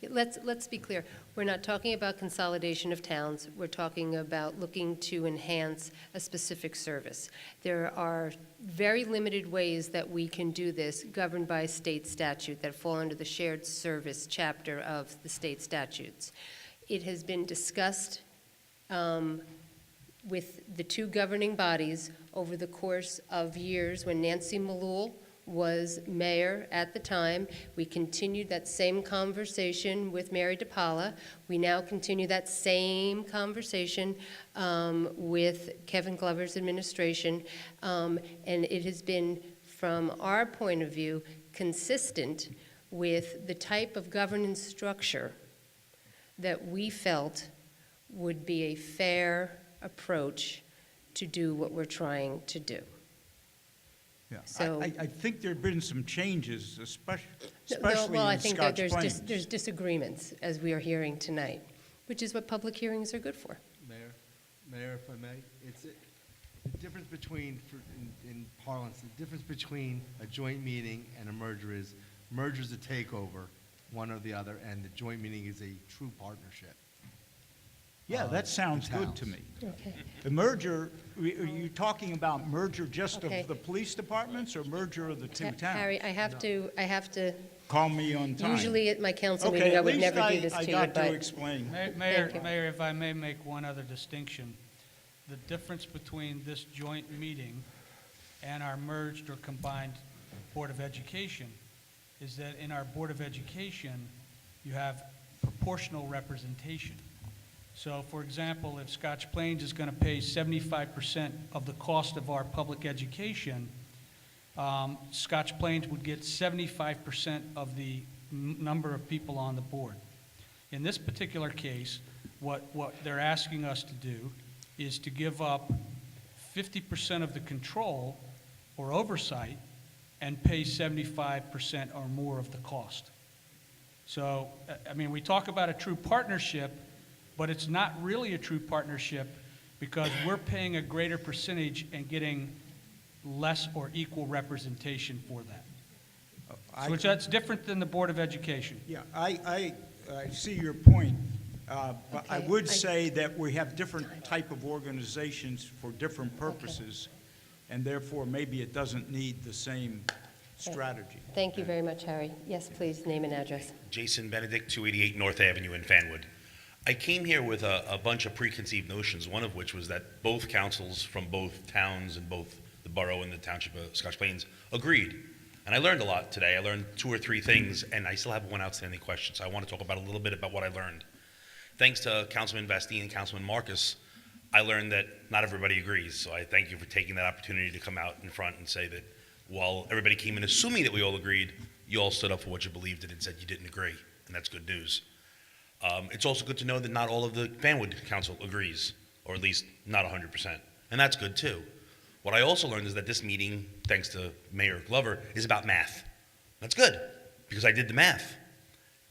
let's be clear. We're not talking about consolidation of towns. We're talking about looking to enhance a specific service. There are very limited ways that we can do this, governed by state statute, that fall under the shared service chapter of the state statutes. It has been discussed with the two governing bodies over the course of years. When Nancy Malul was mayor at the time, we continued that same conversation with Mary DePaula. We now continue that same conversation with Kevin Glover's administration, and it has been, from our point of view, consistent with the type of governance structure that we felt would be a fair approach to do what we're trying to do. Yeah, So- I think there have been some changes, especially Well, I in think Scotch that Plains. there's disagreements, as we are hearing tonight, which is what public hearings are good for. Mayor, if I may, it's the difference between, in parlance, the difference between a joint meeting and a merger is a takeover, one or the other, and the joint meeting is a true partnership. Yeah, that sounds good to me. Okay. The merger, are you talking about merger just Okay. of the police departments or merger of the two towns? Harry, I have to, Call me on time. usually at my council Okay, meeting, I at would least never do this to I you, got to but explain. Mayor, Thank you. Mayor, if I may make one other distinction, the difference between this joint meeting and our merged or combined Board of Education is that in our Board of Education, you have proportional representation. So, for example, if Scotch Plains is going to pay 75% of the cost of our public education, Scotch Plains would get 75% of the number of people on the board. In this particular case, what they're asking us to do is to give up 50% of the control or oversight and pay 75% or more of the cost. So, I mean, we talk about a true partnership, but it's not really a true partnership because we're paying a greater percentage and getting less or equal representation for that. Which that's different than the Board of Education. Yeah, I see your point, but I Okay, would say that we have different type of organizations for different purposes, and therefore maybe it doesn't need the same strategy. thank you very much, Harry. Yes, please, name and address. Jason Benedict, 288 North Avenue in Fanwood. I came here with a bunch of preconceived notions, one of which was that both councils from both towns and both the borough and the township of Scotch Plains agreed. And I learned a lot today. I learned 2 or 3 things, and I still have one outstanding question. So I want to talk about a little bit about what I learned. Thanks to Councilman Bastine and Councilman Marcus, I learned that not everybody agrees. So I thank you for taking that opportunity to come out in front and say that while everybody came in assuming that we all agreed, you all stood up for what you believed in and said you didn't agree, and that's good news. It's also good to know that not all of the Fanwood Council agrees, or at least not 100%, and that's good too. What I also learned is that this meeting, thanks to Mayor Glover, is about math. That's good, because I did the math.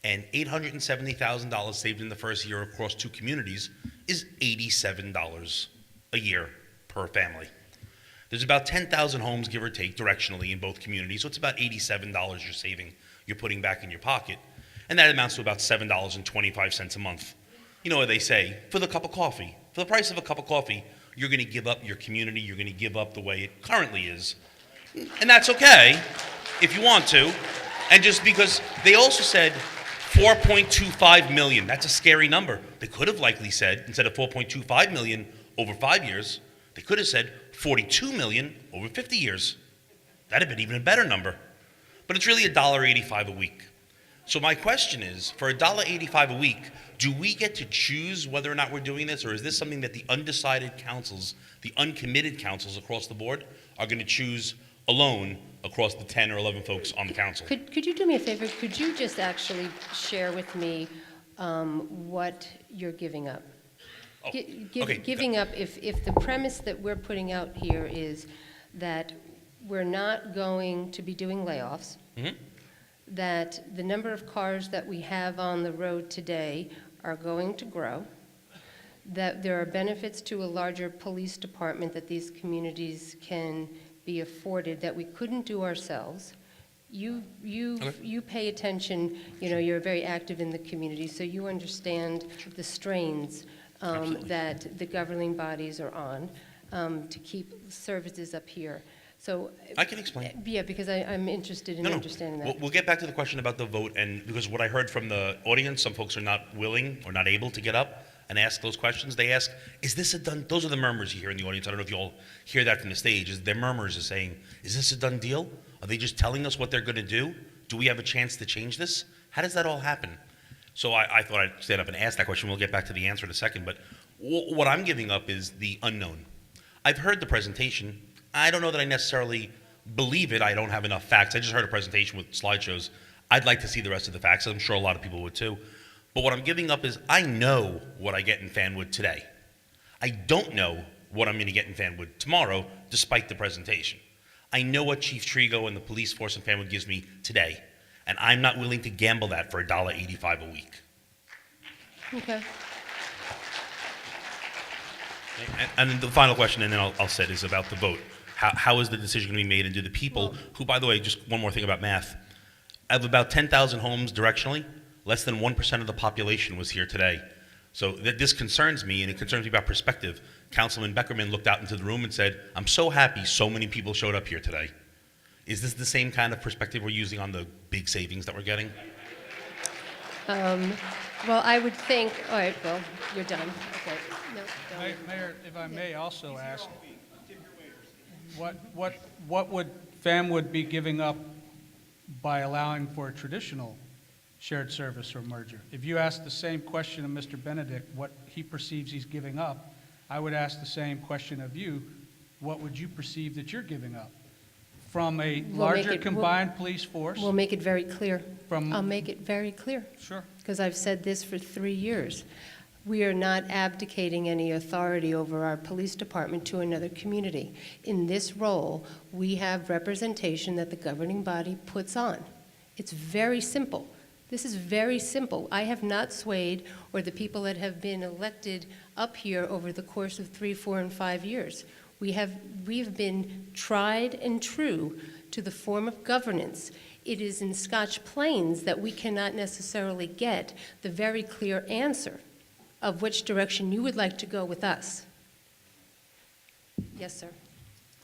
And $870,000 saved in the first year across 2 communities is $87 a year per family. There's about 10,000 homes, give or take, directionally in both communities, so it's about $87 you're saving, you're putting back in your pocket. And that amounts to about $7.25 a month. You know what they say, for the cup of coffee. For the price of a cup of coffee, you're going to give up your community, you're going to give up the way it currently is. And that's okay, if you want to. And just because they also said 4.25 million, that's a scary number. They could have likely said, instead of 4.25 million over 5 years, they could have said 42 million over 50 years. That'd have been even a better number. But it's really $1.85 a week. So my question is, for $1.85 a week, do we get to choose whether or not we're doing this, or is this something that the undecided councils, the uncommitted councils across the board, are going to choose alone across the 10 or 11 folks on the council? Could you do me a favor? Could you just actually share with me what you're giving up? okay. Giving up, if the premise that we're putting out here is that we're not going to be doing layoffs, that the number of cars that we have on the road today are going to grow, that there are benefits to a larger police department that these communities can be afforded that we couldn't do ourselves. You pay attention, you're very active in the community, so you understand the strains that the governing bodies are on to keep services up here. So I can explain. Yeah, because I'm interested in understanding that. We'll get back to the question about the vote, and because what I heard from the audience, some folks are not willing or not able to get up and ask those questions. They ask, is this a done, those are the murmurs you hear in the audience. I don't know if you all hear that from the stage. Their murmurs are saying, is this a done deal? Are they just telling us what they're going to do? Do we have a chance to change this? How does that all happen? So I thought I'd stand up and ask that question. We'll get back to the answer in a second. But what I'm giving up is the unknown. I've heard the presentation. I don't know that I necessarily believe it. I don't have enough facts. I just heard a presentation with slideshows. I'd like to see the rest of the facts. I'm sure a lot of people would too. But what I'm giving up is I know what I get in Fanwood today. I don't know what I'm going to get in Fanwood tomorrow, despite the presentation. I know what Chief Trigo and the police force in Fanwood gives me today, and I'm not willing to gamble that for $1.85 a week. Okay. And then the final question, and then I'll say, is about the vote. How is the decision going to be made, and do the people, who, by the way, just one more thing about math, I have about 10,000 homes directionally. Less than 1% of the population was here today. So this concerns me, and it concerns me about perspective. Councilman Beckerman looked out into the room and said, I'm so happy so many people showed up here today. Is this the same kind of perspective we're using on the big savings that we're getting? Well, I would think, all right, well, you're done. Okay. No, don't. Mayor, if I may also ask, what would Fanwood be giving up by allowing for a traditional shared service or merger? If you ask the same question of Mr. Benedict, what he perceives he's giving up, I would ask the same question of you, what would you perceive that you're giving up? From a larger combined police force? We'll make it very clear. From- I'll make it very clear. Sure. Because I've said this for 3 years. We are not abdicating any authority over our police department to another community. In this role, we have representation that the governing body puts on. It's very simple. This is very simple. I have not swayed, or the people that have been elected up here over the course of 3, 4, and 5 years. We've been tried and true to the form of governance. It is in Scotch Plains that we cannot necessarily get the very clear answer of which direction you would like to go with us. Yes, sir.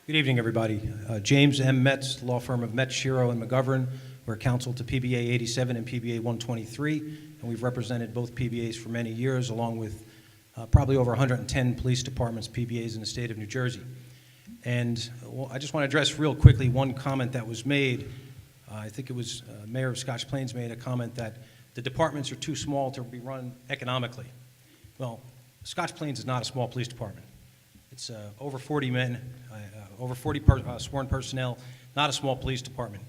Good evening, everybody. James M. Metz, law firm of Metz, Shiro, and McGovern. We're counsel to PBA 87 and PBA 123, and we've represented both PBAs for many years, along with probably over 110 police departments, PBAs in the state of New Jersey. And I just want to address real quickly one comment that was made. I think it was Mayor of Scotch Plains made a comment that the departments are too small to be run economically. Well, Scotch Plains is not a small police department. It's over 40 men, over 40 sworn personnel, not a small police department.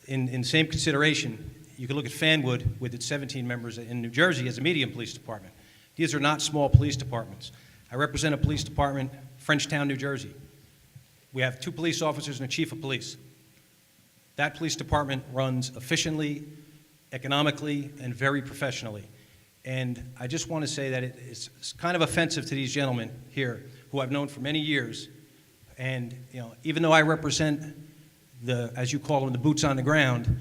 In the same consideration, you can look at Fanwood with its 17 members in New Jersey as a medium police department. These are not small police departments. I represent a police department, Frenchtown, New Jersey. We have 2 police officers and a chief of police. That police department runs efficiently, economically, and very professionally. And I just want to say that it's kind of offensive to these gentlemen here who I've known for many years. And, even though I represent as you call them, the boots on the ground,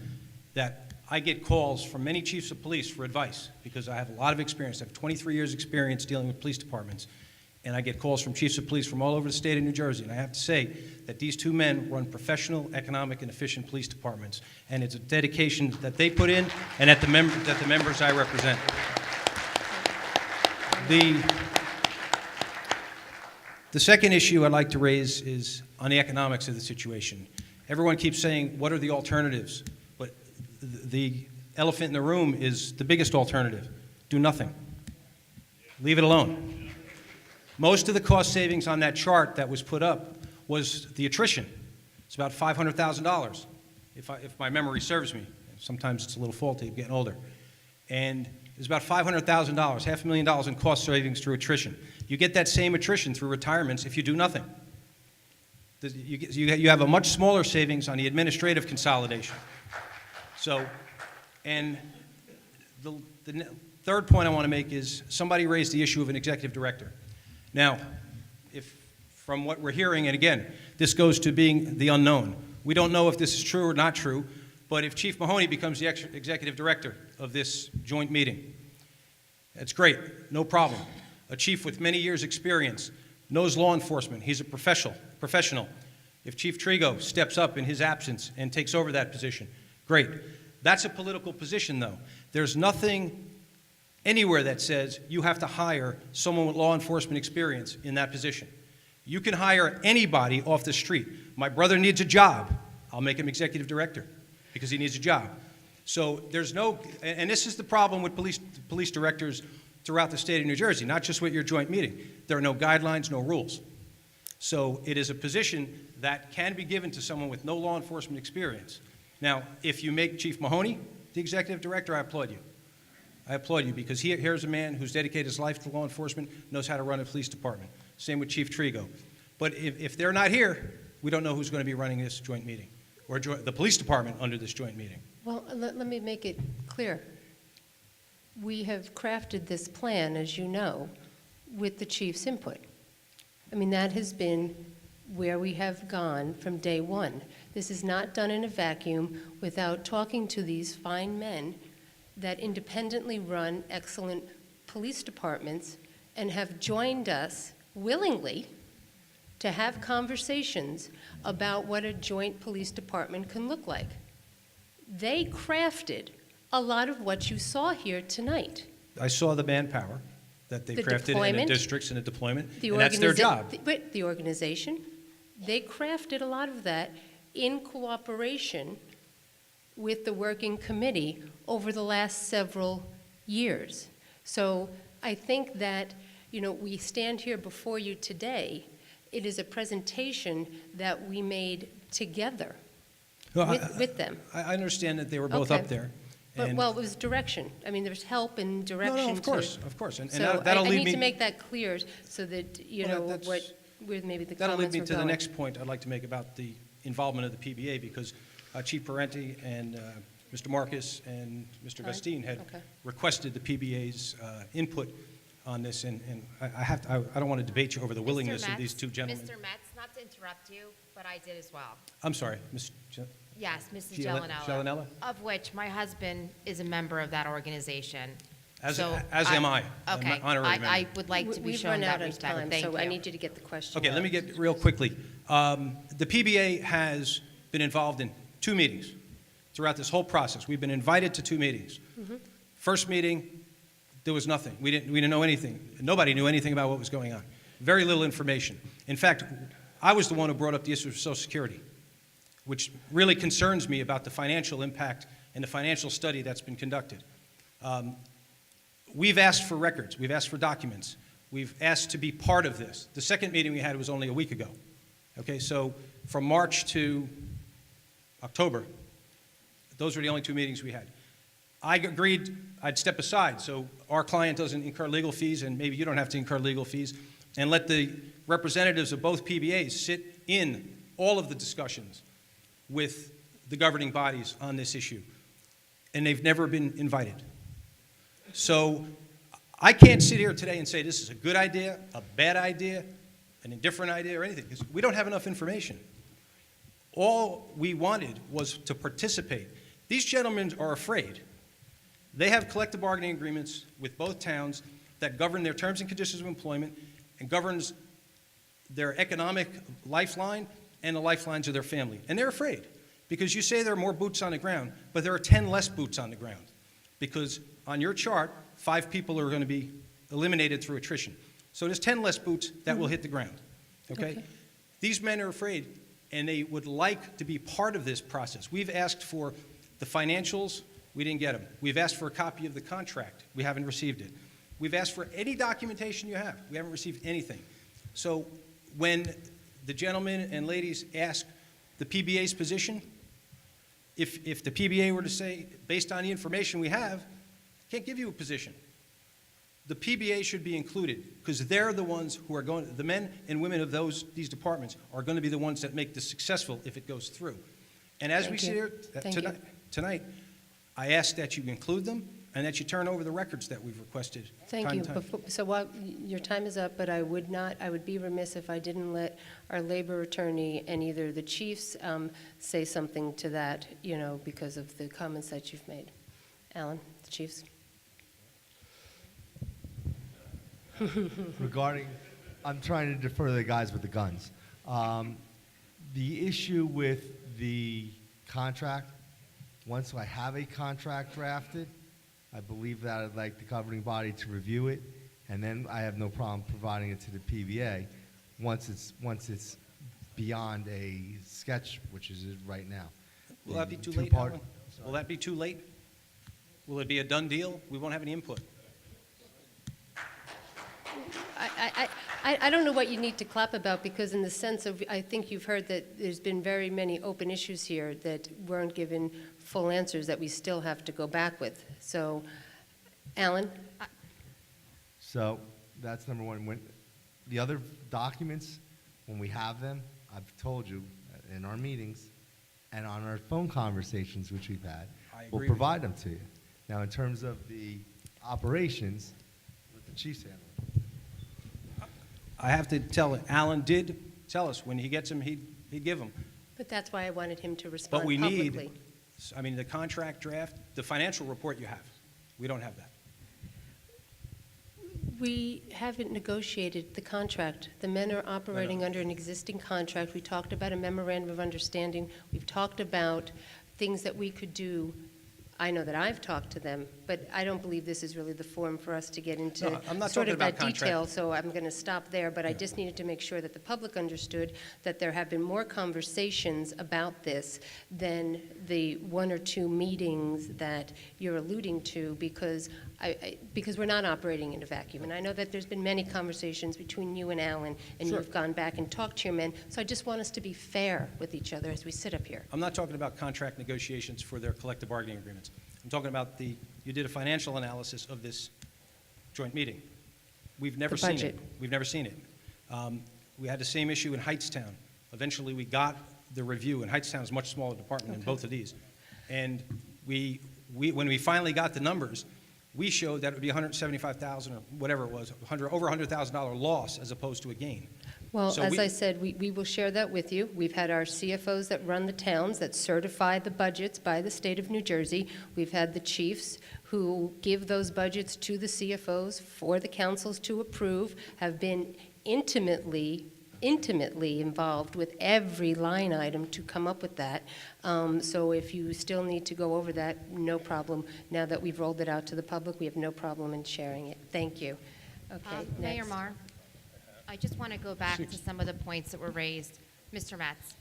that I get calls from many chiefs of police for advice because I have a lot of experience. I have 23 years experience dealing with police departments. And I get calls from chiefs of police from all over the state of New Jersey. And I have to say that these 2 men run professional, economic, and efficient police departments. And it's a dedication that they put in and that the members I represent. The second issue I'd like to raise is on the economics of the situation. Everyone keeps saying, what are the alternatives? But the elephant in the room is the biggest alternative. Do nothing. Leave it alone. Most of the cost savings on that chart that was put up was the attrition. It's about $500,000, if my memory serves me. Sometimes it's a little faulty, getting older. And is about $500,000, $500,000 in cost savings through attrition. You get that same attrition through retirements if you do nothing. You have a much smaller savings on the administrative consolidation. So, and the third point I want to make is somebody raised the issue of an executive director. Now, if from what we're hearing, and again, this goes to being the unknown. We don't know if this is true or not true, but if Chief Mahoney becomes the executive director of this joint meeting, that's great, no problem. A chief with many years' experience, knows law enforcement, he's a professional. If Chief Trigo steps up in his absence and takes over that position, great. That's a political position, though. There's nothing anywhere that says you have to hire someone with law enforcement experience in that position. You can hire anybody off the street. My brother needs a job. I'll make him executive director because he needs a job. So there's no, and this is the problem with police directors throughout the state of New Jersey, not just with your joint meeting. There are no guidelines, no rules. So it is a position that can be given to someone with no law enforcement experience. Now, if you make Chief Mahoney the executive director, I applaud you. I applaud you because here's a man who's dedicated his life to law enforcement, knows how to run a police department. Same with Chief Trigo. But if they're not here, we don't know who's going to be running this joint meeting or the police department under this joint meeting. Well, let me make it clear. We have crafted this plan, as you know, with the chief's input. I mean, that has been where we have gone from day one. This is not done in a vacuum without talking to these fine men that independently run excellent police departments and have joined us willingly to have conversations about what a joint police department can look like. They crafted a lot of what you saw here tonight. I saw the manpower that they crafted in the districts and the deployment, and that's their job. The organization, they crafted a lot of that in cooperation with the working committee over the last several years. So I think that, you know, we stand here before you today. It is a presentation that we made together with them. I understand that they were both up there. But, well, it was direction. I mean, there's help and direction. No, of course, of course. And so that'll I lead need me to make that clear so that, you know, where maybe the that'll comments lead me were to going. the next point I'd like to make about the involvement of the PBA, because Chief Parenti and Mr. Marcus and Mr. Gustine had requested the PBA's input on this, and I don't want to debate you over the willingness of these two gentlemen. Mr. Metz, not to interrupt you, but I did as well. I'm sorry, Ms. Yes, Mrs. Gellinella. Of which my husband is a member of that organization. As So am I. I'm Okay, an honorary member. I would like to be We've shown run that out of respect. time, Thank so I you. need you to get the question Okay, out. let me get real quickly. The PBA has been involved in 2 meetings throughout this whole process. We've been invited to 2 meetings. First meeting, there was nothing. We didn't know anything. Nobody knew anything about what was going on. Very little information. In fact, I was the one who brought up the issue of Social Security, which really concerns me about the financial impact and the financial study that's been conducted. We've asked for records. We've asked for documents. We've asked to be part of this. The second meeting we had was only a week ago. Okay, so from March to October, those were the only 2 meetings we had. I agreed I'd step aside so our client doesn't incur legal fees, and maybe you don't have to incur legal fees, and let the representatives of both PBAs sit in all of the discussions with the governing bodies on this issue. And they've never been invited. So I can't sit here today and say this is a good idea, a bad idea, an indifferent idea, or anything, because we don't have enough information. All we wanted was to participate. These gentlemen are afraid. They have collective bargaining agreements with both towns that govern their terms and conditions of employment and governs their economic lifeline and the lifelines of their family. And they're afraid because you say there are more boots on the ground, but there are 10 less boots on the ground because on your chart, 5 people are going to be eliminated through attrition. So there's 10 less boots that will hit the ground, okay? These men are afraid, and they would like to be part of this process. We've asked for the financials. We didn't get them. We've asked for a copy of the contract. We haven't received it. We've asked for any documentation you have. We haven't received anything. So when the gentlemen and ladies ask the PBA's position, if the PBA were to say, based on the information we have, Can't give you a position. The PBA should be included, because they're the ones who are going, the men and women of these departments are going to be the ones that make this successful if it goes through. And as we Thank sit you. here Thank you. tonight, I ask that you include them and that you turn over the records that we've requested Thank time you. and time. So while, your time is up, but I would be remiss if I didn't let our labor attorney and either the chiefs say something to that, because of the comments that you've made. Alan, the chiefs? Regarding, I'm trying to defer to the guys with the guns. The issue with the contract, once I have a contract drafted, I believe that I'd like the governing body to review it, and then I have no problem providing it to the PBA once it's beyond a sketch, which is it right now. Will that be too The late, two-part- Alan? Will that be too late? Will it be a done deal? We won't have any input. I don't know what you need to clap about, because in the sense of, I think you've heard that there's been very many open issues here that weren't given full answers that we still have to go back with. So, Alan? So that's number one. When the other documents, when we have them, I've told you in our meetings and on our phone conversations, which we've had, I we'll agree with provide them to you. Now, in terms of the operations, let the chiefs handle it. I have to tell it, Alan did tell us when he gets them, he'd give them. But that's why I wanted him to respond But we publicly. need, the contract draft, the financial report you have. We don't have that. We haven't negotiated the contract. The men are operating under an existing contract. We talked about a memorandum of understanding. We've talked about things that we could do. I know that I've talked to them, but I don't believe this is really the forum for us to get into No, I'm not sort talking of that about contract. detail, so I'm going to stop there. But I just needed to make sure that the public understood that there have been more conversations about this than the one or two meetings that you're alluding to, because because we're not operating in a vacuum. And I know that there's been many conversations between you and Alan, and Sure. you've gone back and talked to your men. So I just want us to be fair with each other as we sit up here. I'm not talking about contract negotiations for their collective bargaining agreements. I'm talking about you did a financial analysis of this joint meeting. We've never The seen it. budget. We've never seen it. We had the same issue in Heightstown. Eventually, we got the review, and Heightstown is a much smaller department than both of these. And when we finally got the numbers, we showed that it would be $175,000 or whatever it was, over $100,000 loss as opposed to a gain. Well, So as I said, we will share that with you. We've had our CFOs that run the towns that certify the budgets by the state of New Jersey. We've had the chiefs who give those budgets to the CFOs for the councils to approve, have been intimately involved with every line item to come up with that. So if you still need to go over that, no problem. Now that we've rolled it out to the public, we have no problem in sharing it. Thank you. Okay, Mayor next. Marr, I just want to go back to some of the points that were raised. Mr. Metz,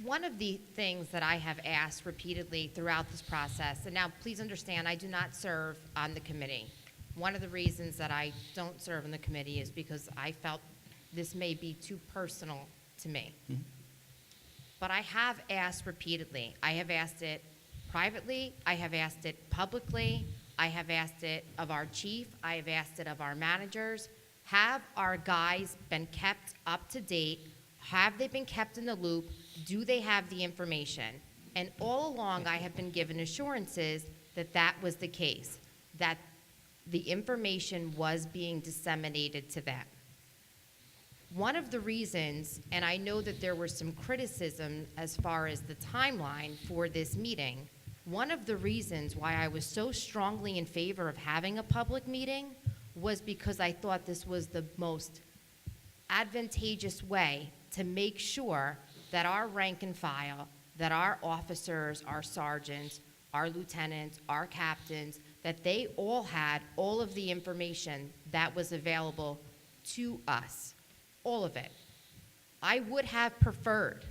one of the things that I have asked repeatedly throughout this process, and now please understand, I do not serve on the committee. One of the reasons that I don't serve on the committee is because I felt this may be too personal to me. But I have asked repeatedly. I have asked it privately. I have asked it publicly. I have asked it of our chief. I have asked it of our managers. Have our guys been kept up to date? Have they been kept in the loop? Do they have the information? And all along, I have been given assurances that that was the case, that the information was being disseminated to them. One of the reasons, and I know that there was some criticism as far as the timeline for this meeting, one of the reasons why I was so strongly in favor of having a public meeting was because I thought this was the most advantageous way to make sure that our rank and file, that our officers, our sergeants, our lieutenants, our captains, that they all had all of the information that was available to us. All of it. I would have preferred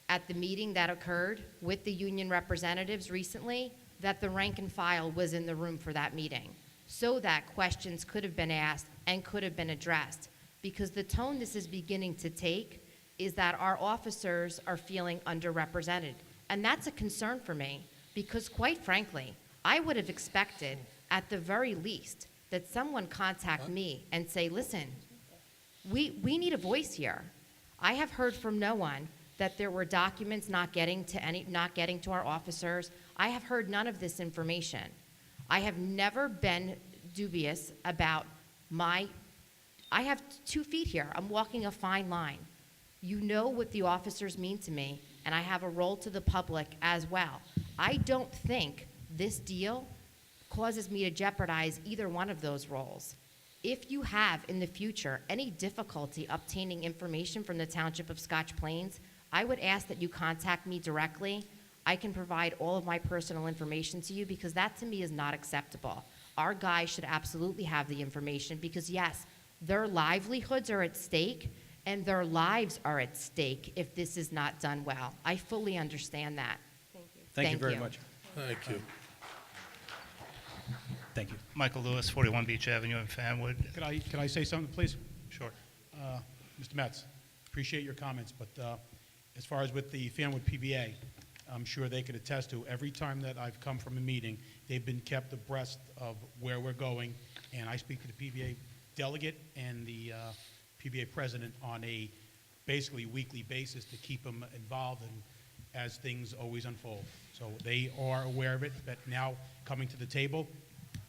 at the meeting that occurred with the union representatives recently that the rank and file was in the room for that meeting so that questions could have been asked and could have been addressed. Because the tone this is beginning to take is that our officers are feeling underrepresented. And that's a concern for me because quite frankly, I would have expected, at the very least, that someone contact me and say, listen, we need a voice here. I have heard from no one that there were documents not getting to our officers. I have heard none of this information. I have never been dubious about I have 2 feet here. I'm walking a fine line. You know what the officers mean to me, and I have a role to the public as well. I don't think this deal causes me to jeopardize either one of those roles. If you have in the future any difficulty obtaining information from the Township of Scotch Plains, I would ask that you contact me directly. I can provide all of my personal information to you because that to me is not acceptable. Our guys should absolutely have the information because yes, their livelihoods are at stake and their lives are at stake if this is not done well. I fully understand that. Thank you. Thank you very much. Thank you. Thank you. Michael Lewis, 41 Beach Avenue in Fanwood. Could I say something, please? Sure. Mr. Metz, appreciate your comments, but as far as with the Fanwood PBA, I'm sure they could attest to every time that I've come from a meeting, they've been kept abreast of where we're going, and I speak to the PBA delegate and the PBA president on a basically weekly basis to keep them involved and as things always unfold. So they are aware of it, but now coming to the table,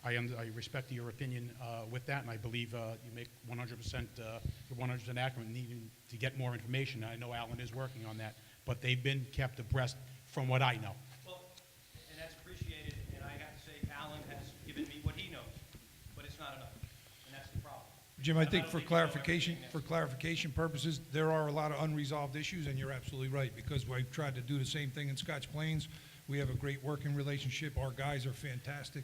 I respect your opinion with that, and I believe you make 100%, you're 100% accurate in needing to get more information. I know Alan is working on that, but they've been kept abreast from what I know. Well, and that's appreciated, and I have to say Alan has given me what he knows, but it's not enough, and that's the problem. Jim, I think for clarification purposes, there are a lot of unresolved issues, and you're absolutely right, because we've tried to do the same thing in Scotch Plains. We have a great working relationship. Our guys are fantastic.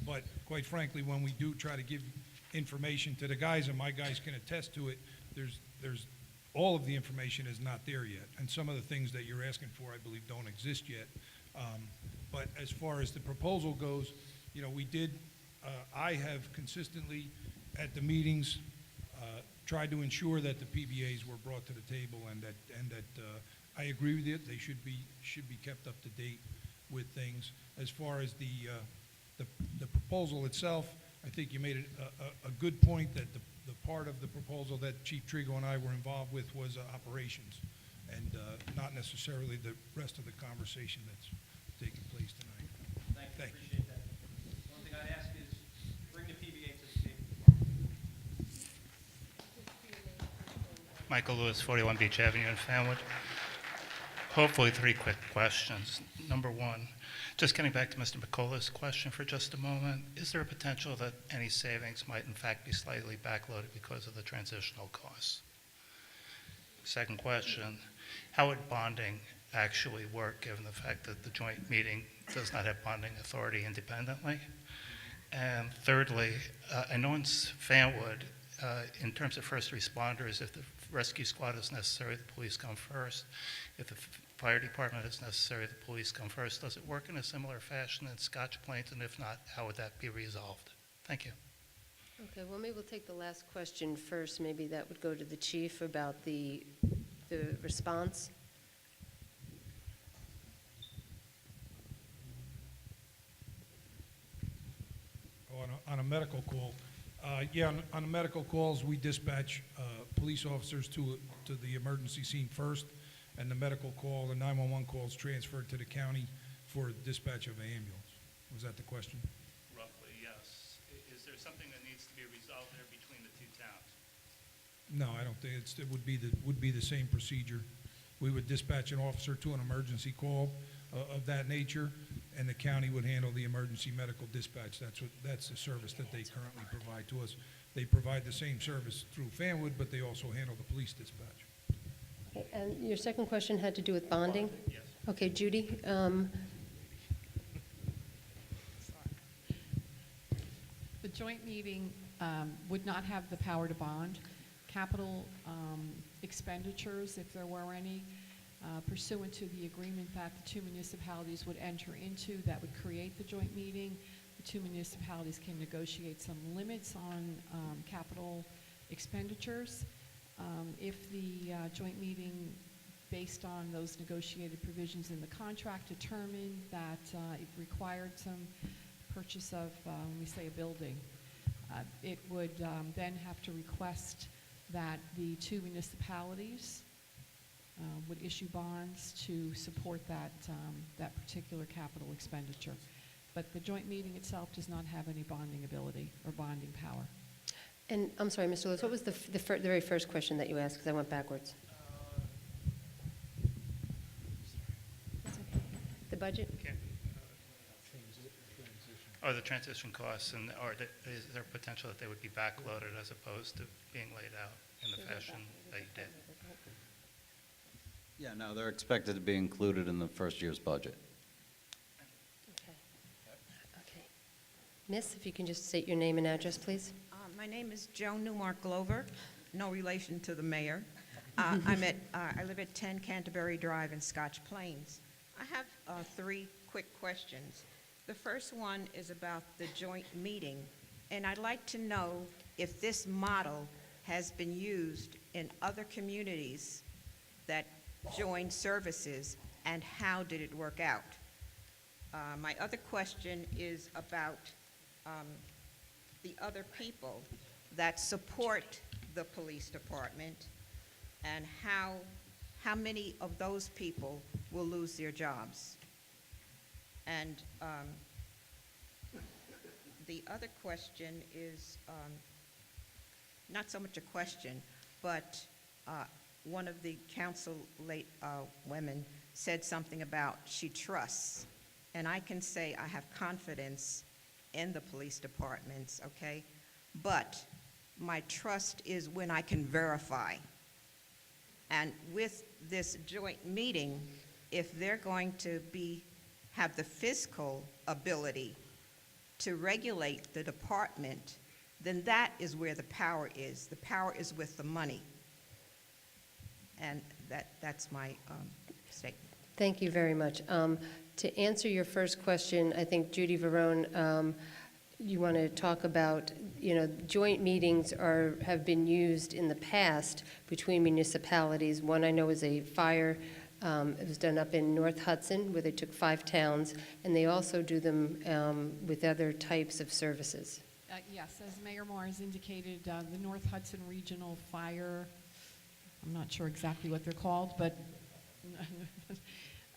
But quite frankly, when we do try to give information to the guys, and my guys can attest to it, there's all of the information is not there yet. And some of the things that you're asking for, I believe, don't exist yet. But as far as the proposal goes, you know, I have consistently at the meetings tried to ensure that the PBAs were brought to the table and that I agree with it. They should be kept up to date with things. As far as the proposal itself, I think you made a good point that the part of the proposal that Chief Trigo and I were involved with was operations and not necessarily the rest of the conversation that's taking place tonight. Thank you. Appreciate that. One thing I'd ask is bring the PBA to the table. Michael Lewis, 41 Beach Avenue in Fanwood. Hopefully 3 quick questions. Number 1, just getting back to Mr. McCullough's question for just a moment, is there a potential that any savings might in fact be slightly backloaded because of the transitional costs? Second question, how would bonding actually work given the fact that the joint meeting does not have bonding authority independently? And thirdly, I know in Fanwood, in terms of first responders, if the rescue squad is necessary, the police come first. If the fire department is necessary, the police come first. Does it work in a similar fashion in Scotch Plains? And if not, how would that be resolved? Thank you. Okay, well, maybe we'll take the last question first. Maybe that would go to the chief about the response. On a medical call, on the medical calls, we dispatch police officers to the emergency scene first, and the medical call, the 911 call is transferred to the county for dispatch of an ambulance. Was that the question? Roughly, yes. Is there something that needs to be resolved there between the 2 towns? No, I don't think it would be the same procedure. We would dispatch an officer to an emergency call of that nature, and the county would handle the emergency medical dispatch. That's the service that they currently provide to us. They provide the same service through Fanwood, but they also handle the police dispatch. Okay, and your second question had to do with bonding? Yes. Okay, Judy? The joint meeting would not have the power to bond. Capital expenditures, if there were any, pursuant to the agreement that the 2 municipalities would enter into that would create the joint meeting, the 2 municipalities can negotiate some limits on capital expenditures. If the joint meeting based on those negotiated provisions in the contract, determined that it required some purchase of, when we say a building, it would then have to request that the two municipalities would issue bonds to support that particular capital expenditure. But the joint meeting itself does not have any bonding ability or bonding power. And I'm sorry, Mr. Lewis, what was the very first question that you asked, because I went backwards? That's okay. The budget? Okay. Or the transition costs, is there potential that they would be backloaded as opposed to being laid out in the fashion that you did? Yeah, no, they're expected to be included in the first year's budget. Okay. Okay. Miss, if you can just state your name and address, please. My name is Joan Newmark Glover, no relation to the mayor. I live at 10 Canterbury Drive in Scotch Plains. I have 3 quick questions. The first one is about the joint meeting, and I'd like to know if this model has been used in other communities that joined services, and how did it work out? My other question is about the other people that support the police department, and how many of those people will lose their jobs. And the other question is not so much a question, but one of the council women said something about she trusts, and I can say I have confidence in the police departments, okay? But my trust is when I can verify. And with this joint meeting, if they're going to have the fiscal ability to regulate the department, then that is where the power is. The power is with the money. And that's my statement. Thank you very much. To answer your first question, I think Judy Verone, you want to talk about, joint meetings have been used in the past between municipalities. One I know is a fire. It was done up in North Hudson, where they took 5 towns, and they also do them with other types of services. Yes, as Mayor Moore has indicated, the North Hudson Regional Fire, I'm not sure exactly what they're called, but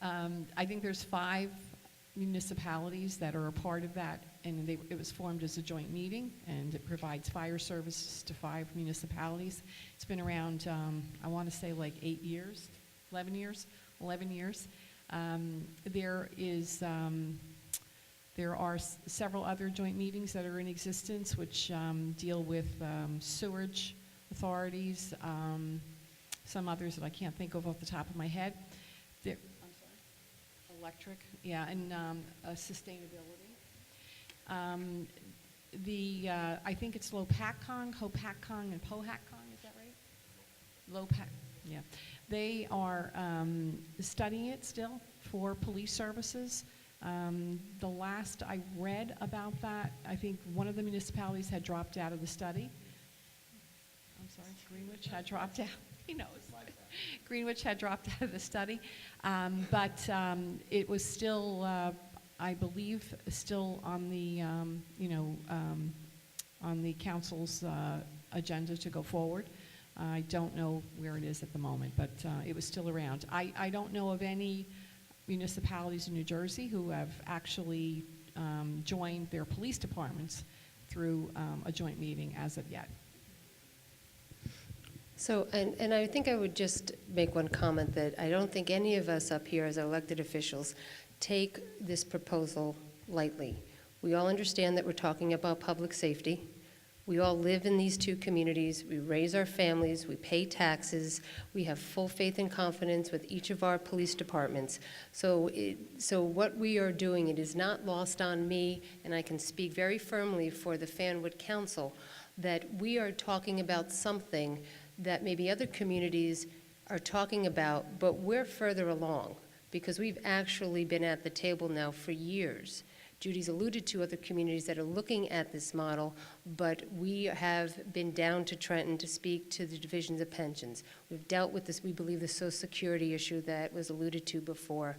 I think there's 5 municipalities that are a part of that, and it was formed as a joint meeting, and it provides fire services to 5 municipalities. It's been around, I want to say like 8 years, 11 years. There are several other joint meetings that are in existence, which deal with sewerage authorities, some others that I can't think of off the top of my head. I'm sorry? Electric, yeah, and sustainability. I think it's Lopatcong, Hopatcong, and Pohatcong, is that right? Yeah. They are studying it still for police services. The last I read about that, I think one of the municipalities had dropped out of the study. I'm sorry, Greenwich had dropped out. He knows. Greenwich had dropped out of the study. But it was still, I believe, still on the, on the council's agenda to go forward. I don't know where it is at the moment, but it was still around. I don't know of any municipalities in New Jersey who have actually joined their police departments through a joint meeting as of yet. So, and I think I would just make one comment that I don't think any of us up here as elected officials take this proposal lightly. We all understand that we're talking about public safety. We all live in these 2 communities. We raise our families. We pay taxes. We have full faith and confidence with each of our police departments. So what we are doing, it is not lost on me, and I can speak very firmly for the Fanwood Council, that we are talking about something that maybe other communities are talking about, but we're further along because we've actually been at the table now for years. Judy's alluded to other communities that are looking at this model, but we have been down to Trenton to speak to the divisions of pensions. We've dealt with this, we believe, the Social Security issue that was alluded to before.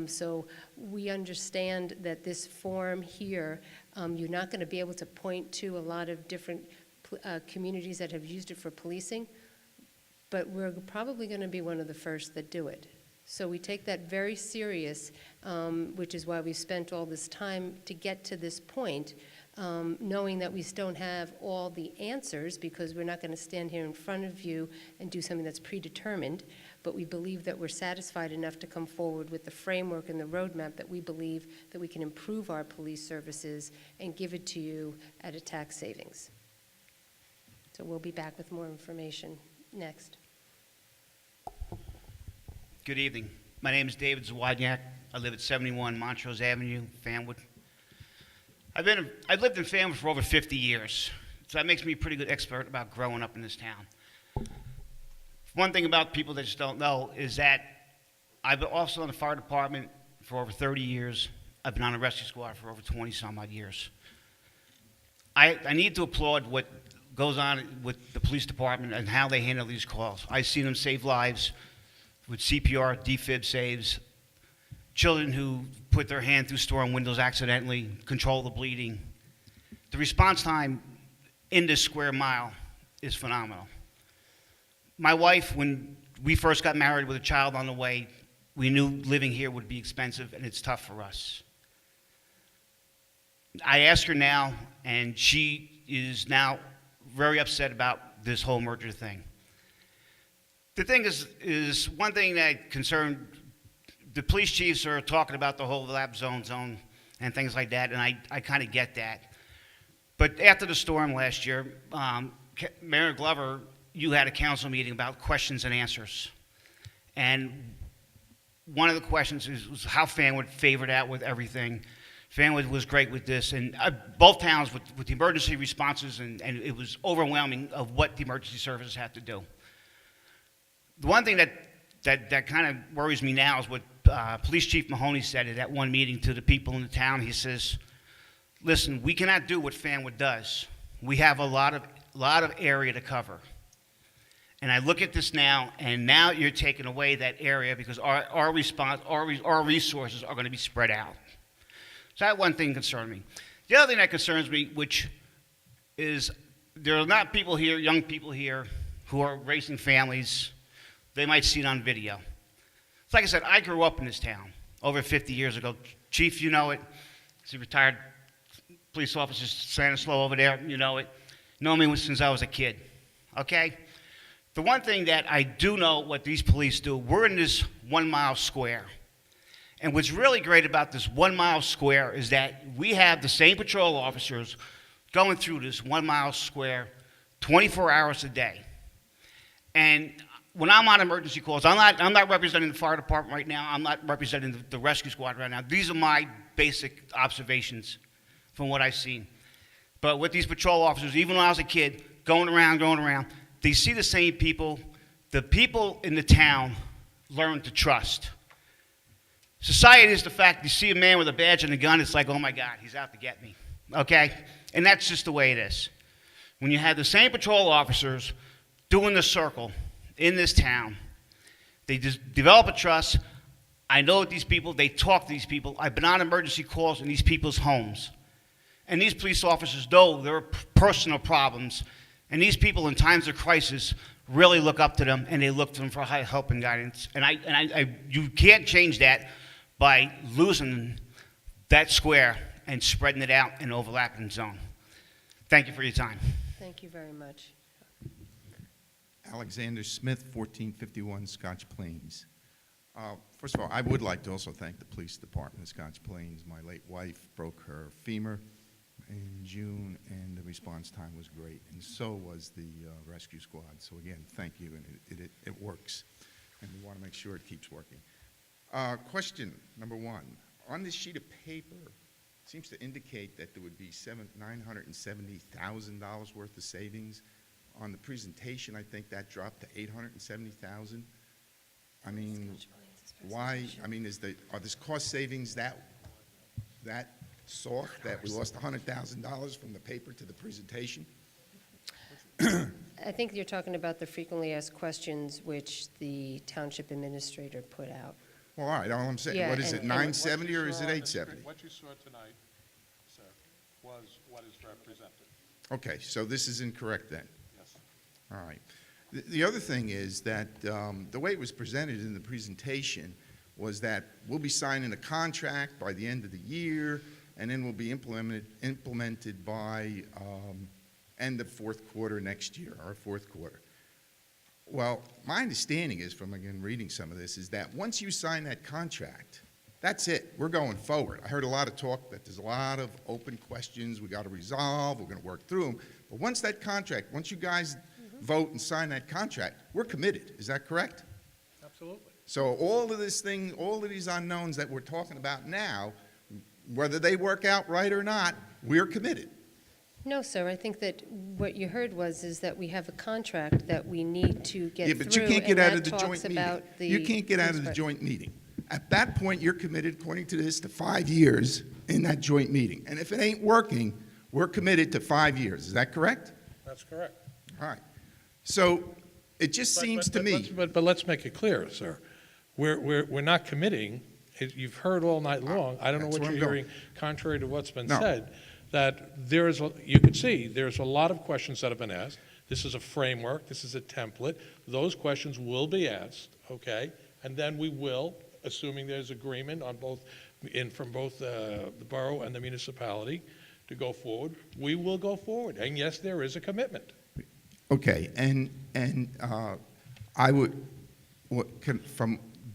So we understand that this form here, you're not going to be able to point to a lot of different communities that have used it for policing, but we're probably going to be one of the first that do it. So we take that very serious, which is why we spent all this time to get to this point, knowing that we still don't have all the answers, because we're not going to stand here in front of you and do something that's predetermined, but we believe that we're satisfied enough to come forward with the framework and the roadmap that we believe that we can improve our police services and give it to you at a tax savings. So we'll be back with more information next. Good evening. My name is David Zawodniak. I live at 71 Montrose Avenue, Fanwood. I've lived in Fanwood for over 50 years, so that makes me a pretty good expert about growing up in this town. One thing about people that just don't know is that I've been also in the fire department for over 30 years. I've been on a rescue squad for over 20-some-odd years. I need to applaud what goes on with the police department and how they handle these calls. I've seen them save lives with CPR, defib saves, children who put their hand through storm windows accidentally, control the bleeding. The response time in this square mile is phenomenal. My wife, when we first got married with a child on the way, we knew living here would be expensive, and it's tough for us. I ask her now, and she is now very upset about this whole merger thing. The thing is one thing that concerned, the police chiefs are talking about the whole overlap zone and things like that, and I kind of get that. But after the storm last year, Mayor Glover, you had a council meeting about questions and answers. And one of the questions was how Fanwood favored out with everything. Fanwood was great with this, and both towns with the emergency responses, and it was overwhelming of what the emergency services had to do. The one thing that kind of worries me now is what Police Chief Mahoney said at that one meeting to the people in the town. He says, listen, we cannot do what Fanwood does. We have a lot of area to cover. And I look at this now, and now you're taking away that area because our resources are going to be spread out. So that one thing concerned me. The other thing that concerns me, which is there are not people here, young people here, who are raising families. They might see it on video. It's like I said, I grew up in this town over 50 years ago. Chief, you know it. He's a retired police officer, Stanislaw over there, you know it. Know me since I was a kid, okay? The one thing that I do know what these police do, we're in this 1 mile square. And what's really great about this 1 mile square is that we have the same patrol officers going through this 1 mile square 24 hours a day. And when I'm on emergency calls, I'm not representing the fire department right now. I'm not representing the rescue squad right now. These are my basic observations from what I've seen. But with these patrol officers, even when I was a kid, going around, they see the same people. The people in the town learn to trust. Society is the fact you see a man with a badge and a gun, it's like, oh my God, he's out to get me, okay? And that's just the way it is. When you have the same patrol officers doing the circle in this town, they just develop a trust. I know these people, they talk to these people. I've been on emergency calls in these people's homes. And these police officers know their personal problems. And these people in times of crisis really look up to them, and they look to them for help and guidance. And you can't change that by losing that square and spreading it out in overlapping zone. Thank you for your time. Thank you very much. Alexander Smith, 1451 Scotch Plains. First of all, I would like to also thank the police department of Scotch Plains. My late wife broke her femur in June, and the response time was great, and so was the rescue squad. So again, thank you, and it works, and we want to make sure it keeps working. Question number one. On this sheet of paper, it seems to indicate that there would be $970,000 worth of savings. On the presentation, I think that dropped to $870,000. I mean, why? I mean, are this cost savings that soft that we lost $100,000 from the paper to the presentation? I think you're talking about the frequently asked questions which the township administrator put out. Well, all right, all I'm saying, Yeah, what is and- it, and- 970 or is it 870? What you saw tonight, sir, was what is represented. Okay, so this is incorrect then? Yes. All right. The other thing is that the way it was presented in the presentation was that we'll be signing a contract by the end of the year, and then will be implemented by end of fourth quarter next year, or fourth quarter. Well, my understanding is, from, again, reading some of this, is that once you sign that contract, that's it. We're going forward. I heard a lot of talk that there's a lot of open questions we got to resolve, we're going to work through them. But once that contract, once you guys vote and sign that contract, we're committed. Is that correct? Absolutely. So all of this thing, all of these unknowns that we're talking about now, whether they work out right or not, we're committed. No, sir, I think that what you heard is that we have a contract that we need to get Yeah, through. but you can't get and out that of the talks joint meeting. about the You can't get out of the police joint meeting. At that point, you're committed, according to this, to 5 years in that joint meeting. And if it ain't working, we're committed to 5 years. Is that correct? That's correct. All right. So it just seems to me. But let's make it clear, sir. We're not committing, you've heard all night long, I don't know That's what where you're I'm hearing, contrary to what's been No. said, that there is, you can see, there's a lot of questions that have been asked. This is a framework, this is a template. Those questions will be asked, okay? And then we will, assuming there's agreement on both, from both the borough and the municipality to go forward, we will go forward. And yes, there is a commitment. Okay, and I would,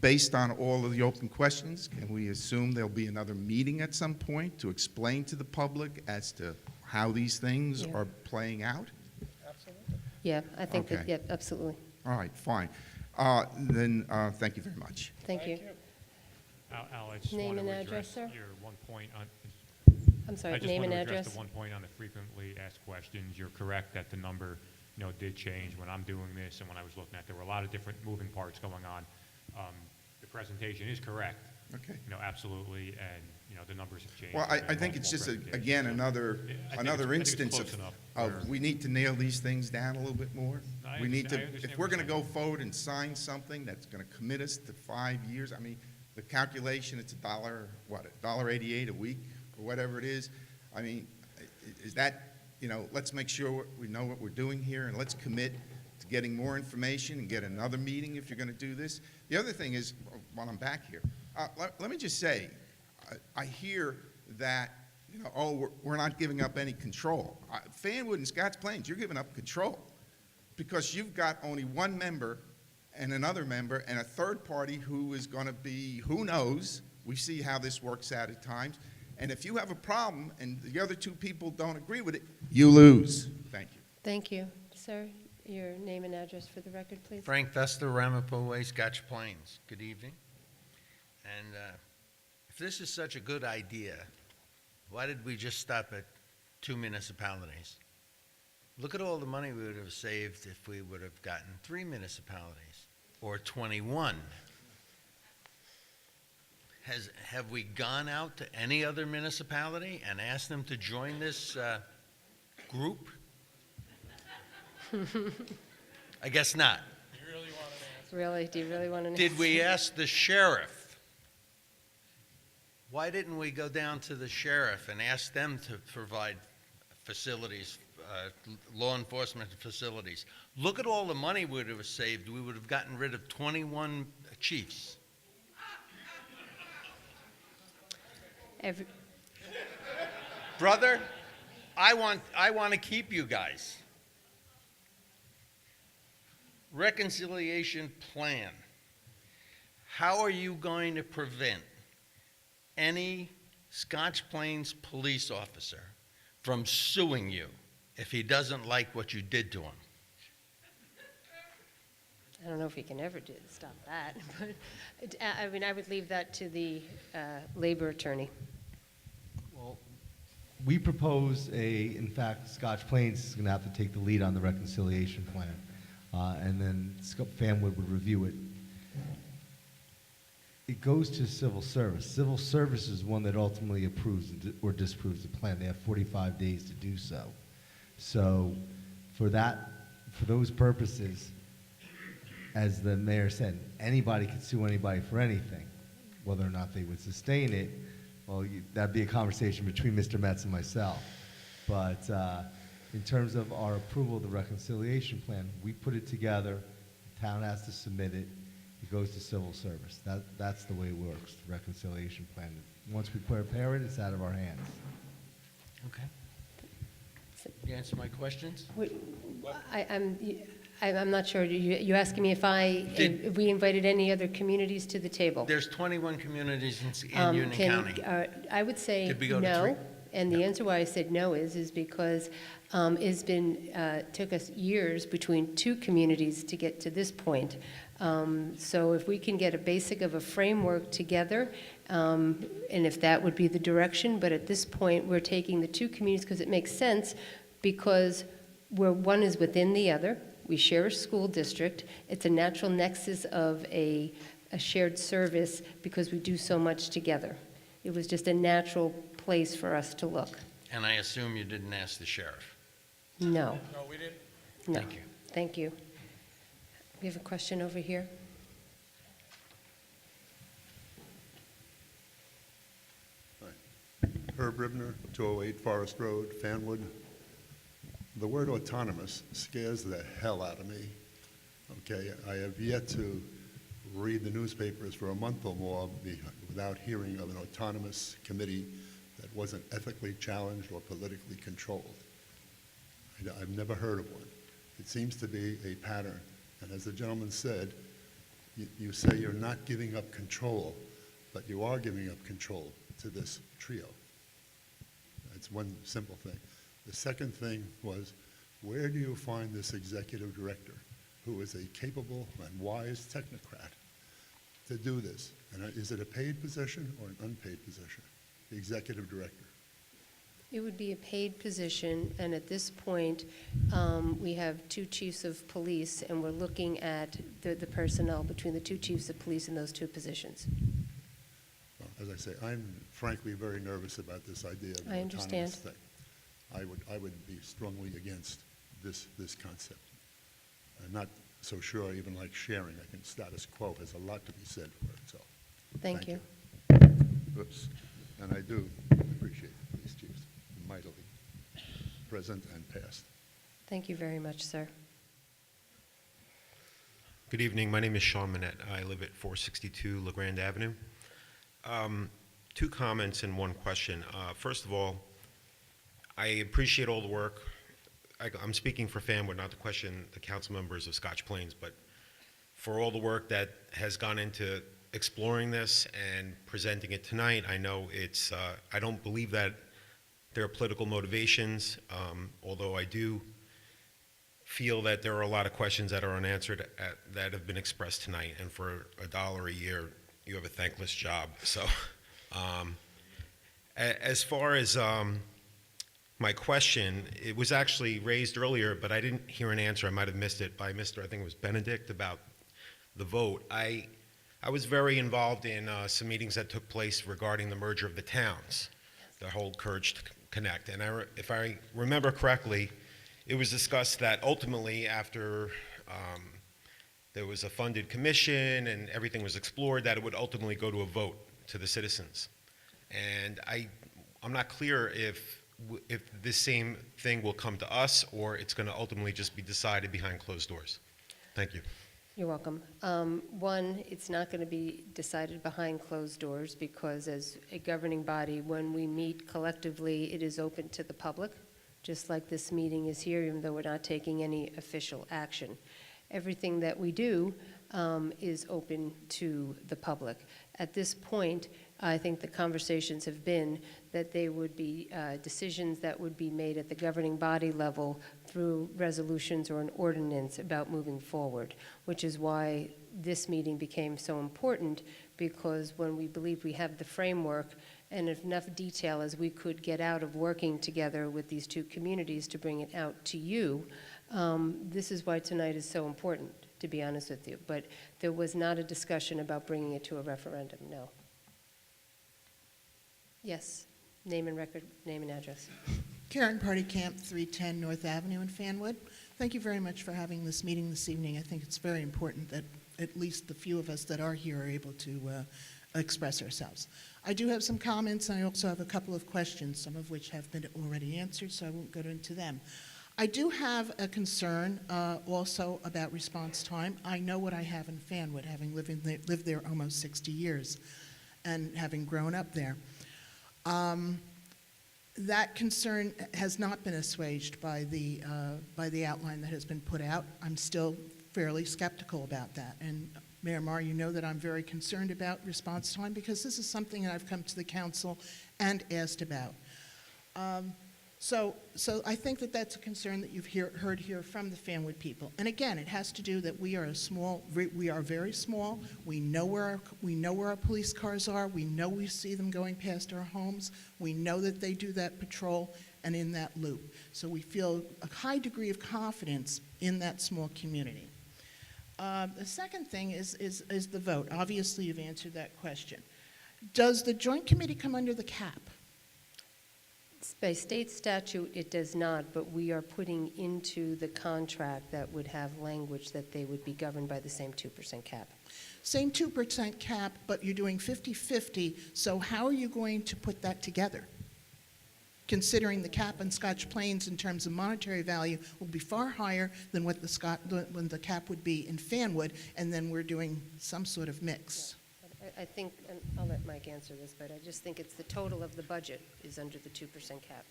based on all of the open questions, can we assume there'll be another meeting at some point to explain to the public as to how these things Yeah. are playing out? Yeah, I think that, Okay. yeah, absolutely. All right, fine. Then, thank you very much. Thank you. Al, I just Name want and to address, address sir? your one point on. I'm sorry, I just name want and to address address. the one point on the frequently asked questions. You're correct that the number, did change when I'm doing this and when I was looking at. There were a lot of different moving parts going on. The presentation is correct. Okay. Absolutely, and the numbers have changed. Well, There's I been think it's multiple just, presentations. again, So, another I think it's instance close enough of where- we need to nail these things down a little bit more. I We need to, understand if we're what going to you're go forward and sign something that's going to commit us to 5 years, I mean, the calculation, it's $1.88 a week, or whatever it is. I mean, is that, let's make sure we know what we're doing here, and let's commit to getting more information and get another meeting if you're going to do this. The other thing is, while I'm back here, let me just say, I hear that, we're not giving up any control. Fanwood and Scotch Plains, you're giving up control because you've got only one member and another member and a third party who is going to be, who knows, we see how this works out at times. And if you have a problem and the other two people don't agree with it, you lose. Thank you. Thank you. Sir, your name and address for the record, please. Frank Fester, Ramapo Way, Scotch Plains. Good evening. And if this is such a good idea, why did we just stop at 2 municipalities? Look at all the money we would have saved if we would have gotten 3 municipalities or 21. Have we gone out to any other municipality and asked them to join this group? I guess not. Really? Do you really want to know? Did we ask the sheriff? Why didn't we go down to the sheriff and ask them to provide facilities, law enforcement facilities? Look at all the money we would have saved. We would have gotten rid of 21 chiefs. Brother, I want to keep you guys. Reconciliation plan. How are you going to prevent any Scotch Plains police officer from suing you if he doesn't like what you did to him? I don't know if we can ever stop that, but I would leave that to the labor attorney. Well, we propose in fact, Scotch Plains is going to have to take the lead on the reconciliation plan, and then Fanwood would review it. it goes to civil service. Civil service is one that ultimately approves or disapproves the plan. They have 45 days to do so. So for those purposes, as the mayor said, anybody could sue anybody for anything. Whether or not they would sustain it, well, that'd be a conversation between Mr. Metz and myself. But in terms of our approval of the reconciliation plan, we put it together, the town has to submit it, it goes to civil service. That's the way it works, the reconciliation plan. Once we prepare it, it's out of our hands. Okay. You answer my questions? I'm not sure. You asking me if we invited any other communities to the table? There's 21 communities in Union County. I would say Did we go to no. 3? And the answer why I said no is because it's been, took us years between 2 communities to get to this point. So if we can get a basic of a framework together, and if that would be the direction, but at this point, we're taking the 2 communities because it makes sense, because one is within the other. We share a school district. It's a natural nexus of a shared service because we do so much together. It was just a natural place for us to look. And I assume you didn't ask the sheriff? No. No, we didn't. No. Thank you. Thank you. We have a question over here. Herb Ribner, 208 Forest Road, Fanwood. The word autonomous scares the hell out of me. Okay, I have yet to read the newspapers for a month or more without hearing of an autonomous committee that wasn't ethically challenged or politically controlled. I've never heard of one. It seems to be a pattern. And as the gentleman said, you say you're not giving up control, but you are giving up control to this trio. That's one simple thing. The second thing was, where do you find this executive director who is a capable and wise technocrat to do this? And is it a paid position or an unpaid position, the executive director? It would be a paid position, and at this point, we have 2 chiefs of police, and we're looking at the personnel between the 2 chiefs of police in those 2 positions. Well, as I say, I'm frankly very nervous about this idea of an I understand. autonomous thing. I would be strongly against this concept. I'm not so sure I even like sharing. I think status quo has a lot to be said for itself. Thank you. Oops. And I do appreciate these chiefs mightily, present and past. Thank you very much, sir. Good evening. My name is Sean Manette. I live at 462 LeGrand Avenue. 2 comments and 1 question. First of all, I appreciate all the work. I'm speaking for Fanwood, not to question the council members of Scotch Plains, but for all the work that has gone into exploring this and presenting it tonight. I know it's, I don't believe that there are political motivations, although I do feel that there are a lot of questions that are unanswered that have been expressed tonight, and for $1 a year, you have a thankless job. So, as far as my question, it was actually raised earlier, but I didn't hear an answer. I might have missed it by Mr. I think it was Benedict about the vote. I was very involved in some meetings that took place regarding the merger of the towns, the whole Courage to Connect. And if I remember correctly, it was discussed that ultimately after there was a funded commission and everything was explored, that it would ultimately go to a vote to the citizens. And I'm not clear if this same thing will come to us or it's going to ultimately just be decided behind closed doors. Thank you. You're welcome. 1, it's not going to be decided behind closed doors because as a governing body, when we meet collectively, it is open to the public, just like this meeting is here, even though we're not taking any official action. Everything that we do is open to the public. At this point, I think the conversations have been that they would be decisions that would be made at the governing body level through resolutions or an ordinance about moving forward, which is why this meeting became so important, because when we believe we have the framework and enough detail as we could get out of working together with these 2 communities to bring it out to you, this is why tonight is so important. to be honest with you. But there was not a discussion about bringing it to a referendum, no. Yes, name and record, name and address. Karen Party Camp, 310 North Avenue in Fanwood. Thank you very much for having this meeting this evening. I think it's very important that at least the few of us that are here are able to express ourselves. I do have some comments, and I also have a couple of questions, some of which have been already answered, so I won't go into them. I do have a concern also about response time. I know what I have in Fanwood, having lived there almost 60 years and having grown up there. That concern has not been assuaged by the outline that has been put out. I'm still fairly skeptical about that. And Mayor Marr, you know that I'm very concerned about response time because this is something that I've come to the council and asked about. So I think that that's a concern that you've heard here from the Fanwood people. And again, it has to do that we are very small. We know where our police cars are. We know we see them going past our homes. We know that they do that patrol and in that loop. So we feel a high degree of confidence in that small community. The second thing is the vote. Obviously, you've answered that question. Does the Joint Committee come under the cap? By state statute, it does not, but we are putting into the contract that would have language that they would be governed by the same 2% cap. Same 2% cap, but you're doing 50-50, so how are you going to put that together? Considering the cap on Scotch Plains in terms of monetary value will be far higher than what the cap would be in Fanwood, and then we're doing some sort of mix. I think, and I'll let Mike answer this, but I just think it's the total of the budget is under the 2% cap.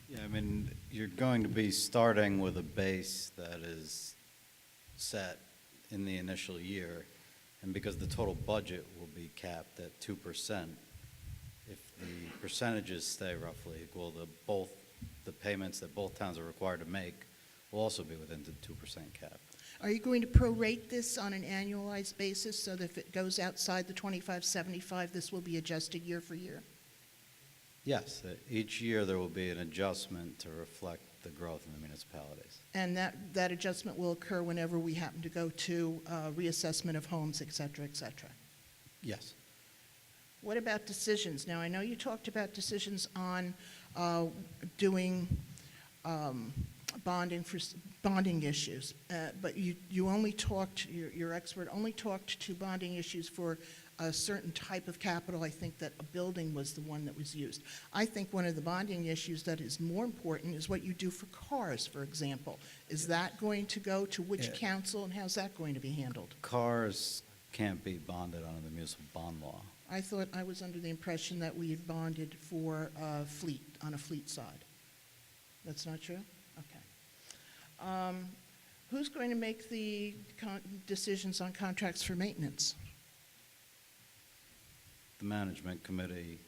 Yeah, I mean, you're going to be starting with a base that is set in the initial year, and because the total budget will be capped at 2%, if the percentages stay roughly equal, the payments that both towns are required to make will also be within the 2% cap. Are you going to prorate this on an annualized basis so that if it goes outside the 25-75, this will be adjusted year for year? Yes, each year there will be an adjustment to reflect the growth in the municipalities. And that adjustment will occur whenever we happen to go to reassessment of homes, et cetera, et cetera? Yes. What about decisions? Now, I know you talked about decisions on doing bonding issues, but you only talked, your expert only talked to bonding issues for a certain type of capital. I think that a building was the one that was used. I think one of the bonding issues that is more important is what you do for cars, for example. Is that going to go to which council, and how's that going to be handled? Cars can't be bonded under the municipal bond law. I thought I was under the impression that we had bonded for fleet, on a fleet side. That's not true? Okay. Who's going to make the decisions on contracts for maintenance? The management committee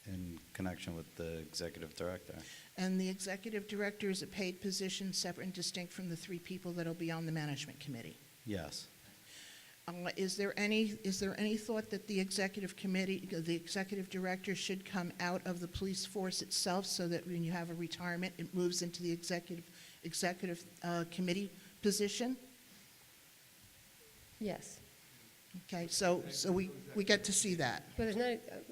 in connection with the executive director. And the executive director is a paid position, separate and distinct from the 3 people that will be on the management committee? Yes. Is there any thought that the executive committee, the executive director should come out of the police force itself so that when you have a retirement, it moves into the executive committee position? Yes. Okay, so we get to see that. But there's not, There's an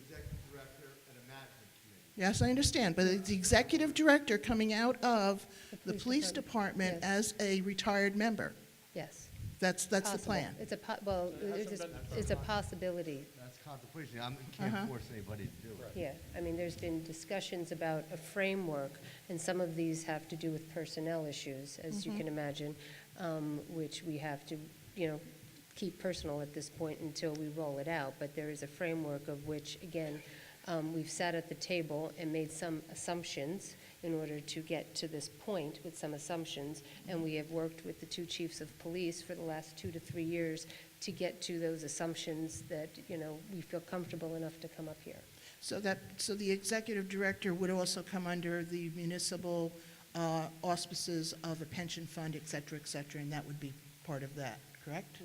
executive director and a management committee. Yes, I understand, but it's the executive director coming out of the police department yes. as a retired member. yes. That's the Possible. plan. It's a possibility. That's contemplation. I can't force anybody to do it. Yeah, I mean, there's been discussions about a framework, and some of these have to do with personnel issues, as you can imagine, which we have to, keep personal at this point until we roll it out. But there is a framework of which, again, we've sat at the table and made some assumptions in order to get to this point with some assumptions, and we have worked with the 2 chiefs of police for the last 2 to 3 years to get to those assumptions that, we feel comfortable enough to come up here. So the executive director would also come under the municipal auspices of a pension fund, et cetera, and that would be part of that, correct?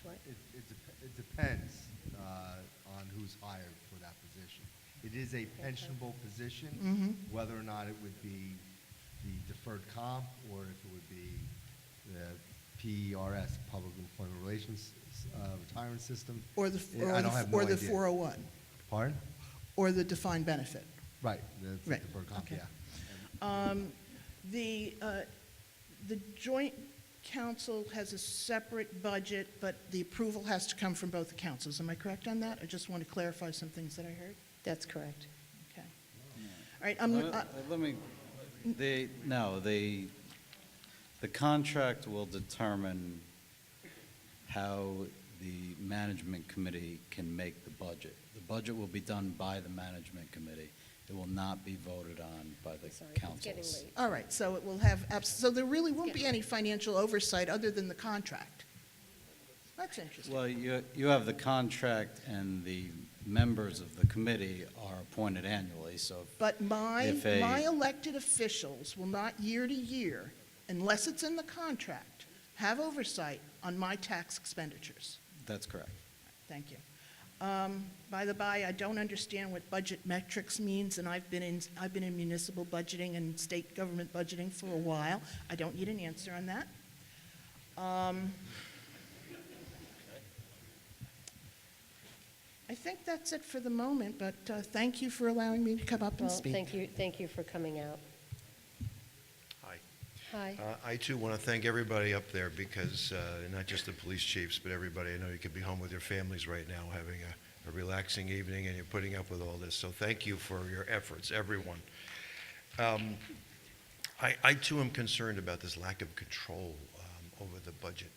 What? It depends on who's hired for that position. It is a pensionable position, whether or not it would be the deferred comp, or if it would be the PERS, Public Employment Relations Retirement System. Or the, I don't have no or the idea. 401, Pardon? or the defined benefit. Right, the Right, deferred comp, okay. yeah. The joint council has a separate budget, but the approval has to come from both the councils. Am I correct on that? I just want to clarify some things that I heard. That's correct. Okay. All right, Let me, the contract will determine how the management committee can make the budget. The budget will be done by the management committee. It will not be voted on by the councils. All right, so it will have, so there really won't be any financial oversight other than the contract. That's interesting. Well, you have the contract, and the members of the committee are appointed annually, so. But my if a- elected officials will not year to year, unless it's in the contract, have oversight on my tax expenditures. That's correct. Thank you. By the by, I don't understand what budget metrics means, and I've been in municipal budgeting and state government budgeting for a while. I don't need an answer on that. I think that's it for the moment, but thank you for allowing me to come up and Well, speak. thank you for coming out. Hi. Hi. I too want to thank everybody up there because, not just the police chiefs, but everybody. I know you could be home with your families right now having a relaxing evening and you're putting up with all this. So thank you for your efforts, everyone. I too am concerned about this lack of control over the budget.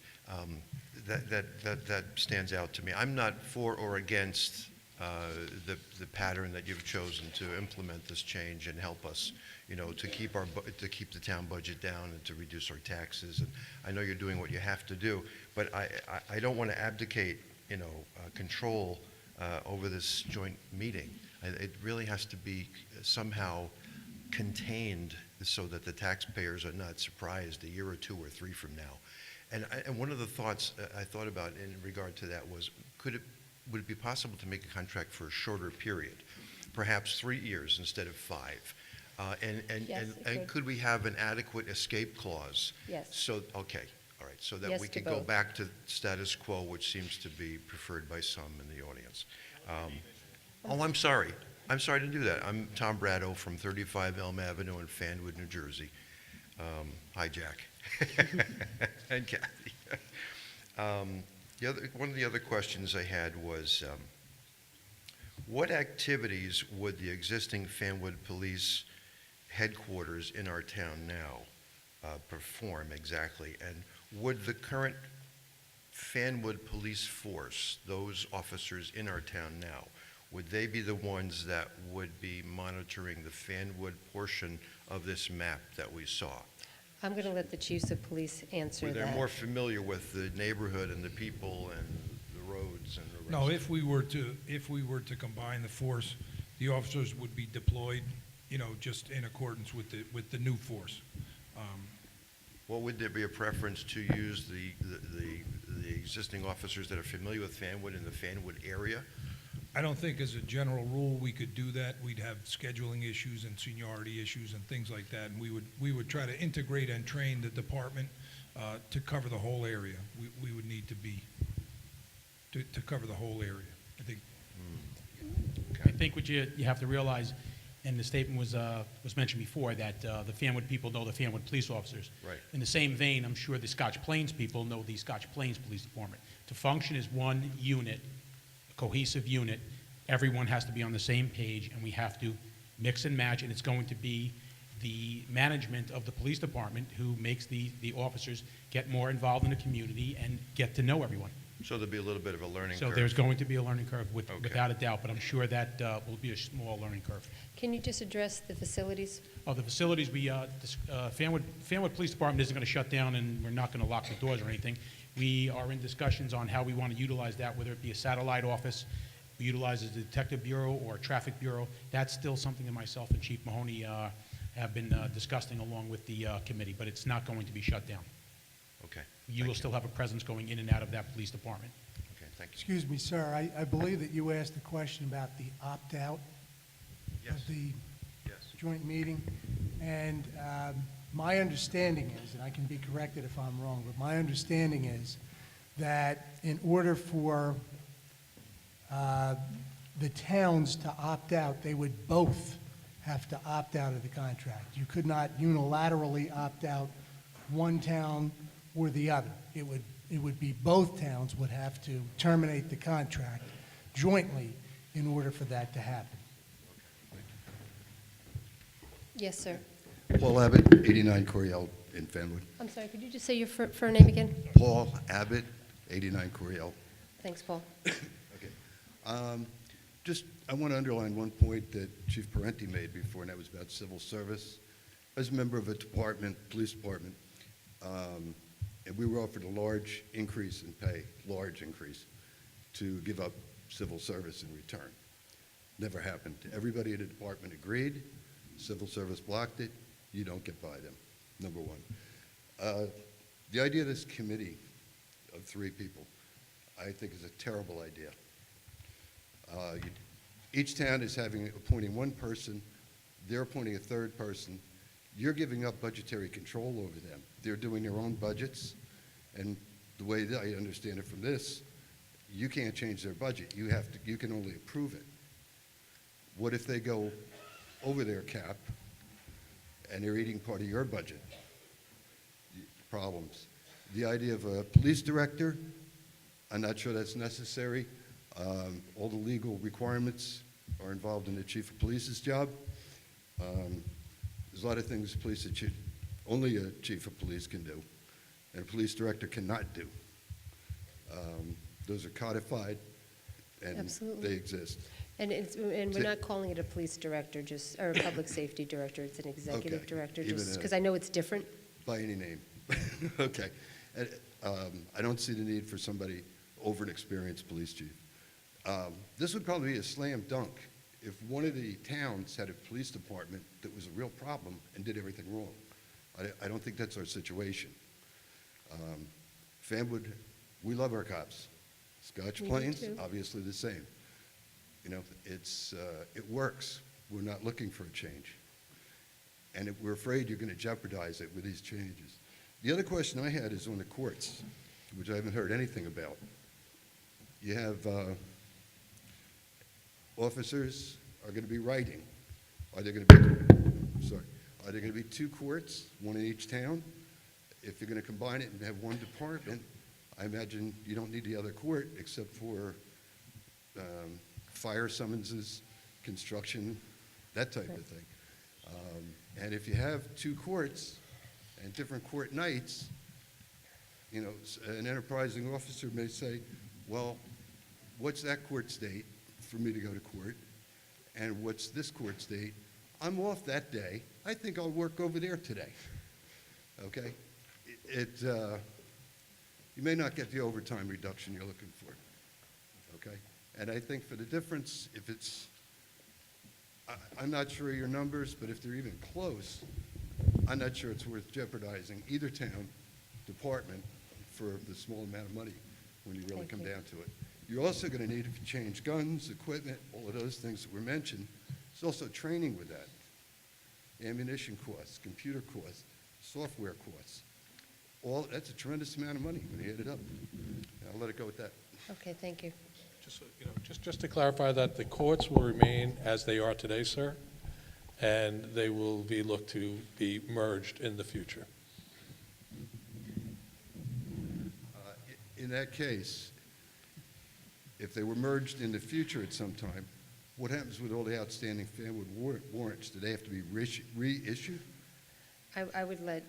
That stands out to me. I'm not for or against the pattern that you've chosen to implement this change and help us, to keep the town budget down and to reduce our taxes. And I know you're doing what you have to do, but I don't want to abdicate, control over this joint meeting. It really has to be somehow contained so that the taxpayers are not surprised a year or two or three from now. And one of the thoughts I thought about in regard to that was, would it be possible to make a contract for a shorter period, perhaps 3 years instead of 5? And could we have an adequate escape clause? Yes. So, okay, all right, so that Yes we to can go both. back to status quo, which seems to be preferred by some in the audience. Oh, I'm sorry to do that. I'm Tom Brado from 35 Elm Avenue in Fanwood, New Jersey. Hi, Jack. And Kathy. One of the other questions I had was, what activities would the existing Fanwood Police headquarters in our town now perform exactly? And would the current Fanwood Police Force, those officers in our town now, would they be the ones that would be monitoring the Fanwood portion of this map that we saw? I'm going to let the chiefs of police answer Where that. they're more familiar with the neighborhood and the people and the roads and the rest? No, if we were to combine the force, the officers would be deployed, just in accordance with the new force. Well, would there be a preference to use the existing officers that are familiar with Fanwood in the Fanwood area? I don't think as a general rule we could do that. We'd have scheduling issues and seniority issues and things like that, and we would try to integrate and train the department to cover the whole area. We would need to be to cover the whole area. I think. I think what you have to realize, and the statement was mentioned before, that the Fanwood people know the Fanwood police officers. Right. In the same vein, I'm sure the Scotch Plains people know the Scotch Plains Police Department. To function as one unit, a cohesive unit, everyone has to be on the same page, and we have to mix and match, and it's going to be the management of the police department who makes the officers get more involved in the community and get to know everyone. So there'll be a little bit of a learning So curve. there's going to be a learning curve Okay. without a doubt, but I'm sure that will be a small learning curve. Can you just address the facilities? Oh, the facilities, Fanwood Police Department isn't going to shut down, and we're not going to lock the doors or anything. We are in discussions on how we want to utilize that, whether it be a satellite office, we utilize as a detective bureau or a traffic bureau. That's still something that myself and Chief Mahoney have been discussing along with the committee, but it's not going to be shut down. Okay. You will still have a presence going in and out of that police department. Okay, thank you. Excuse me, sir, I believe that you asked a question about the opt-out Yes. of the Yes. joint meeting, and my understanding is, and I can be corrected if I'm wrong, but my understanding is that in order for the towns to opt out, they would both have to opt out of the contract. You could not unilaterally opt out one town or the other. It would be both towns would have to terminate the contract jointly in order for that to happen. Yes, sir. Paul Abbott, 89 Coriel in Fanwood. I'm sorry, could you just say your first name again? Paul Abbott, 89 Coriel. Thanks, Paul. Okay. Just, I want to underline one point that Chief Parenti made before, and that was about civil service. As a member of a department, police department, and we were offered a large increase in pay, large increase, to give up civil service in return. Never happened. Everybody in the department agreed. Civil service blocked it. You don't get by them, number one. The idea of this committee of 3 people, I think is a terrible idea. Each town is appointing one person. They're appointing a third person. You're giving up budgetary control over them. They're doing their own budgets, and the way that I understand it from this, you can't change their budget. You can only approve it. What if they go over their cap and they're eating part of your budget? Problems. The idea of a police director, I'm not sure that's necessary. All the legal requirements are involved in the chief of police's job. There's a lot of things only a chief of police can do, and a police director cannot do. Those are codified, and Absolutely. they exist. And we're not calling it a police director, or a public safety director. It's an executive Okay. director, Even just a- because I know it's different. By any name. Okay. And, I don't see the need for somebody over an experienced police chief. This would probably be a slam dunk if one of the towns had a police department that was a real problem and did everything wrong. I don't think that's our situation. Fanwood, we love our cops. Scotch We do Plains, too. obviously the same. You know, it works. We're not looking for a change. And we're afraid you're going to jeopardize it with these changes. The other question I had is on the courts, which I haven't heard anything about. You have officers are going to be writing. Are there going to be, are there going to be 2 courts, one in each town? If you're going to combine it and have one department, I imagine you don't need the other court except for fire summonses, construction, that type of thing. And if you have 2 courts and different court nights, you know, an enterprising officer may say, well, what's that court's date for me to go to court? And what's this court's date? I'm off that day. I think I'll work over there today. Okay? You may not get the overtime reduction you're looking for. Okay? And I think for the difference, if it's, I'm not sure of your numbers, but if they're even close, I'm not sure it's worth jeopardizing either town department for the small amount of money when you really come down to it. You're also going to need, if you change guns, equipment, all of those things that were mentioned, there's also training with that. Ammunition costs, computer costs, software costs. That's a tremendous amount of money when you add it up. I'll let it go with that. Okay, thank you. Just to clarify that the courts will remain as they are today, sir, and they will be looked to be merged in the future. In that case, if they were merged in the future at some time, what happens with all the outstanding Fanwood warrants? Do they have to be reissued? I would let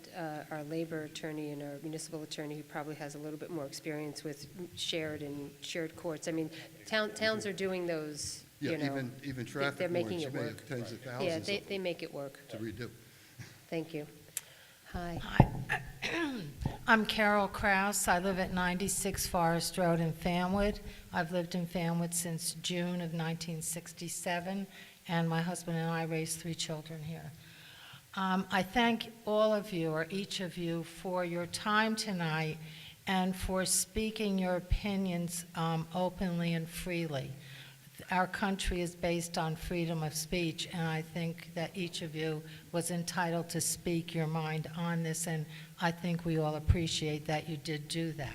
our labor attorney and our municipal attorney, who probably has a little bit more experience with shared courts. I mean, towns are doing those, you know. Even traffic they're making warrants, it you may work. have tens of Yeah, thousands of they make it work. to redo. Thank you. Hi. I'm Carol Kraus. I live at 96 Forest Road in Fanwood. I've lived in Fanwood since June of 1967, and my husband and I raised 3 children here. I thank all of you, or each of you, for your time tonight and for speaking your opinions openly and freely. our country is based on freedom of speech, and I think that each of you was entitled to speak your mind on this, and I think we all appreciate that you did do that.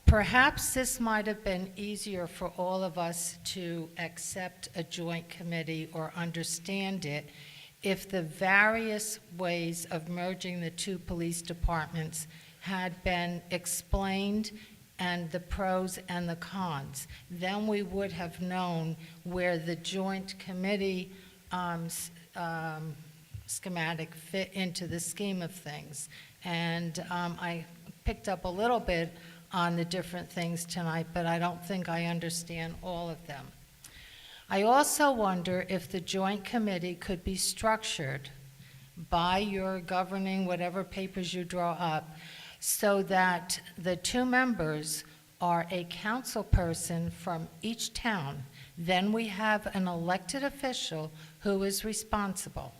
Perhaps this might have been easier for all of us to accept a joint committee or understand it if the various ways of merging the two police departments had been explained and the pros and the cons. Then we would have known where the joint committee schematic fit into the scheme of things. And I picked up a little bit on the different things tonight, but I don't think I understand all of them. I also wonder if the joint committee could be structured by your governing whatever papers you draw up so that the two members are a council person from each town. Then we have an elected official who is responsible.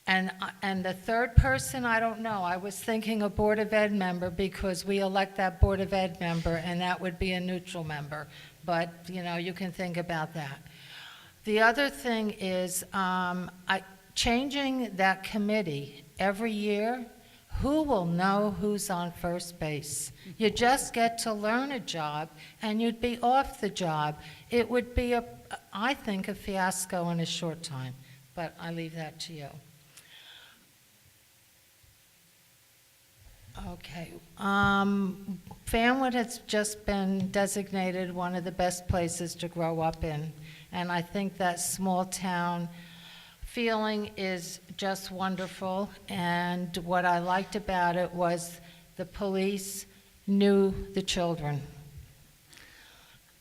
And the third person, I don't know. I was thinking a Board of Ed member because we elect that Board of Ed member, and that would be a neutral member. But, you know, you can think about that. The other thing is changing that committee every year. Who will know who's on first base? You just get to learn a job, and you'd be off the job. It would be, I think, a fiasco in a short time. But I leave that to you. Okay. Fanwood has just been designated one of the best places to grow up in, and I think that small town feeling is just wonderful. And what I liked about it was the police knew the children.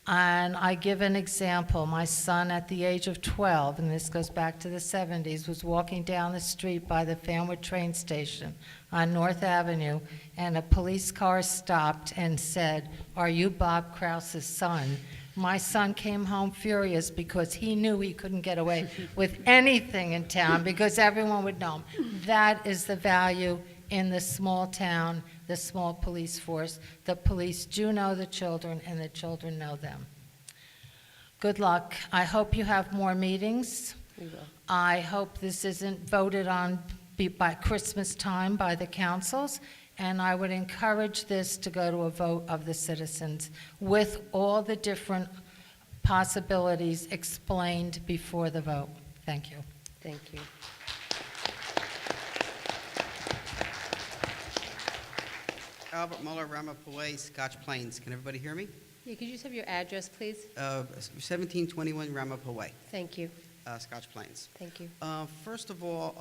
And I give an example. My son at the age of 12, and this goes back to the 70s, was walking down the street by the Fanwood train station on North Avenue, and a police car stopped and said, "Are you Bob Krause's son?" My son came home furious because he knew he couldn't get away with anything in town because everyone would know him. That is the value in the small town, the small police force. The police do know the children, and the children know them. Good luck. I hope you have more meetings. We will. I hope this isn't voted on by Christmas time by the councils, and I would encourage this to go to a vote of the citizens with all the different possibilities explained before the vote. Thank you. Thank you. Albert Muller, Ramapough, Scotch Plains. Can everybody hear me? Yeah, could you just have your address, please? 1721 Ramapough, Thank you. Scotch Plains. Thank you. First of all,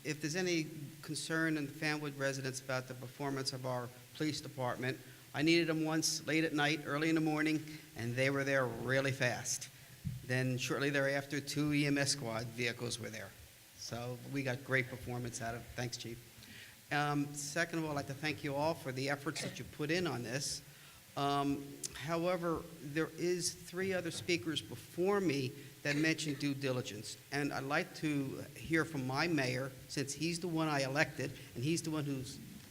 if there's any concern in the Fanwood residents about the performance of our police department, I needed them once late at night, early in the morning, and they were there really fast. Then shortly thereafter, 2 EMS squad vehicles were there. So we got great performance out of it. Thanks, Chief. Second of all, I'd like to thank you all for the efforts that you put in on this. However, there is 3 other speakers before me that mentioned due diligence. And I'd like to hear from my mayor, since he's the one I elected, and he's the one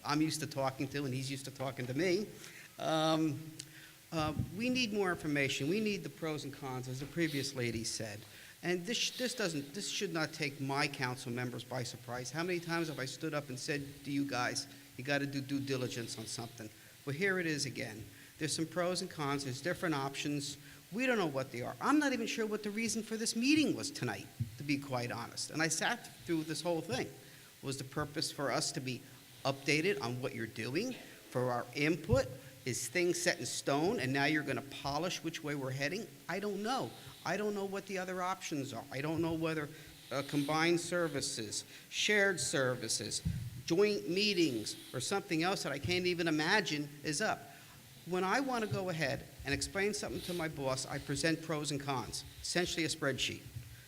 I'm used to talking to, and he's used to talking to me. We need more information. We need the pros and cons, as the previous lady said. And this should not take my council members by surprise. How many times have I stood up and said to you guys, you got to do due diligence on something? Well, here it is again. There's some pros and cons. There's different options. We don't know what they are. I'm not even sure what the reason for this meeting was tonight, to be quite honest. And I sat through this whole thing. Was the purpose for us to be updated on what you're doing, for our input? Is things set in stone, and now you're going to polish which way we're heading? I don't know. I don't know what the other options are. I don't know whether combined services, shared services, joint meetings, or something else that I can't even imagine is up. When I want to go ahead and explain something to my boss, I present pros and cons, essentially a spreadsheet,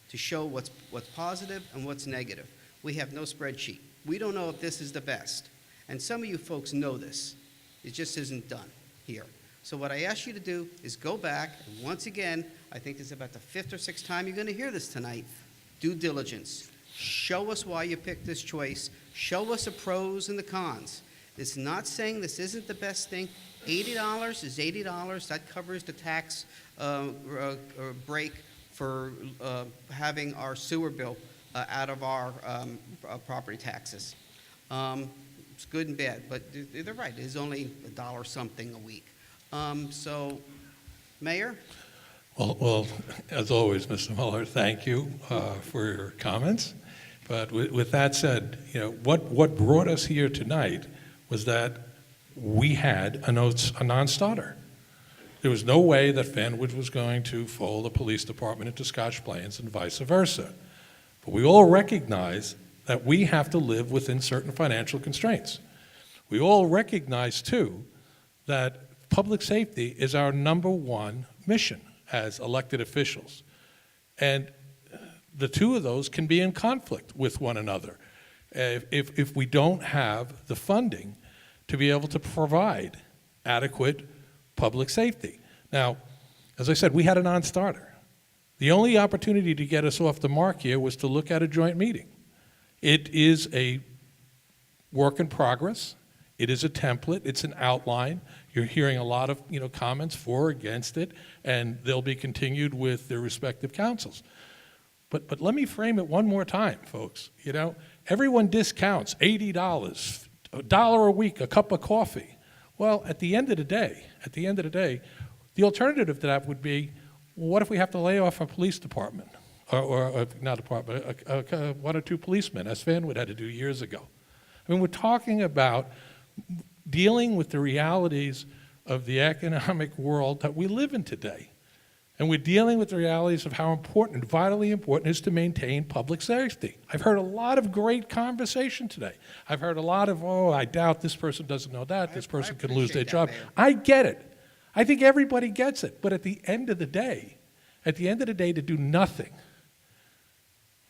to show what's positive and what's negative. We have no spreadsheet. We don't know if this is the best. And some of you folks know this. It just isn't done here. So what I ask you to do is go back, and once again, I think this is about the 5th or 6th time you're going to hear this tonight, due diligence. Show us why you picked this choice. Show us the pros and the cons. It's not saying this isn't the best thing. $80 is $80. That covers the tax break for having our sewer bill out of our property taxes. It's good and bad, but they're right. It is only $1 something a week. So, Mayor? Well, as always, Mr. Mueller, thank you for your comments. But with that said, what brought us here tonight was that we had a non-starter. There was no way that Fanwood was going to fold the police department into Scotch Plains and vice versa. But we all recognize that we have to live within certain financial constraints. We all recognize, too, that public safety is our #1 mission as elected officials. And the two of those can be in conflict with one another if we don't have the funding to be able to provide adequate public safety. Now, as I said, we had a non-starter. The only opportunity to get us off the mark here was to look at a joint meeting. It is a work in progress. It is a template. It's an outline. You're hearing a lot of comments for or against it, and they'll be continued with their respective councils. But let me frame it one more time, folks. Everyone discounts $80, $1 a week, a cup of coffee. Well, at the end of the day, the alternative to that would be, well, what if we have to lay off a police department, or not department, one or two policemen, as Fanwood had to do years ago? I mean, we're talking about dealing with the realities of the economic world that we live in today. And we're dealing with the realities of how important, vitally important, it is to maintain public safety. I've heard a lot of great conversation today. I've heard a lot of, I doubt this person doesn't know that, this person could lose their job. I get it. I think everybody gets it. But at the end of the day, to do nothing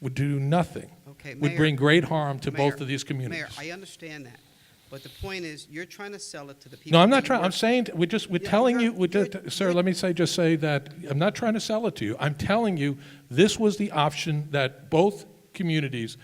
would bring great harm to both of these communities. Mayor, I understand that. But the point is, you're trying to sell it to the people. No, I'm not trying. I'm saying we're telling you, sir. Let me just say that I'm not trying to sell it to you. I'm telling you this was the option that both communities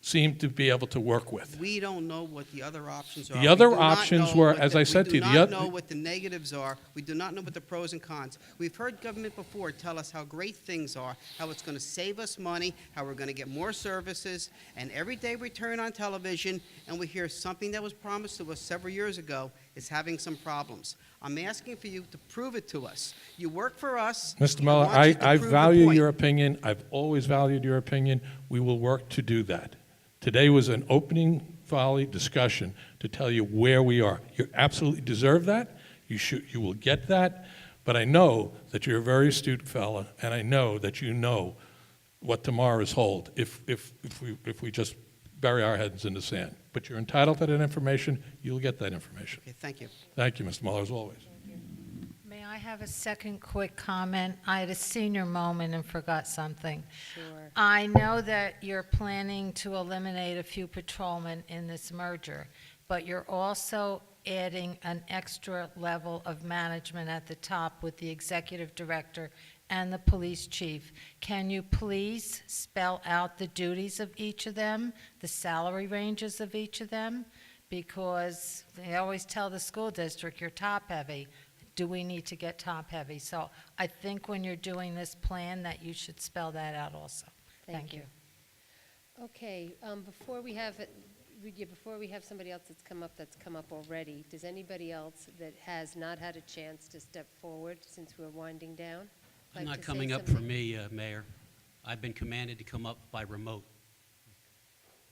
seem to be able to work with. We don't know what the other options are. The other options were, as I said to you, we do not know what the negatives are. We do not know what the pros and cons. We've heard government before tell us how great things are, how it's going to save us money, how we're going to get more services, and every day we turn on television and we hear something that was promised to us several years ago is having some problems. I'm asking for you to prove it to us. You work for us. Mr. Mueller, I value your opinion. I've always valued your opinion. We will work to do that. Today was an opening volley discussion to tell you where we are. You absolutely deserve that. You will get that. But I know that you're a very astute fella, and I know that you know what tomorrow's hold if we just bury our heads in the sand. But you're entitled to that information. You'll get that information. Okay, thank you. Thank you, Mr. Mueller, as always. May I have a second quick comment? I had a senior moment and forgot something. Sure. I know that you're planning to eliminate a few patrolmen in this merger, but you're also adding an extra level of management at the top with the executive director and the police chief. Can you please spell out the duties of each of them, the salary ranges of each of them? Because they always tell the school district you're top-heavy. Do we need to get top-heavy? So I think when you're doing this plan that you should spell that out also. Thank you. Okay, before we have somebody else that's come up already, does anybody else that has not had a chance to step forward since we're winding down? like Not to say coming up for something? me, Mayor. I've been commanded to come up by remote.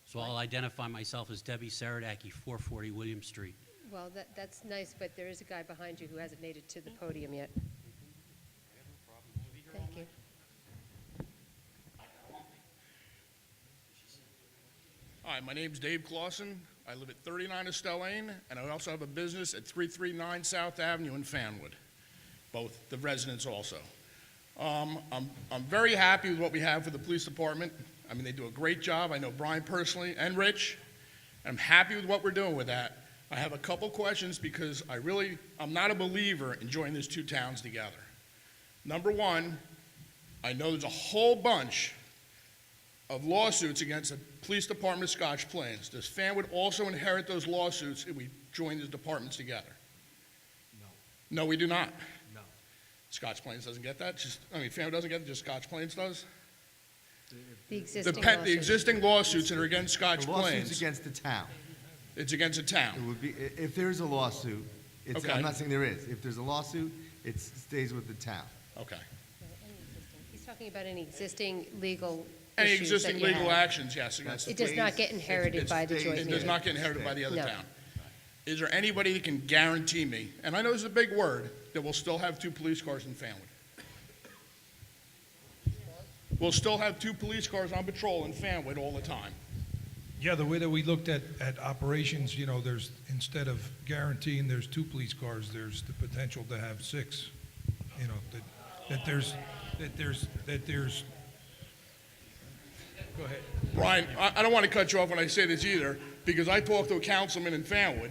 So I'll identify myself as Debbie Saradaki, 440 William Street. Well, that's nice, but there is a guy behind you who hasn't made it to the podium yet. Thank you. Hi, my name's Dave Clausen. I live at 39 Estelle Lane, and I also have a business at 339 South Avenue in Fanwood, both the residents also. I'm very happy with what we have for the police department. I mean, they do a great job. I know Brian personally and Rich. I'm happy with what we're doing with that. I have a couple questions because I'm not a believer in joining these two towns together. Number one, I know there's a whole bunch of lawsuits against the police department of Scotch Plains. Does Fanwood also inherit those lawsuits if we join these departments together? No, we do not. No. Scotch Plains doesn't get that, Fanwood doesn't get it, just Scotch Plains does? The existing The lawsuits. existing lawsuits that are against Scotch The lawsuit's Plains, against the town. it's against a town. It would be, if there's a lawsuit, Okay. I'm not saying there is. If there's a lawsuit, it stays with the town. Okay. He's talking about any existing legal Any issues that existing you legal have. actions, yes, against the It does not get inherited by the joint It meeting. does not get inherited by the other No. town. Is there anybody that can guarantee me, and I know this is a big word, that we'll still have 2 police cars in Fanwood? We'll still have 2 police cars on patrol in Fanwood all the time. Yeah, the way that we looked at operations, there's, instead of guaranteeing there's 2 police cars, there's the potential to have 6. That there's, go ahead. Brian, I don't want to cut you off when I say this either, because I talked to a councilman in Fanwood,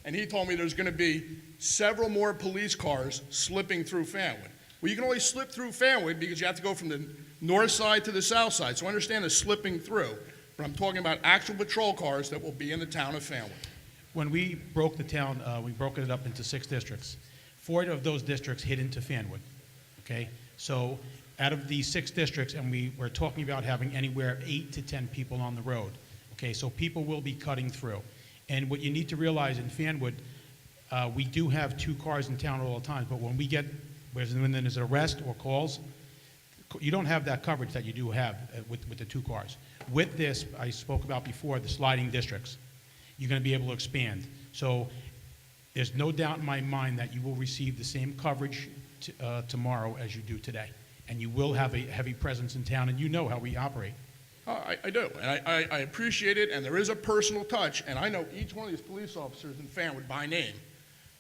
and he told me there's going to be several more police cars slipping through Fanwood. Well, you can only slip through Fanwood because you have to go from the north side to the south side, so I understand the slipping through, but I'm talking about actual patrol cars that will be in the town of Fanwood. When we broke the town, we broke it up into 6 districts. 4 of those districts hit into Fanwood, okay? So out of these 6 districts, and we're talking about having anywhere 8 to 10 people on the road, okay? So people will be cutting through. And what you need to realize in Fanwood, we do have 2 cars in town all the time, but when there's an arrest or calls, you don't have that coverage that you do have with the 2 cars. With this, I spoke about before, the sliding districts, you're going to be able to expand. So there's no doubt in my mind that you will receive the same coverage tomorrow as you do today. And you will have a heavy presence in town, and you know how we operate. I do, and I appreciate it, and there is a personal touch, and I know each one of these police officers in Fanwood by name.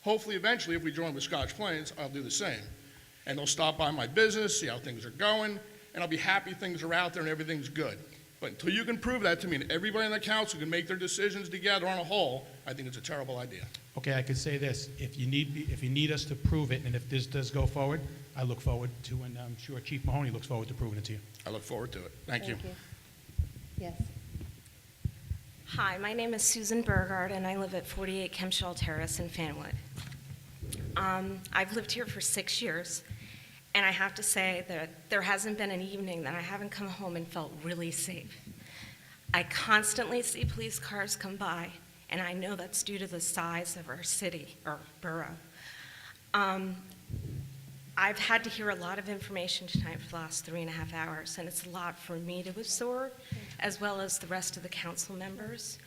Hopefully, eventually, if we join with Scotch Plains, I'll do the same. And they'll stop by my business, see how things are going, and I'll be happy things are out there and everything's good. But until you can prove that to me, and everybody on the council can make their decisions together on a whole, I think it's a terrible idea. Okay, I could say this, if you need us to prove it, and if this does go forward, I look forward to, and I'm sure Chief Mahoney looks forward to proving it to you. I look forward to it. Thank you. Yes. Hi, my name is Susan Burgard, and I live at 48 Kempshall Terrace in Fanwood. I've lived here for 6 years, and I have to say that there hasn't been an evening that I haven't come home and felt really safe. I constantly see police cars come by, and I know that's due to the size of our city, or borough. I've had to hear a lot of information tonight for the last 3.5 hours, and it's a lot for me to absorb, as well as the rest of the council members.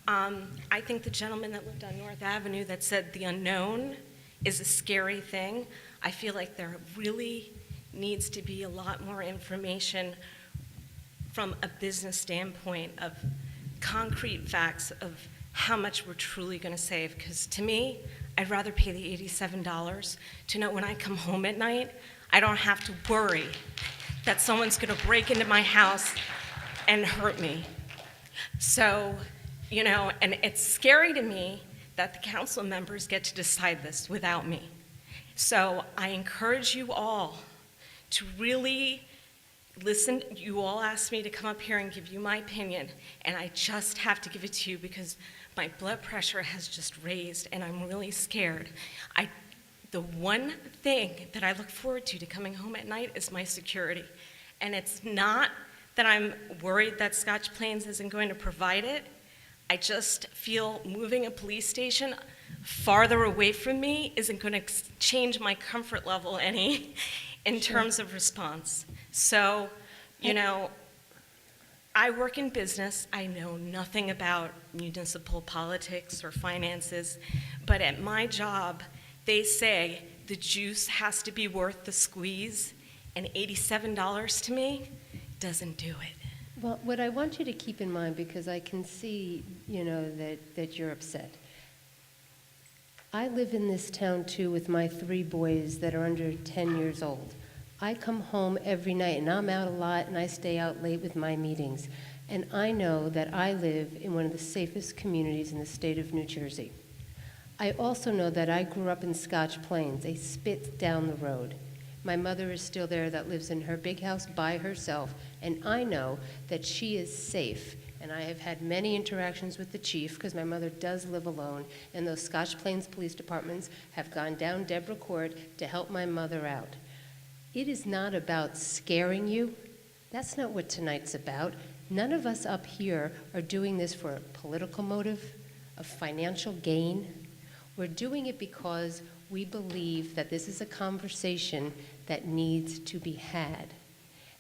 I think the gentleman that lived on North Avenue that said the unknown is a scary thing. I feel like there really needs to be a lot more information from a business standpoint of concrete facts of how much we're truly going to save. Because to me, I'd rather pay the $87 to know when I come home at night, I don't have to worry that someone's going to break into my house and hurt me. So, and it's scary to me that the council members get to decide this without me. So I encourage you all to really listen. You all asked me to come up here and give you my opinion, and I just have to give it to you because my blood pressure has just raised, and I'm really scared. The one thing that I look forward to coming home at night is my security. And it's not that I'm worried that Scotch Plains isn't going to provide it. I just feel moving a police station farther away from me isn't going to change my comfort level any in terms of response. So, I work in business. I know nothing about municipal politics or finances, but at my job, they say the juice has to be worth the squeeze, and $87 to me doesn't do it. Well, what I want you to keep in mind, because I can see, that you're upset. I live in this town, too, with my 3 boys that are under 10 years old. I come home every night, and I'm out a lot, and I stay out late with my meetings. And I know that I live in one of the safest communities in the state of New Jersey. I also know that I grew up in Scotch Plains, a spit down the road. My mother is still there that lives in her big house by herself, and I know that she is safe And I have had many interactions with the chief, because my mother does live alone, and those Scotch Plains Police Departments have gone down Deborah Court to help my mother out. It is not about scaring you. That's not what tonight's about. None of us up here are doing this for a political motive, a financial gain. We're doing it because we believe that this is a conversation that needs to be had.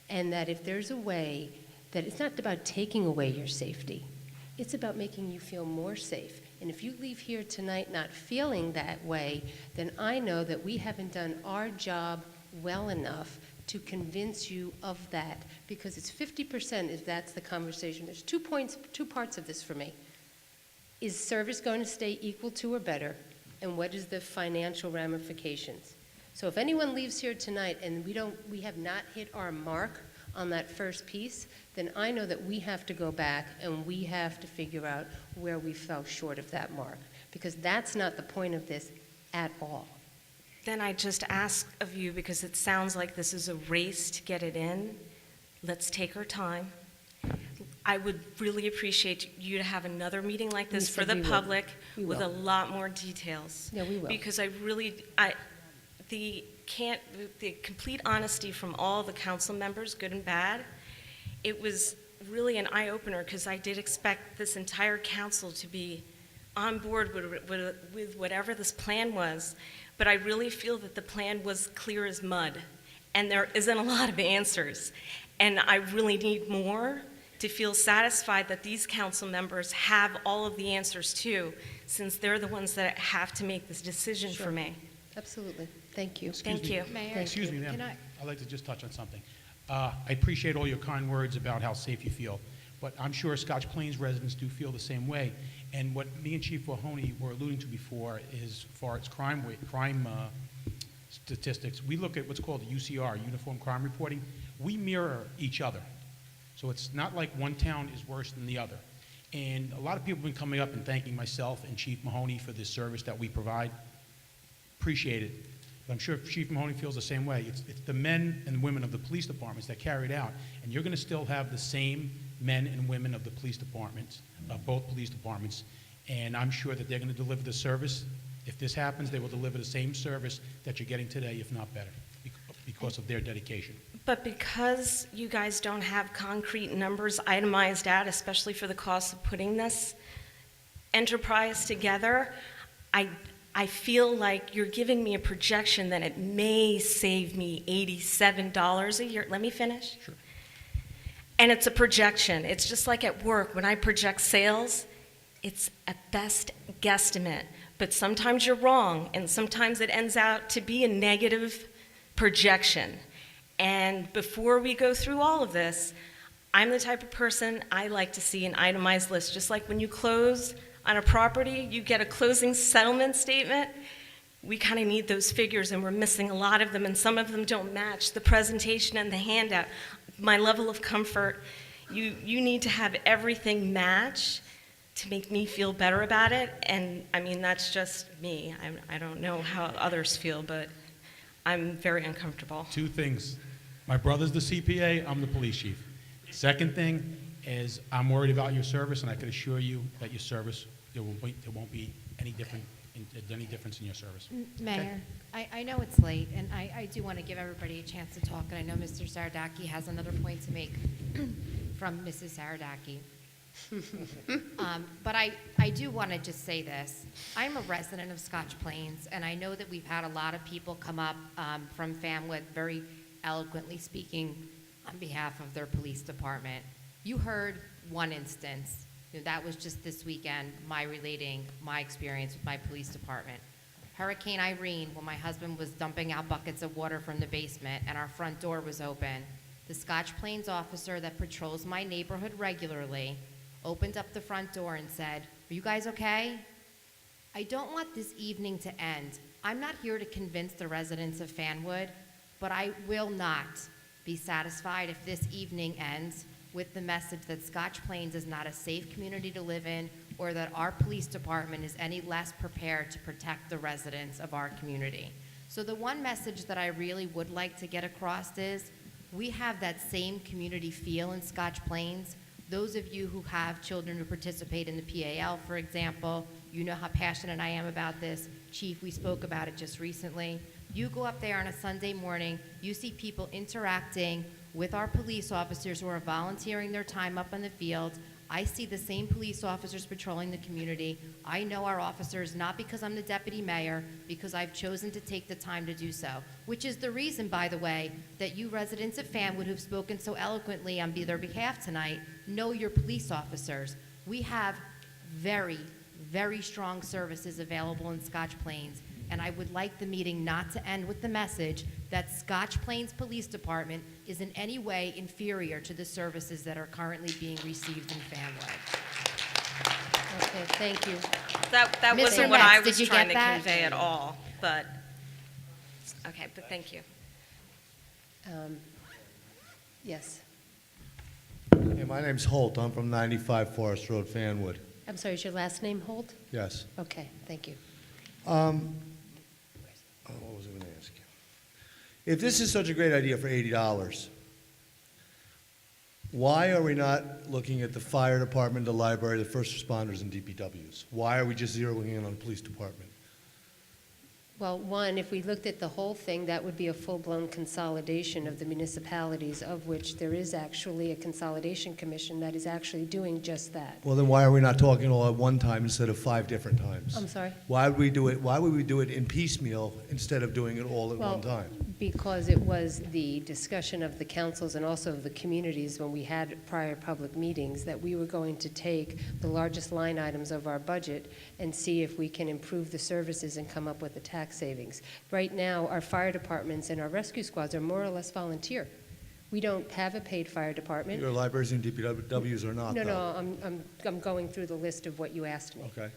And that if there's a way, that it's not about taking away your safety, it's about making you feel more safe. And if you leave here tonight not feeling that way, then I know that we haven't done our job well enough to convince you of that, because it's 50% if that's the conversation. There's 2 parts of this for me. Is service going to stay equal to or better? And what is the financial ramifications? So if anyone leaves here tonight and we have not hit our mark on that first piece, then I know that we have to go back and we have to figure out where we fell short of that mark, because that's not the point of this at all. Then I just ask of you, because it sounds like this is a race to get it in, let's take our time. I would really appreciate you to have another meeting like this for the public with a lot more details. Yeah, we will. Because the complete honesty from all the council members, good and bad, it was really an eye-opener, because I did expect this entire council to be on board with whatever this plan was, but I really feel that the plan was clear as mud, and there isn't a lot of answers. And I really need more to feel satisfied that these council members have all of the answers too, since they're the ones that have to make this decision for me. Absolutely. Thank you. Thank you. Excuse me, ma'am. I'd like to just touch on something. I appreciate all your kind words about how safe you feel, but I'm sure Scotch Plains residents do feel the same way. And what me and Chief Mahoney were alluding to before is, as far as crime statistics, we look at what's called the UCR, Uniform Crime Reporting. We mirror each other. So it's not like one town is worse than the other. And a lot of people have been coming up and thanking myself and Chief Mahoney for this service that we provide. Appreciate it. But I'm sure Chief Mahoney feels the same way. It's the men and women of the police departments that carry it out. And you're going to still have the same men and women of the police departments, both police departments. And I'm sure that they're going to deliver the service. If this happens, they will deliver the same service that you're getting today, if not better, because of their dedication. But because you guys don't have concrete numbers itemized out, especially for the cost of putting this enterprise together, I feel like you're giving me a projection that it may save me $87 a year. Let me finish. Sure. And it's a projection. It's just like at work. When I project sales, it's a best guesstimate. But sometimes you're wrong, and sometimes it ends out to be a negative projection. And before we go through all of this, I'm the type of person, I like to see an itemized list. Just like when you close on a property, you get a closing settlement statement. We kind of need those figures, and we're missing a lot of them, and some of them don't match the presentation and the handout. My level of comfort, you need to have everything match to make me feel better about it. And I mean, that's just me. I don't know how others feel, but I'm very uncomfortable. Two things. My brother's the CPA, I'm the police chief. Second thing is I'm worried about your service, and I can assure you that your service, there won't be any difference in your service. Mayor, I know it's late, and I do want to give everybody a chance to talk, and I know Mr. Saradaki has another point to make from Mrs. Saradaki. But I do want to just say this. I'm a resident of Scotch Plains, and I know that we've had a lot of people come up from Fanwood very eloquently speaking on behalf of their police department. You heard one instance. That was just this weekend, relating my experience with my police department. Hurricane Irene, when my husband was dumping out buckets of water from the basement and our front door was open, the Scotch Plains officer that patrols my neighborhood regularly opened up the front door and said, "Are you guys okay? I don't want this evening to end. I'm not here to convince the residents of Fanwood, but I will not be satisfied if this evening ends with the message that Scotch Plains is not a safe community to live in, or that our police department is any less prepared to protect the residents of our community." So the one message that I really would like to get across is, we have that same community feel in Scotch Plains, Those of you who have children who participate in the PAL, for example, you know how passionate I am about this. Chief, we spoke about it just recently. You go up there on a Sunday morning, you see people interacting with our police officers who are volunteering their time up in the field. I see the same police officers patrolling the community. I know our officers, not because I'm the deputy mayor, because I've chosen to take the time to do so, which is the reason, by the way, that you residents of Fanwood who've spoken so eloquently on their behalf tonight know your police officers. We have very, very strong services available in Scotch Plains, and I would like the meeting not to end with the message that Scotch Plains Police Department is in any way inferior to the services that are currently being received in Fanwood. Okay, thank you. That Mr. wasn't what Metz, I did was you trying get to that? convey at all, but, okay, but thank you. Yes. Yeah, my name's Holt. I'm from 95 Forest Road, Fanwood. I'm sorry, is your last name Holt? Yes. Okay, thank you. What was I going to ask you? If this is such a great idea for $80, why are we not looking at the fire department, the library, the first responders, and DPWs? Why are we just zeroing in on the police department? Well, one, if we looked at the whole thing, that would be a full-blown consolidation of the municipalities, of which there is actually a consolidation commission that is actually doing just that. Well, then why are we not talking all at one time instead of 5 different times? I'm sorry? Why would we do it? Why would we do it in piecemeal instead of doing it all at Well, one time? because it was the discussion of the councils and also of the communities when we had prior public meetings that we were going to take the largest line items of our budget and see if we can improve the services and come up with the tax savings. Right now, our fire departments and our rescue squads are more or less volunteer. We don't have a paid fire department. Your libraries and DPWs are not, No, though. no, I'm going through the list of what you asked me. Okay.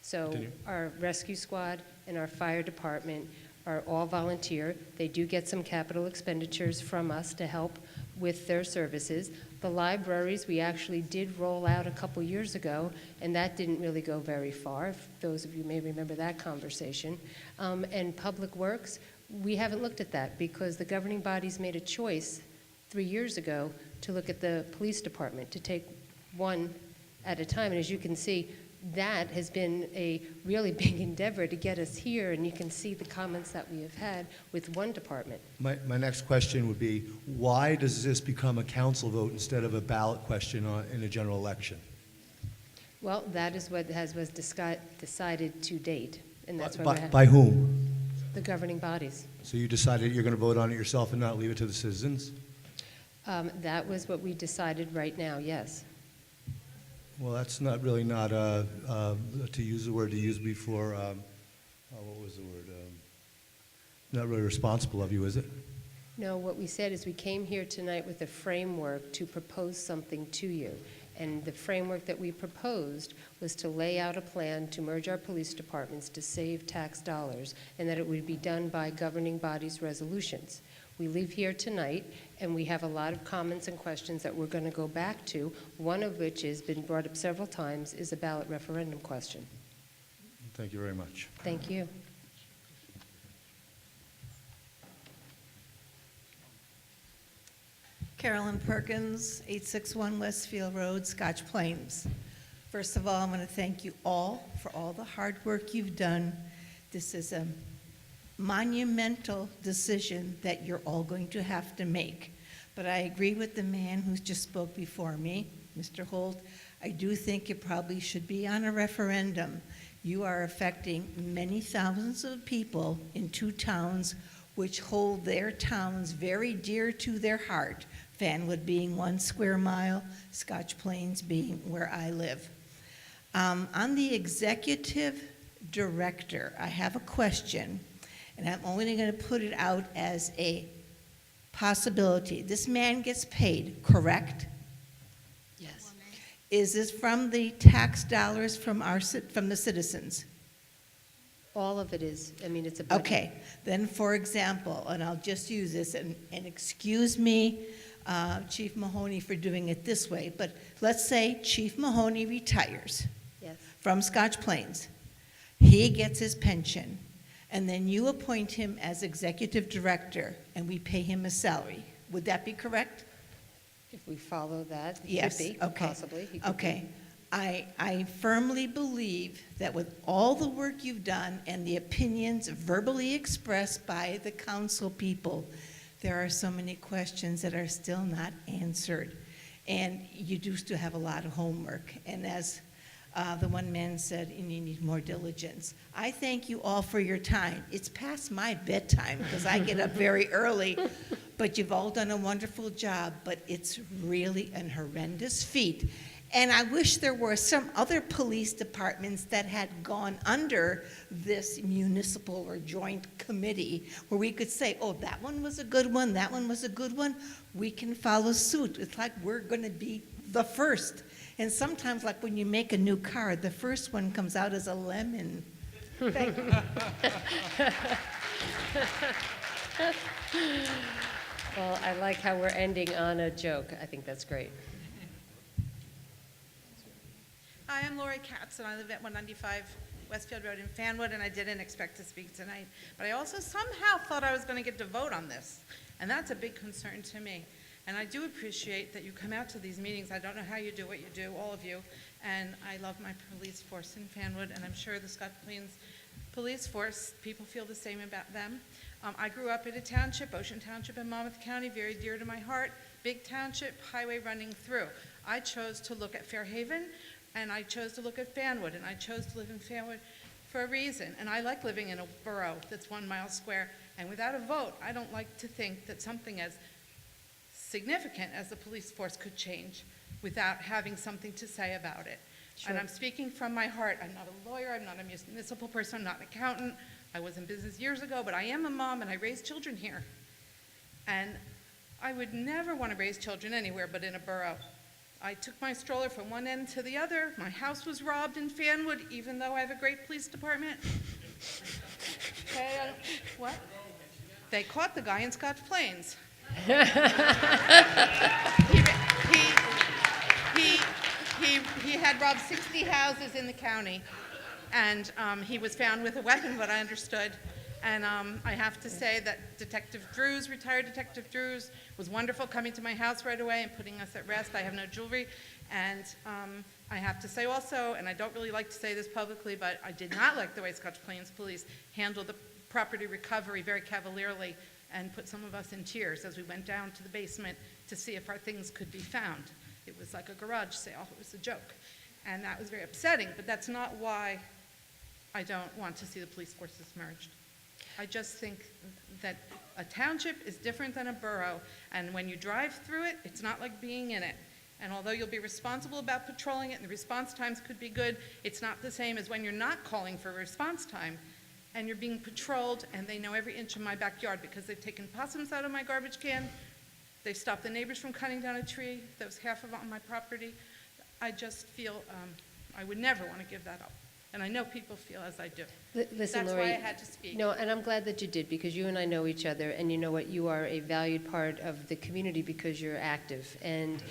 So Continue. our rescue squad and our fire department are all volunteer. They do get some capital expenditures from us to help with their services. The libraries, we actually did roll out a couple years ago, and that didn't really go very far, if those of you may remember that conversation. And Public Works, we haven't looked at that because the governing bodies made a choice 3 years ago to look at the police department, to take one at a time. And as you can see, that has been a really big endeavor to get us here, and you can see the comments that we have had with one department. My next question would be, why does this become a council vote instead of a ballot question in a general election? Well, that is what was decided to date, and that's why we're By whom? the governing bodies. So you decided you're going to vote on it yourself and not leave it to the citizens? That was what we decided right now, yes. Well, that's not, to use the word you used before, what was the word? Not really responsible of you, is it? No, what we said is we came here tonight with a framework to propose something to you. And the framework that we proposed was to lay out a plan to merge our police departments to save tax dollars, and that it would be done by governing bodies' resolutions. We leave here tonight, and we have a lot of comments and questions that we're going to go back to, one of which has been brought up several times, is a ballot referendum question. Thank you very much. Thank you. Carolyn Perkins, 861 Westfield Road, Scotch Plains. First of all, I want to thank you all for all the hard work you've done. This is a monumental decision that you're all going to have to make. But I agree with the man who just spoke before me, Mr. Holt. I do think it probably should be on a referendum. You are affecting many thousands of people in 2 towns which hold their towns very dear to their heart, Fanwood being 1 square mile, Scotch Plains being where I live. On the executive director, I have a question, and I'm only going to put it out as a possibility. This man gets paid, correct? Yes. Is this from the tax dollars from the citizens? All of it is. I mean, it's a budget. Okay. Then, for example, and I'll just use this, and excuse me, Chief Mahoney, for doing it this way, but let's say Chief Mahoney retires Yes. from Scotch Plains. He gets his pension, and then you appoint him as executive director, and we pay him a salary. Would that be correct? If we follow that, it Yes, could be, okay. possibly. He could be. Okay. I firmly believe that with all the work you've done and the opinions verbally expressed by the council people, there are so many questions that are still not answered. And you do still have a lot of homework. And as the one man said, and you need more diligence. I thank you all for your time. It's past my bedtime because I get up very early, but you've all done a wonderful job, but it's really an horrendous feat. And I wish there were some other police departments that had gone under this municipal or joint committee where we could say, oh, that one was a good one, that one was a good one. We can follow suit. It's like we're going to be the first. And sometimes, like when you make a new car, the first one comes out as a lemon. Thank you. Well, I like how we're ending on a joke. I think that's great. Hi, I'm Lori Katz, and I live at 195 Westfield Road in Fanwood, and I didn't expect to speak tonight. But I also somehow thought I was going to get to vote on this, and that's a big concern to me. And I do appreciate that you come out to these meetings. I don't know how you do what you do, all of you, and I love my police force in Fanwood, and I'm sure the Scotch Plains Police Force, people feel the same about them. I grew up in a township, Ocean Township in Monmouth County, very dear to my heart, big township, highway running through. I chose to look at Fairhaven, and I chose to look at Fanwood, and I chose to live in Fanwood for a reason. And I like living in a borough that's 1 mile square, and without a vote, I don't like to think that something as significant as the police force could change without having something to say about it. Sure. And I'm speaking from my heart. I'm not a lawyer, I'm not a municipal person, I'm not an accountant. I was in business years ago, but I am a mom and I raise children here. And I would never want to raise children anywhere but in a borough. I took my stroller from one end to the other. My house was robbed in Fanwood, even though I have a great police department. Okay, what? They caught the guy in Scotch Plains. He had robbed 60 houses in the county, and he was found with a weapon, but I understood. And I have to say that Detective Drews, retired Detective Drews, was wonderful coming to my house right away and putting us at rest. I have no jewelry. And I have to say also, and I don't really like to say this publicly, but I did not like the way Scotch Plains Police handled the property recovery very cavalierly and put some of us in tears as we went down to the basement to see if our things could be found. It was like a garage sale. It was a joke. And that was very upsetting, but that's not why I don't want to see the police forces merged. I just think that a township is different than a borough, and when you drive through it, it's not like being in it. And although you'll be responsible about patrolling it and the response times could be good, it's not the same as when you're not calling for a response time and you're being patrolled and they know every inch of my backyard because they've taken possums out of my garbage can, they've stopped the neighbors from cutting down a tree that was half of it on my property. I just feel I would never want to give that up. And I know people feel as I do. Listen, That's Lori, why I had to speak. No, and I'm glad that you did, because you and I know each other, and you know what, you are a valued part of the community because you're active. And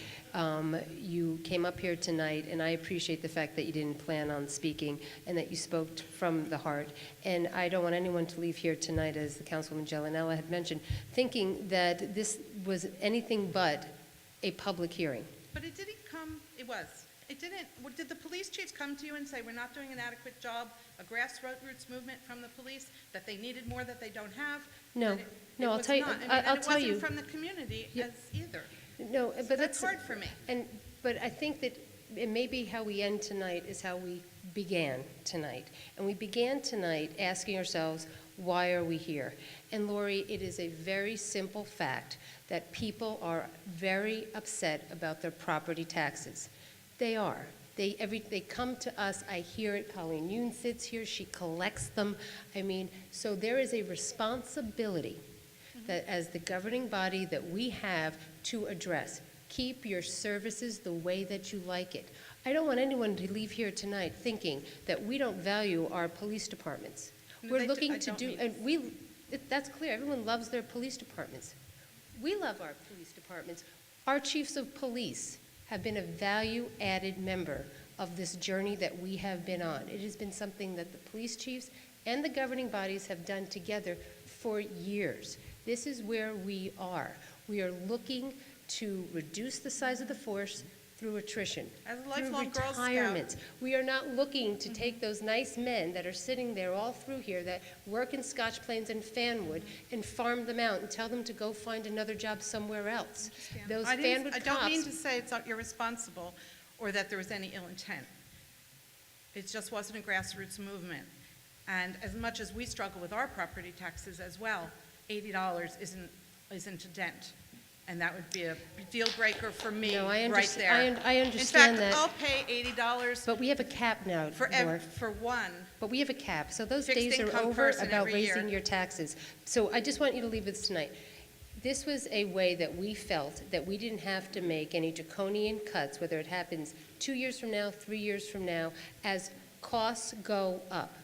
you came up here tonight, and I appreciate the fact that you didn't plan on speaking and that you spoke from the heart. And I don't want anyone to leave here tonight, as the Councilwoman Gellinella had mentioned, thinking that this was anything but a public hearing. But it didn't come, it was. It didn't, did the police chiefs come to you and say, we're not doing an adequate job, a grassroots movement from the police, that they needed more that they don't have? No, no, I'll tell you, I'll tell you. And it wasn't from the community as either. No, So but that's hard for me. But I think that it may be how we end tonight is how we began tonight. And we began tonight asking ourselves, why are we here? And Lori, it is a very simple fact that people are very upset about their property taxes. They are. They come to us. I hear it. Colleen Yoon sits here. She collects them. I mean, so there is a responsibility that as the governing body that we have to address. Keep your services the way that you like it. I don't want anyone to leave here tonight thinking that we don't value our police departments. No, We're looking to do, and that's clear. Everyone loves their police departments. We love our police departments. Our chiefs of police have been a value-added member of this journey that we have been on. It has been something that the police chiefs and the governing bodies have done together for years. This is where we are. We are looking to reduce the size of the force through attrition, As a through lifelong Girl Scout. retirements. We are not looking to take those nice men that are sitting there all through here that work in Scotch Plains and Fanwood and farm them out and tell them to go find another job somewhere else. Those I Fanwood don't mean cops, to say it's irresponsible or that there was any ill intent. It just wasn't a grassroots movement. And as much as we struggle with our property taxes as well, $80 isn't a dent. And that would be a deal breaker for me No, I right there. I understand that. In fact, I'll pay $80 but we have a cap now, Laura. for one. But we have a cap, so those Fixed days are income over person about every year. raising your taxes. So I just want you to leave this tonight. This was a way that we felt that we didn't have to make any draconian cuts, whether it happens 2 years from now, 3 years from now, as costs go up.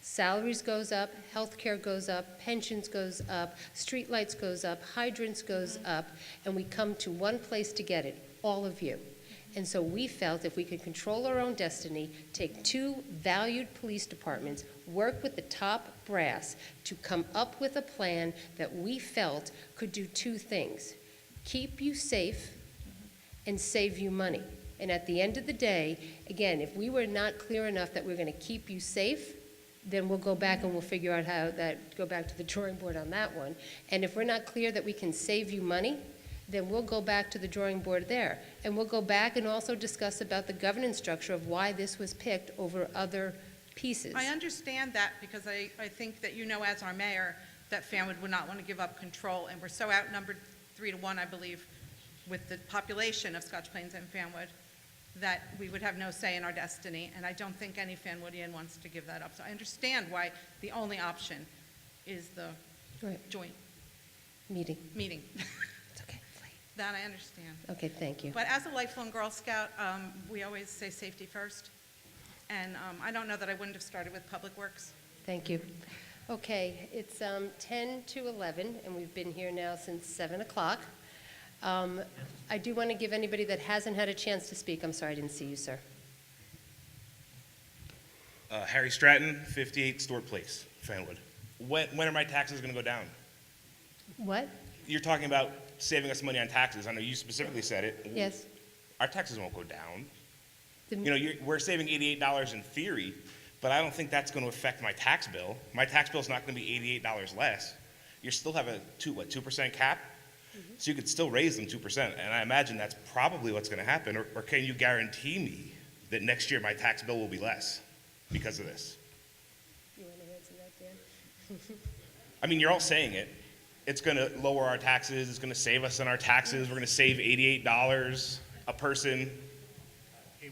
Salaries goes up, healthcare goes up, pensions goes up, streetlights goes up, hydrants goes up, and we come to one place to get it, all of you. And so we felt if we could control our own destiny, take 2 valued police departments, work with the top brass to come up with a plan that we felt could do 2 things: keep you safe and save you money. And at the end of the day, again, if we were not clear enough that we're going to keep you safe, then we'll go back and we'll figure out how that, go back to the drawing board on that one. And if we're not clear that we can save you money, then we'll go back to the drawing board there. And we'll go back and also discuss about the governance structure of why this was picked over other pieces. I understand that because I think that you know as our mayor that Fanwood would not want to give up control, and we're so outnumbered 3-1, I believe, with the population of Scotch Plains and Fanwood, that we would have no say in our destiny, and I don't think any Fanwoodian wants to give that up. So I understand why the only option is the joint Meeting. It's okay. That I understand. Okay, thank you. But as a lifelong Girl Scout, we always say safety first, and I don't know that I wouldn't have started with Public Works. Thank you. Okay, it's 10 to 11, and we've been here now since 7 o'clock. I do want to give anybody that hasn't had a chance to speak, I'm sorry, I didn't see you, sir. Harry Stratton, 58 Stewart Place, Fanwood. When are my taxes going to go down? What? You're talking about saving us money on taxes. I know you specifically said it. Yes. Our taxes won't go down. We're saving $88 in theory, but I don't think that's going to affect my tax bill. My tax bill is not going to be $88 less. You still have a 2% cap? So you could still raise them 2%, and I imagine that's probably what's going to happen. Or can you guarantee me that next year my tax bill will be less because of this? You want to answer that, Dan? I mean, you're all saying it. It's going to lower our taxes. It's going to save us on our taxes. We're going to save $88 a person.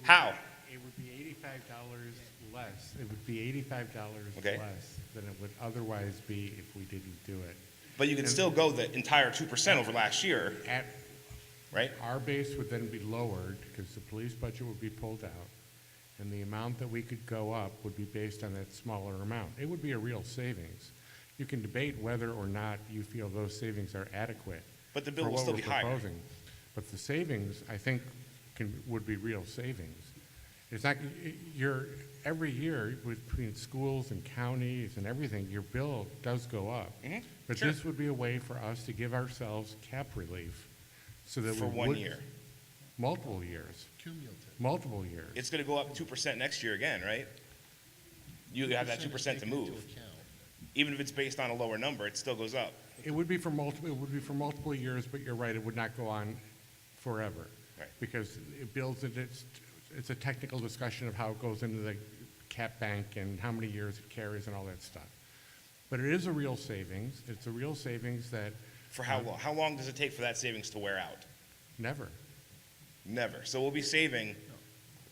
How? It would be $85 less. It would be $85 Okay. less than it would otherwise be if we didn't do it. But you can still go the entire 2% over last year, right? Our base would then be lowered because the police budget would be pulled out, and the amount that we could go up would be based on that smaller amount. It would be a real savings. You can debate whether or not you feel those savings are adequate. But the bill for will what still we're be higher. proposing. But the savings, I think, would be real savings. It's not, every year between schools and counties and everything, your bill does go up. Mhm, But sure. this would be a way for us to give ourselves cap relief so that For we 1 would- year. Multiple years. Cumulative. Multiple years. It's going to go up 2% next year again, right? You have that 2% to move. Even if it's based on a lower number, it still goes up. It would be for multiple years, but you're right, it would not go on forever. Right. Because it builds it, it's a technical discussion of how it goes into the cap bank and how many years it carries and all that stuff. But it is a real savings. It's a real savings that. For how long? How long does it take for that savings to wear out? Never. Never. So we'll be saving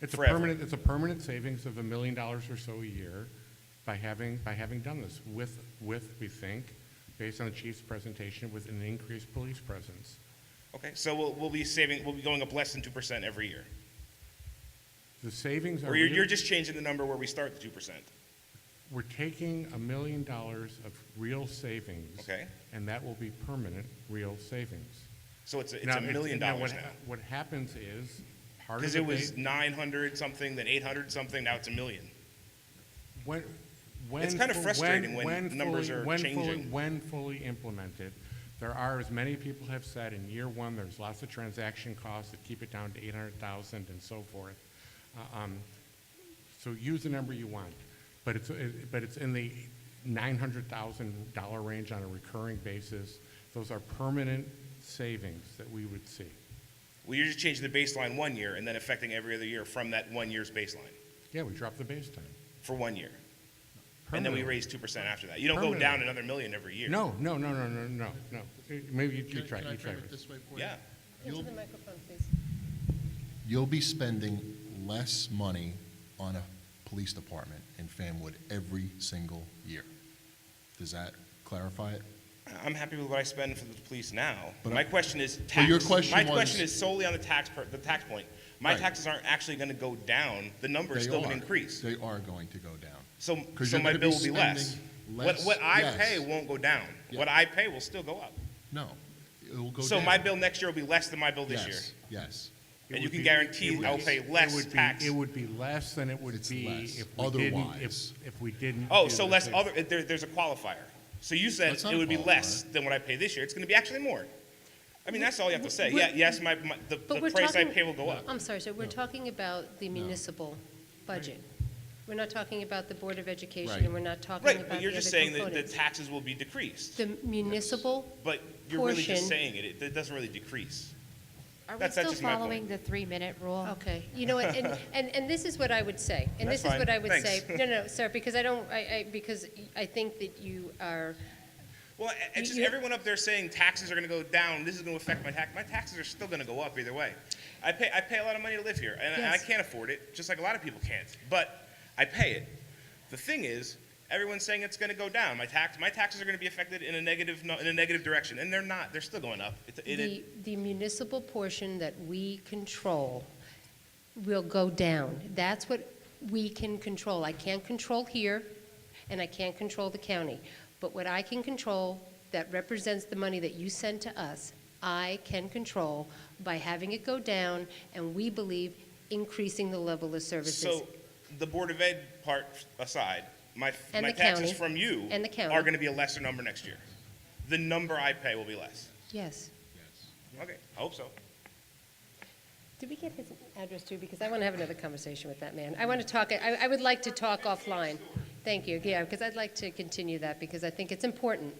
It's forever. a permanent savings of $1 million or so a year by having done this with, we think, based on the chief's presentation, with an increased police presence. Okay, so we'll be going up less than 2% every year. The savings are. Or you're just changing the number where we start the 2%. We're taking $1 million of real savings. Okay. And that will be permanent, real savings. So it's Now, $1 million now now. what happens is, part of Because the it was base- 900 something, then 800 something, now it's $1 million. When It's kind of frustrating when numbers fully- are when changing. When fully implemented, There are, as many people have said, in year one, there's lots of transaction costs that keep it down to 800,000 and so forth. So use the number you want, but it's in the $900,000 range on a recurring basis. Those are permanent savings that we would see. Well, you're just changing the baseline 1 year and then affecting every other year from that 1 year's baseline Yeah, we dropped the baseline. for 1 year. And then we raise 2% after that. You don't go Permanently. down another million every year. No. Maybe you try Can I frame this. it this way for you? Yeah. Into the microphone, please. You'll be spending less money on a police department in Fanwood every single year. Does that clarify it? I'm happy with what I spend for the police now. But My question is tax. Well, your question My was- question is solely on the tax point. My Right. taxes aren't actually going to go down. The number is They still going are. to increase. They are going to go down. So 'Cause so you're my gonna bill be will be less. spending less, What I yes. pay won't go down. Yeah. What I pay will still go up. No, it will go So down. my bill next year will be less than my bill this year. Yes. And you can guarantee I'll pay less tax. It would be less than it would It's be less. if we didn't, Otherwise. if we didn't. Oh, do so the less thing. other, there's a qualifier. So you said That's not it a would be less qualifier. than what I pay this year. It's going to be actually more. I mean, that's all you have to say. We're- Yeah, yes, the But we're price I talking- pay will go up. I'm sorry, sir, we're talking about the municipal budget. We're not talking about the Board of Education, Right. and we're not talking Right, about but the you're other just saying that the components. taxes will be decreased. The municipal But you're really just portion- saying it. It doesn't really decrease. Are we That's still just my point. following the 3-minute rule? Okay, you know what, and this is what I would say, and That's this is fine. what I would say. Thanks. No, sir, because because I think that you are, Well, it's just You- everyone up there saying taxes are going to go down. This is going to affect my tax. My taxes are still going to go up either way. I pay a lot of money to live here, and I Yes. can't afford it, just like a lot of people can't. But I pay it. The thing is, everyone's saying it's going to go down. My taxes are going to be affected in a negative direction, and they're not. They're still going up. the municipal portion that we control will go down. That's what we can control. I can't control here, and I can't control the county. But what I can control that represents the money that you send to us, I can control by having it go down, and we believe increasing the level of services. So the Board of Ed part aside, my And the taxes county. from you And the county. are going to be a lesser number next year. The number I pay will be less. Yes. Okay, I hope so. Did we get his address too? Because I want to have another conversation with that man. I want to talk, I would like to talk offline. Thank you, yeah, because I'd like to continue that because I think it's important.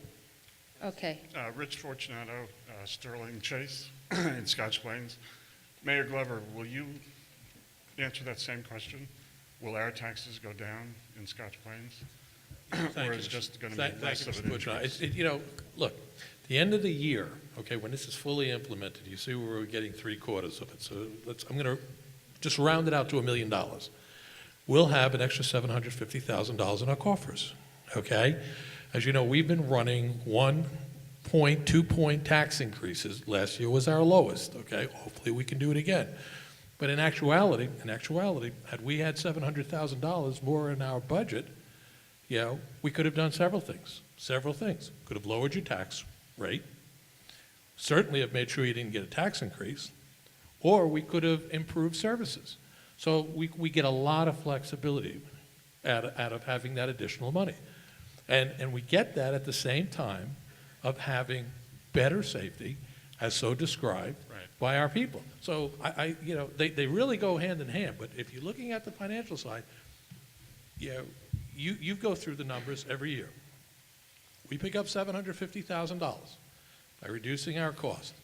Okay. Rich Fortunato, Sterling Chase in Scotch Plains. Mayor Glover, will you answer that same question? Will our taxes go down in Scotch Plains? Or is it just going to be less of an increase? You know, look, the end of the year, okay, when this is fully implemented, you see where we're getting 3/4 of it. So I'm going to just round it out to $1 million. We'll have an extra $750,000 in our coffers, okay? As you know, we've been running 1-point, 2-point tax increases. Last year was our lowest, okay? Hopefully we can do it again. But in actuality, had we had $700,000 more in our budget, you know, we could have done several things. Could have lowered your tax rate, certainly have made sure you didn't get a tax increase, or we could have improved services. So we get a lot of flexibility out of having that additional money. And we get that at the same time of having better safety, as so described by our people. So you know, they really go hand in hand. But if you're looking at the financial side, you know, you go through the numbers every year. We pick up $750,000 by reducing our cost.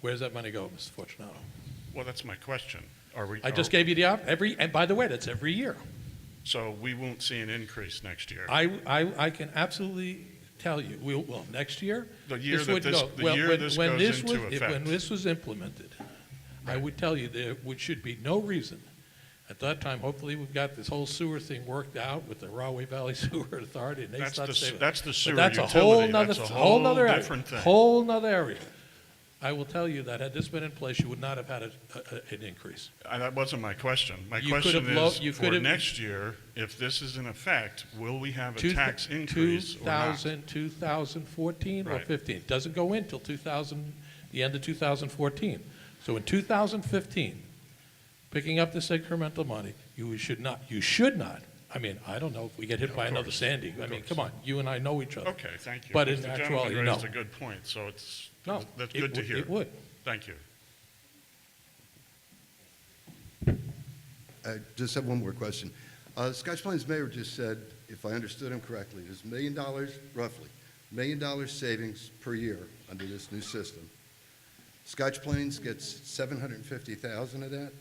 Where's that money go, Mr. Fortunato? Well, that's my question. I just gave you the and by the way, that's every year. So we won't see an increase next year? I can absolutely tell you, well, next year, The year this that would this- go. the Well, year this when goes this into was- effect. When this was implemented, I would tell you there should be no reason. At that time, hopefully, we've got this whole sewer thing worked out with the Rahway Valley Sewer Authority, and they That's start the to s- say. that's the But sewer that's a utility. whole nother, That's a whole nother whole area. different thing. Whole nother area. I will tell you that had this been in place, you would not have had an increase. That wasn't my question. My You could question have is, you for could have- next year, if this is in effect, will we have a Two- tax increase or not? 2014 or Right. 15. It doesn't go in till the end of 2014. So in 2015, picking up this incremental money, you should not I mean, I don't know if we get hit Of by another course, Sandy. I of mean, course. come on, you and I know each other. Okay, thank you. But in Because the actuality, gentleman no. raised a good point, so it's, No, that's it good to would- hear. it would. Thank you. I just have one more question. Scotch Plains mayor just said, if I understood him correctly, there's $1 million, roughly, $1 million savings per year under this new system. Scotch Plains gets $750,000 of that,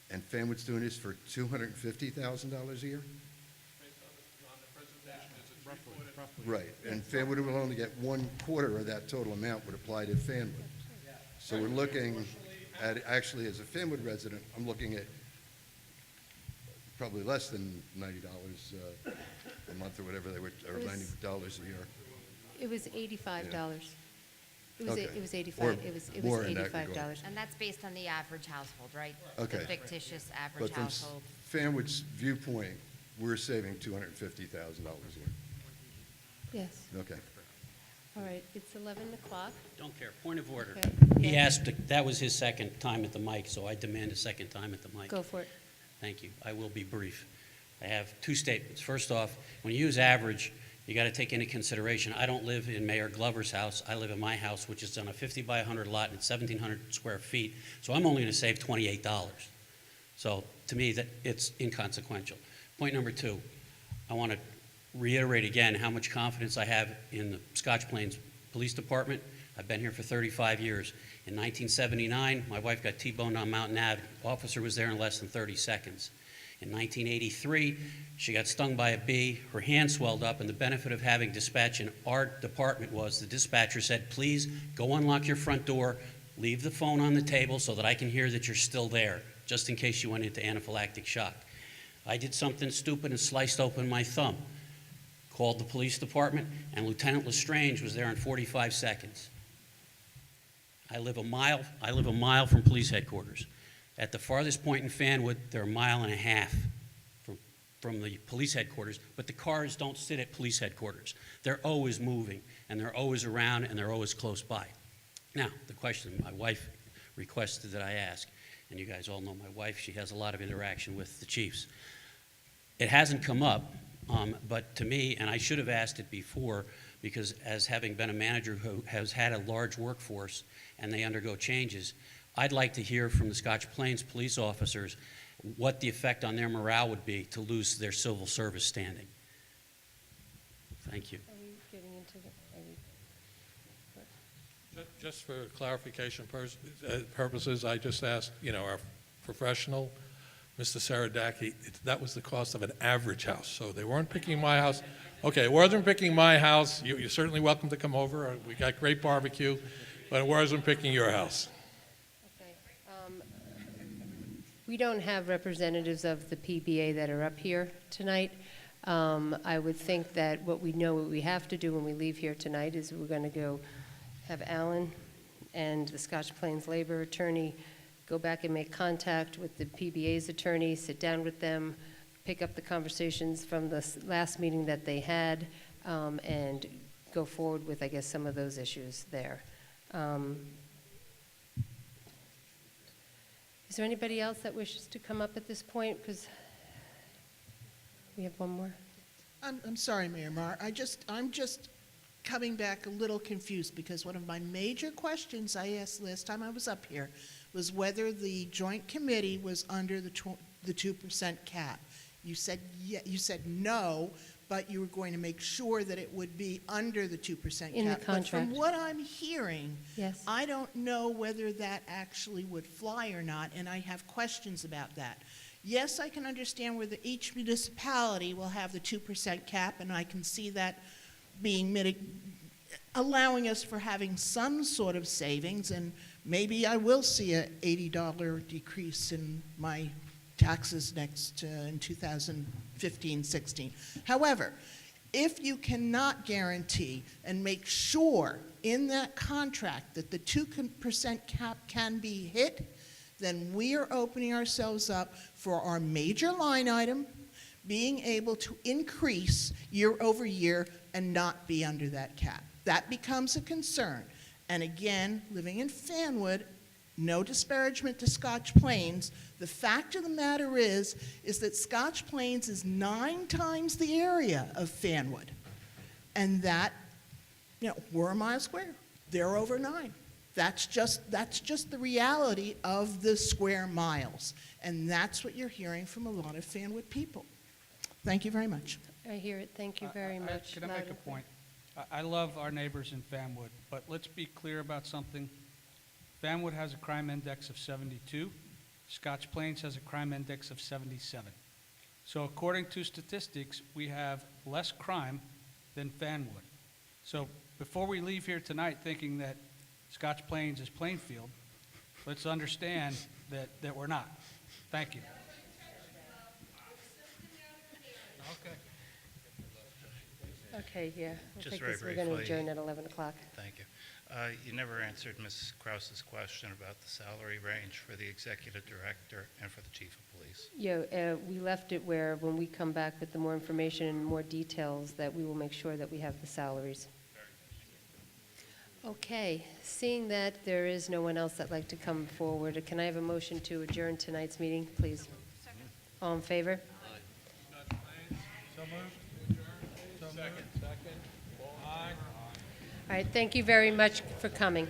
and Fanwood's doing this for $250,000 a year? Right, and Fanwood will only get 1/4 of that total amount would apply to Fanwood. So we're looking at, actually, as a Fanwood resident, I'm looking at probably less than $90 a month or whatever they were, or It was- $90 a year. It was $85. Okay. It was Or 85, it was more in that $85. regard. And that's based on the average household, right? Okay. The fictitious average But from household. Fanwood's viewpoint, we're saving $250,000 a year. Yes. Okay. All right, it's 11 o'clock. Don't care. Point of order. Okay. He Yeah. asked, that was his second time at the mic, so I demand a second time at the mic. Go for it. Thank you. I will be brief. I have two statements. First off, when you use average, you got to take into consideration, I don't live in Mayor Glover's house. I live in my house, which is on a 50 by 100 lot and it's 1,700 square feet. So I'm only going to save $28. So to me, that it's inconsequential. Point number two, I want to reiterate again how much confidence I have in the Scotch Plains Police Department. I've been here for 35 years. In 1979, my wife got T-boned on Mountain Ave. Officer was there in less than 30 seconds. In 1983, she got stung by a bee, her hand swelled up, and the benefit of having dispatch in our department was the dispatcher said, please go unlock your front door, leave the phone on the table so that I can hear that you're still there, just in case you went into anaphylactic shock. I did something stupid and sliced open my thumb. Called the police department, and Lieutenant Lestrange was there in 45 seconds. I live a mile from police headquarters. At the farthest point in Fanwood, they're a mile and a half from the police headquarters, but the cars don't sit at police headquarters. They're always moving, and they're always around, and they're always close by. Now, the question my wife requested that I ask, and you guys all know my wife, she has a lot of interaction with the chiefs. It hasn't come up, but to me, and I should have asked it before, because as having been a manager who has had a large workforce and they undergo changes, I'd like to hear from the Scotch Plains police officers what the effect on their morale would be to lose their civil service standing. Thank you. Are we getting into the, Just for clarification purposes, I just asked, our professional, Mr. Saradaki, that was the cost of an average house. So they weren't picking my house. Okay, it wasn't picking my house. You're certainly welcome to come over. We got great barbecue, but it wasn't picking your house. we don't have representatives of the PBA that are up here tonight. I would think that what we have to do when we leave here tonight is we're going to go have Alan and the Scotch Plains labor attorney go back and make contact with the PBA's attorney, sit down with them, pick up the conversations from the last meeting that they had, and go forward with, I guess, some of those issues there. Is there anybody else that wishes to come up at this point? Because we have one more. I'm sorry, Mayor Marr. I'm just coming back a little confused because one of my major questions I asked last time I was up here was whether the joint committee was under the 2% cap. You said no, but you were going to make sure that it would be under the 2% cap. In the But contract. from what I'm hearing, Yes. I don't know whether that actually would fly or not, and I have questions about that. Yes, I can understand whether each municipality will have the 2% cap, and I can see that being allowing us for having some sort of savings, and maybe I will see a $80 decrease in my taxes in 2015-16. However, if you cannot guarantee and make sure in that contract that the 2% cap can be hit, then we are opening ourselves up for our major line item being able to increase year over year and not be under that cap. That becomes a concern. And again, living in Fanwood, no disparagement to Scotch Plains, the fact of the matter is that Scotch Plains is 9 times the area of Fanwood. And that, we're a mile square. They're over 9. That's just the reality of the square miles. And that's what you're hearing from a lot of Fanwood people. Thank you very much. I hear it. Thank you very much. Can I Loud make a and clear. point? I love our neighbors in Fanwood, but let's be clear about something. Fanwood has a crime index of 72. Scotch Plains has a crime index of 77. So according to statistics, we have less crime than Fanwood. So before we leave here tonight thinking that Scotch Plains is Plainfield, let's understand that we're not. Thank you. Okay. Okay, yeah. We'll Just take very this. We're going to briefly. adjourn at 11 o'clock. Thank you. You never answered Ms. Kraus's question about the salary range for the executive director and for the chief of police. Yeah, we left it where when we come back with the more information and more details, that we will make sure that we have the salaries. Okay, seeing that there is no one else that'd like to come forward, can I have a motion to adjourn tonight's meeting, please? All in favor? So moved. Second. Aye. All right, thank you very much for coming.